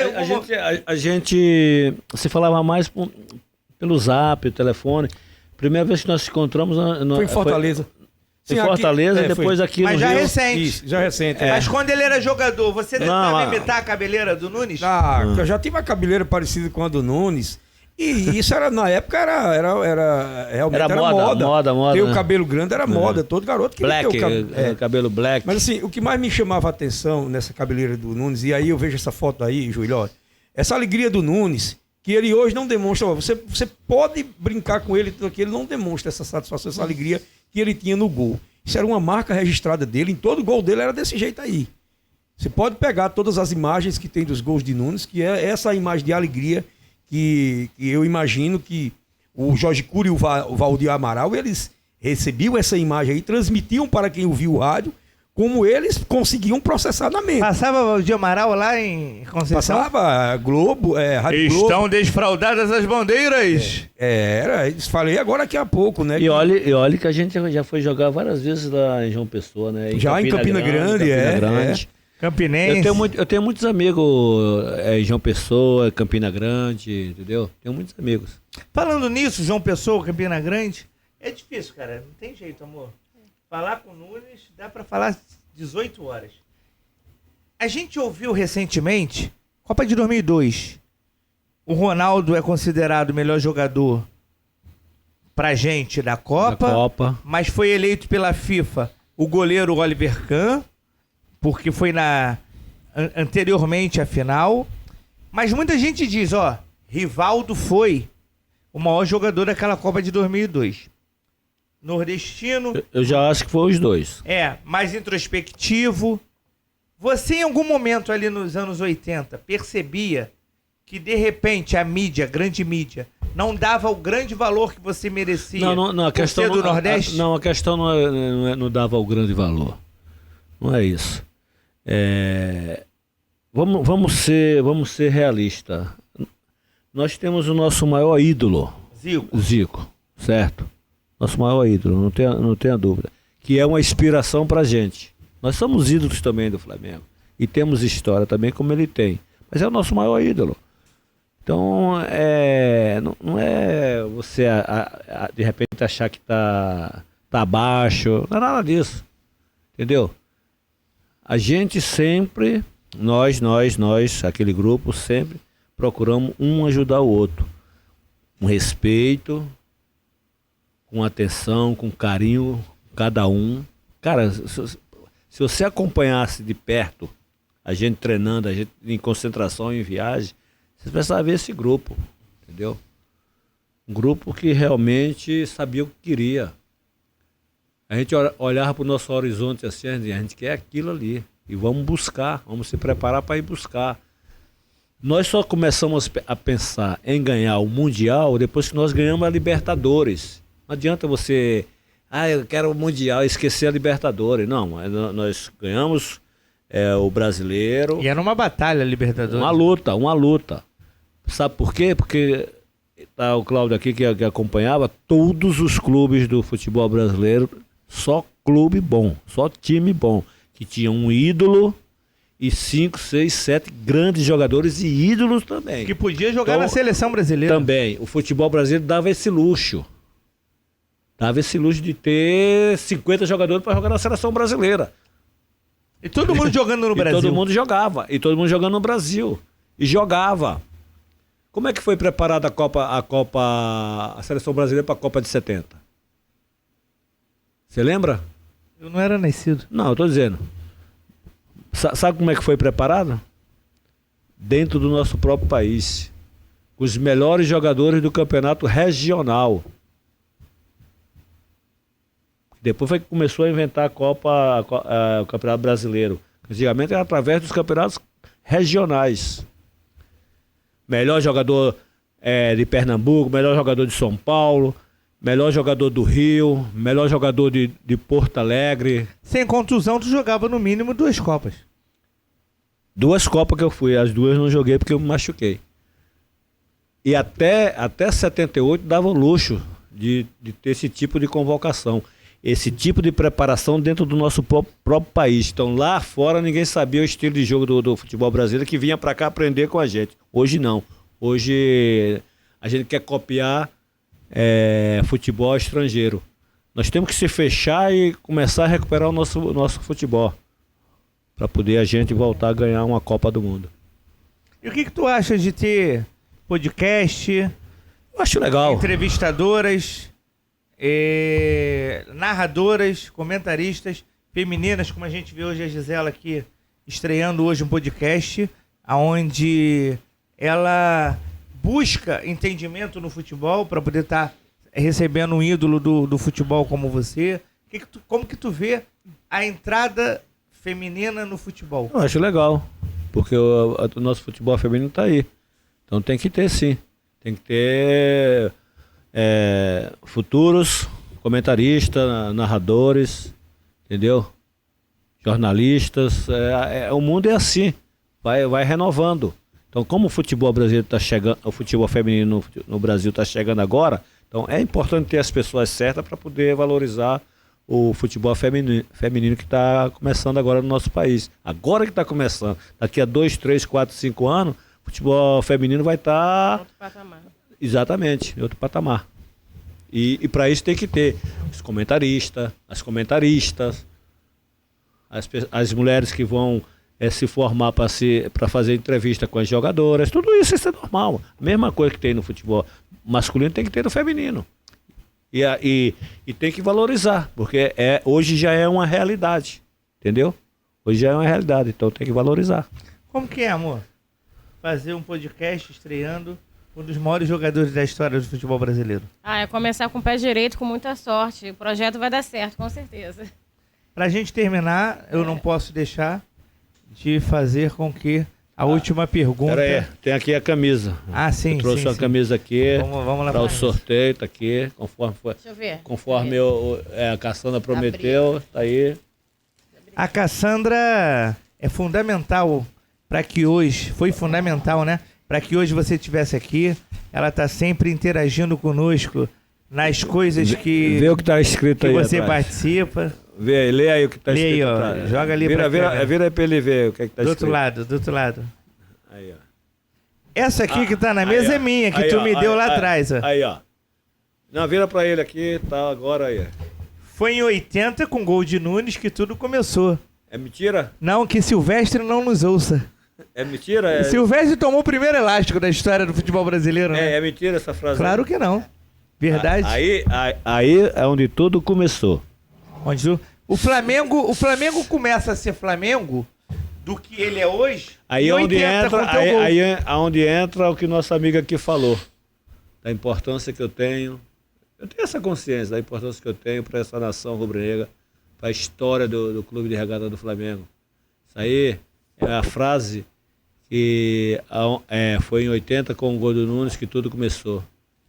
S3: A gente se falava mais pelo zap, telefone. Primeira vez que nós nos encontramos...
S4: Foi em Fortaleza.
S3: Em
S4: Sim,
S3: Fortaleza,
S4: aqui-
S3: depois
S4: foi.
S3: aqui
S1: Mas
S3: no
S1: já
S3: Rio.
S1: recente.
S4: Isso, já recente.
S1: Mas quando ele era jogador, você tentava
S3: Não,
S1: imitar a cabeleira do Nunes?
S4: Eu já tive uma cabeleira parecida com a do Nunes. E isso era, na época, realmente
S3: Era moda.
S4: Ter o
S3: né?
S4: cabelo grande era moda. Todo garoto queria
S3: Black,
S4: ter o cabelo.
S3: cabelo black.
S4: Mas assim, o que mais me chamava a atenção nessa cabeleira do Nunes, e aí eu vejo essa foto aí, Júlio, olha, essa alegria do Nunes, que ele hoje não demonstra, ó, você pode brincar com ele, que ele não demonstra essa satisfação, essa alegria que ele tinha no gol. Isso era uma marca registrada dele, em todo gol dele era desse jeito aí. Você pode pegar todas as imagens que tem dos gols de Nunes, que é essa imagem de alegria que eu imagino que o Jorge Cury e o Valdir Amaral, eles recebiam essa imagem aí, transmitiam para quem ouvia o rádio, como eles conseguiam processar na mente.
S1: Passava o de Amaral lá em Conceição?
S4: Passava Globo, Rádio Globo.
S1: Estão desfraldadas as bandeiras.
S4: Eles falei agora daqui a pouco, né?
S3: E olha que a gente já foi jogar várias vezes lá em João Pessoa, né?
S4: Já em Campina Grande,
S3: Grande.
S1: Campinense.
S3: Eu tenho muitos amigos em João Pessoa, Campina Grande, entendeu? Tenho muitos amigos.
S1: Falando nisso, João Pessoa, Campina Grande, é difícil, cara. Não tem jeito, amor. Falar com o Nunes, dá pra falar 18 horas. A gente ouviu recentemente, Copa de 2002, o Ronaldo é considerado o melhor jogador pra gente da Copa, mas foi eleito pela FIFA o goleiro Oliver Kahn, porque foi anteriormente à final. Mas muita gente diz, Rivaldo foi o maior jogador daquela Copa de 2002. Nordestino.
S3: Eu já acho que foi os dois.
S1: Mais introspectivo. Você em algum momento ali nos anos 80 percebia que de repente a mídia, a grande mídia, não dava o grande valor que você merecia
S3: Não, a questão
S1: do Nordeste?
S3: A questão não dava o grande valor. Não é isso. Vamos ser realistas. Nós temos o nosso maior ídolo, Zico, certo? Nosso maior ídolo, não tenha dúvida. Que é uma inspiração pra gente. Nós somos ídolos também do Flamengo. E temos história também como ele tem. Mas é o nosso maior ídolo. Então, não é você de repente achar que tá abaixo. Não é nada disso. Entendeu? A gente sempre, nós, aquele grupo, sempre procuramos um ajudar o outro. Com respeito, com atenção, com carinho, cada um. Cara, se você acompanhasse de perto a gente treinando, a gente em concentração, em viagem, você precisava ver esse grupo, entendeu? Um grupo que realmente sabia o que queria. A gente olhava para o nosso horizonte assim, a gente quer aquilo ali. E vamos buscar, vamos se preparar para ir buscar. Nós só começamos a pensar em ganhar o Mundial depois que nós ganhamos a Libertadores. Não adianta você eu quero o Mundial, esquecer a Libertadores. Não, mas nós ganhamos o Brasileiro.
S1: E era uma batalha, Libertadores.
S3: Uma luta. Sabe por quê? Porque tá o Cláudio aqui que acompanhava todos os clubes do futebol brasileiro, só clube bom, só time bom, que tinha um ídolo e 5, 6, 7 grandes jogadores e ídolos também.
S1: Que podia jogar na seleção brasileira.
S3: Também. O futebol brasileiro dava esse luxo. Dava esse luxo de ter 50 jogadores para jogar na seleção brasileira.
S1: E todo mundo jogando no Brasil.
S3: Todo mundo jogava. E todo mundo jogando no Brasil. E jogava. Como é que foi preparada a seleção brasileira para a Copa de 70? Você lembra?
S1: Eu não era nascido.
S3: Não, eu tô dizendo. Sabe como é que foi preparado? Dentro do nosso próprio país. Com os melhores jogadores do campeonato regional. Depois foi que começou a inventar o Campeonato Brasileiro. Antigamente era através dos campeonatos regionais. Melhor jogador de Pernambuco, melhor jogador de São Paulo, melhor jogador do Rio, melhor jogador de Porto Alegre.
S1: Sem contusão, tu jogava no mínimo 2 Copas.
S3: 2 Copas que eu fui, as 2 não joguei porque eu me machuquei. E até 78 dava o luxo de ter esse tipo de convocação. Esse tipo de preparação dentro do nosso próprio país. Então lá fora ninguém sabia o estilo de jogo do futebol brasileiro que vinha para cá aprender com a gente. Hoje não. Hoje a gente quer copiar futebol estrangeiro. Nós temos que se fechar e começar a recuperar o nosso futebol para poder a gente voltar a ganhar uma Copa do Mundo.
S1: E o que tu acha de ter podcast?
S3: Eu acho legal.
S1: Entrevistadoras, narradoras, comentaristas femininas, como a gente vê hoje a Gisela aqui estreando hoje um podcast onde ela busca entendimento no futebol para poder estar recebendo um ídolo do futebol como você. Como que tu vê a entrada feminina no futebol?
S3: Eu acho legal, porque o nosso futebol feminino está aí. Então tem que ter, sim. Tem que ter futuros comentaristas, narradores, entendeu? Jornalistas. O mundo é assim, vai renovando. Então, como o futebol brasileiro está chegando, o futebol feminino no Brasil está chegando agora, então é importante ter as pessoas certas para poder valorizar o futebol feminino que está começando agora no nosso país. Agora que está começando, daqui a 2, 3, 4, 5 anos, o futebol feminino vai estar...
S2: Outro patamar.
S3: Exatamente, outro patamar. E para isso tem que ter os comentaristas, as comentaristas, as mulheres que vão se formar para fazer entrevista com as jogadoras, tudo isso é normal. A mesma coisa que tem no futebol masculino tem que ter no feminino. E tem que valorizar, porque hoje já é uma realidade, entendeu? Hoje já é uma realidade, então tem que valorizar.
S1: Como que é, amor? Fazer um podcast estreando um dos maiores jogadores da história do futebol brasileiro.
S2: É começar com o pé direito, com muita sorte. O projeto vai dar certo, com certeza.
S1: Pra gente terminar, eu não posso deixar de fazer com que a última pergunta...
S3: Pera aí, tem aqui a camisa.
S1: Sim,
S3: eu trouxe uma
S1: sim.
S3: camisa aqui
S1: vamos lá
S3: para o sorteio, tá aqui, conforme foi.
S2: Deixa eu ver.
S3: Conforme a Cassandra prometeu, tá aí.
S1: A Cassandra é fundamental para que hoje, foi fundamental, né? Para que hoje você estivesse aqui. Ela tá sempre interagindo conosco nas coisas que...
S3: Vê o que tá escrito aí
S1: você
S3: atrás.
S1: Participa.
S3: Lê aí o que tá
S1: Lê
S3: escrito
S1: aí, ó.
S3: atrás.
S1: Joga ali
S3: vira aí pra ele ver o que tá
S1: do
S3: escrito.
S1: Do outro lado.
S3: Aí, ó.
S1: Essa aqui que tá na mesa é minha, que tu me deu lá atrás, ó.
S3: Aí, ó. Não, vira pra ele aqui, tá agora aí.
S1: Foi em 80, com gol de Nunes, que tudo começou.
S3: É mentira?
S1: Não, que Silvestre não nos ouça.
S3: É mentira?
S1: Silvestre tomou o primeiro elástico da história do futebol brasileiro, né?
S3: É mentira essa frase?
S1: Claro que não. Verdade.
S3: Aí é onde tudo começou.
S1: O Flamengo começa a ser Flamengo do que ele é hoje.
S3: Aí é onde entra o que nossa amiga aqui falou. Da importância que eu tenho. Eu tenho essa consciência da importância que eu tenho para essa nação rubro-negra, para a história do Clube de Regata do Flamengo. Isso aí é a frase que foi em 80 com o gol do Nunes que tudo começou.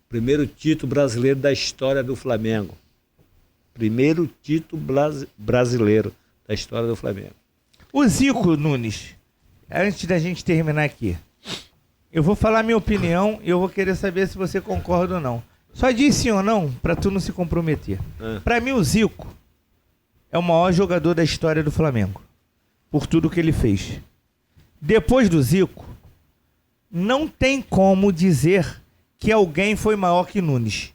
S3: Primeiro título brasileiro da história do Flamengo. Primeiro título brasileiro da história do Flamengo.
S1: O Zico Nunes, antes da gente terminar aqui, eu vou falar minha opinião e eu vou querer saber se você concorda ou não. Só diz sim ou não, pra tu não se comprometer. Pra mim, o Zico é o maior jogador da história do Flamengo, por tudo que ele fez. Depois do Zico, não tem como dizer que alguém foi maior que Nunes.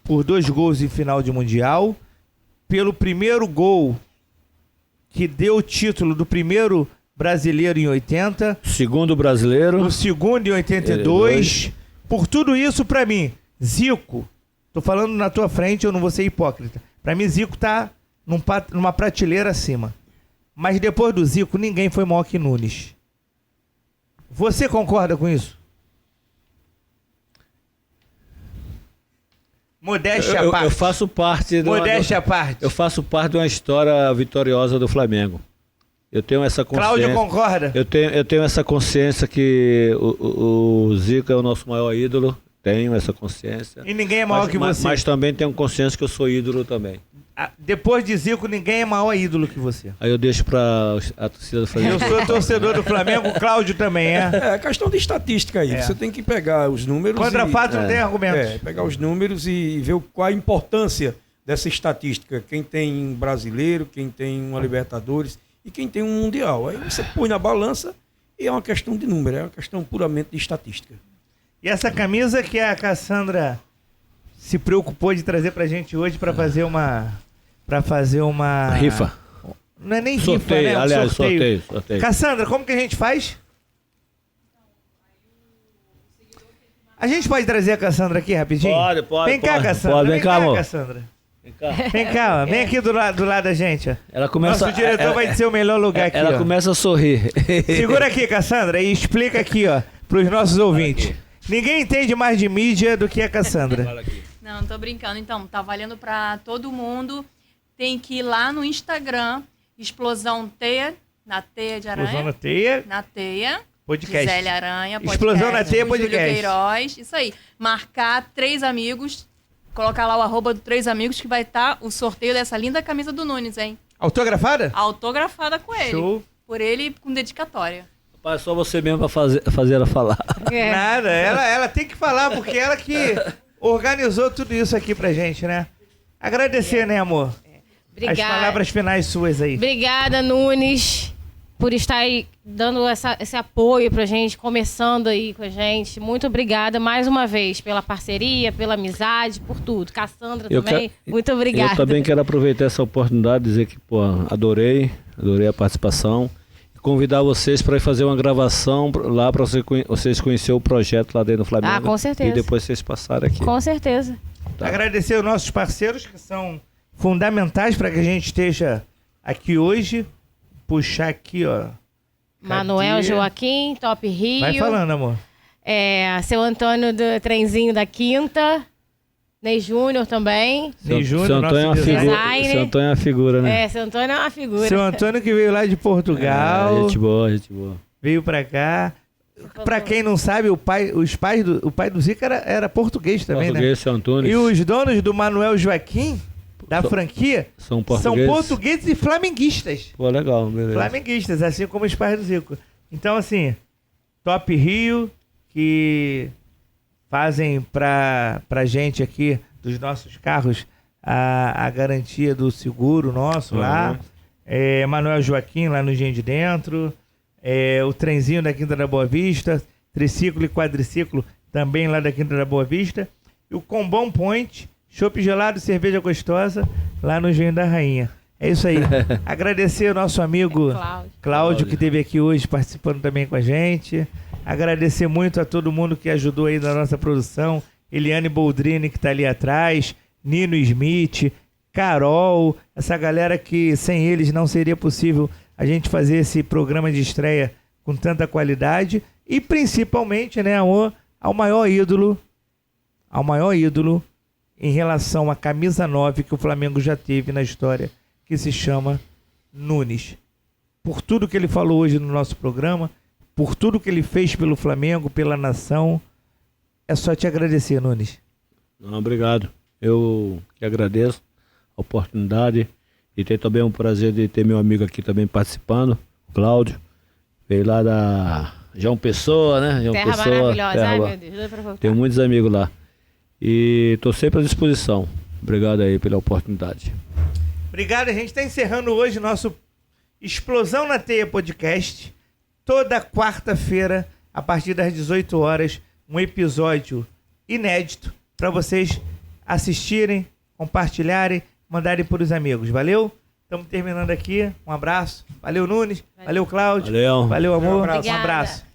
S1: Por 2 gols em final de Mundial, pelo primeiro gol que deu o título do primeiro brasileiro em 80,
S3: Segundo brasileiro.
S1: o segundo em 82. Por tudo isso, pra mim, Zico, tô falando na tua frente, eu não vou ser hipócrita. Pra mim, Zico tá numa prateleira acima. Mas depois do Zico, ninguém foi maior que Nunes. Você concorda com isso? Modéstia à parte.
S3: Eu faço parte
S1: Modéstia à parte.
S3: Eu faço parte de uma história vitoriosa do Flamengo. Eu tenho essa consciência.
S1: Cláudio concorda?
S3: Eu tenho essa consciência que o Zico é o nosso maior ídolo. Tenho essa consciência.
S1: E ninguém é maior que você.
S3: Mas também tenho consciência que eu sou ídolo também.
S1: Depois de Zico, ninguém é maior ídolo que você.
S3: Aí eu deixo pra a torcida do Flamengo.
S1: Eu sou torcedor do Flamengo, o Cláudio também é.
S4: É questão de estatística aí.
S1: É.
S4: Você tem que pegar os números.
S1: Contra fato não tem argumentos.
S4: Pegar os números e ver qual a importância dessa estatística. Quem tem um brasileiro, quem tem uma Libertadores e quem tem um Mundial. Aí você põe na balança e é uma questão de número, é uma questão puramente de estatística.
S1: E essa camisa que a Cassandra se preocupou de trazer pra gente hoje pra fazer uma
S3: Rifa.
S1: Não é nem
S3: Sorteio,
S1: rifa, né?
S3: aliás, sorteio.
S1: Cassandra, como que a gente faz? A gente pode trazer a Cassandra aqui rapidinho?
S3: Pode.
S1: Vem cá, Cassandra.
S3: Pode, vem cá, amor.
S1: Cassandra.
S3: Vem cá.
S1: Vem cá, ó. Vem aqui do lado da gente, ó.
S3: Ela começa,
S1: Nosso diretor vai dizer o melhor lugar aqui,
S3: ela
S1: ó.
S3: começa a sorrir.
S1: Segura aqui, Cassandra, e explica aqui, ó, pros nossos ouvintes. Ninguém entende mais de mídia do que a Cassandra.
S5: Não tô brincando. Então, tá valendo pra todo mundo. Tem que ir lá no Instagram, Explosão Teia, na Teia de Aranha.
S1: Explosão na Teia,
S5: Na Teia.
S1: podcast.
S5: Gisele Aranha, podcast.
S1: Explosão na Teia,
S5: com Júlio
S1: podcast.
S5: Queiroz. Isso aí. Marcar 3 amigos, colocar lá o @do 3 amigos que vai estar o sorteio dessa linda camisa do Nunes, hein?
S1: Autografada?
S5: Autografada com ele.
S1: Show.
S5: Por ele com dedicatória.
S3: Rapaz, só você mesmo pra fazer ela falar.
S2: É.
S1: Nada, ela tem que falar, porque ela que organizou tudo isso aqui pra gente, né? Agradecer, né, amor?
S2: Obrigada.
S1: As palavras finais suas aí.
S2: Obrigada, Nunes, por estar aí dando esse apoio pra gente, começando aí com a gente. Muito obrigada mais uma vez pela parceria, pela amizade, por tudo. Cassandra também, muito obrigada.
S3: Eu também quero aproveitar essa oportunidade de dizer que, adorei a participação. Convidar vocês para ir fazer uma gravação lá para vocês conhecerem o projeto lá dentro do Flamengo.
S2: Ah, com certeza.
S3: E depois vocês passarem aqui.
S2: Com certeza.
S3: Tá.
S1: Agradecer aos nossos parceiros que são fundamentais para que a gente esteja aqui hoje. Puxar aqui, ó.
S2: Manuel
S1: Cadê?
S2: Joaquim, Top Rio.
S1: Vai falando, amor.
S2: Seu Antônio do Trenzinho da Quinta. Ney Júnior também.
S1: Ney Júnior,
S3: Seu Antônio é uma
S1: nosso
S3: figura,
S2: designer.
S3: Seu Antônio é uma figura, né?
S2: Seu Antônio é uma figura.
S1: Seu Antônio que veio lá de Portugal.
S3: Gente boa.
S1: Veio pra cá. Pra quem não sabe, o pai do Zico era português também,
S3: Português,
S1: né?
S3: Seu Antônio.
S1: E os donos do Manuel Joaquim, da franquia,
S3: São
S1: são
S3: portugueses.
S1: portugueses e flamenguistas.
S3: Pô, legal, beleza.
S1: Flamenguistas, assim como os pais do Zico. Então, assim, Top Rio, que fazem pra gente aqui, dos nossos carros, a garantia do seguro nosso lá. Manuel Joaquim, lá no Engenho de Dentro. O trenzinho da Quinta da Boa Vista. Triciclo e quadriciclo, também lá da Quinta da Boa Vista. E o Combão Point, chopp gelado e cerveja gostosa, lá no Engenho da Rainha. É isso aí. Agradecer ao nosso amigo Cláudio, que esteve aqui hoje participando também com a gente. Agradecer muito a todo mundo que ajudou aí na nossa produção. Eliane Boldrini, que está ali atrás. Nino Smith, Carol. Essa galera que sem eles não seria possível a gente fazer esse programa de estreia com tanta qualidade. E principalmente, né, ao maior ídolo em relação à camisa 9 que o Flamengo já teve na história, que se chama Nunes. Por tudo que ele falou hoje no nosso programa, por tudo que ele fez pelo Flamengo, pela nação, é só te agradecer, Nunes.
S3: Não, obrigado. Eu que agradeço a oportunidade. E tem também um prazer de ter meu amigo aqui também participando, o Cláudio. Veio lá da João Pessoa, né? João
S2: Terra
S3: Pessoa,
S2: maravilhosa. Ai, meu Deus, doido pra voltar.
S3: tenho muitos amigos lá. E estou sempre à disposição. Obrigado aí pela oportunidade.
S1: Obrigado, a gente está encerrando hoje nosso Explosão na Teia podcast. Toda quarta-feira, a partir das 18 horas, um episódio inédito para vocês assistirem, compartilharem, mandarem para os amigos. Valeu? Estamos terminando aqui. Um abraço. Valeu, Nunes. Valeu, Cláudio.
S3: Valeu.
S1: Valeu, amor.
S4: Um abraço.
S1: Um abraço.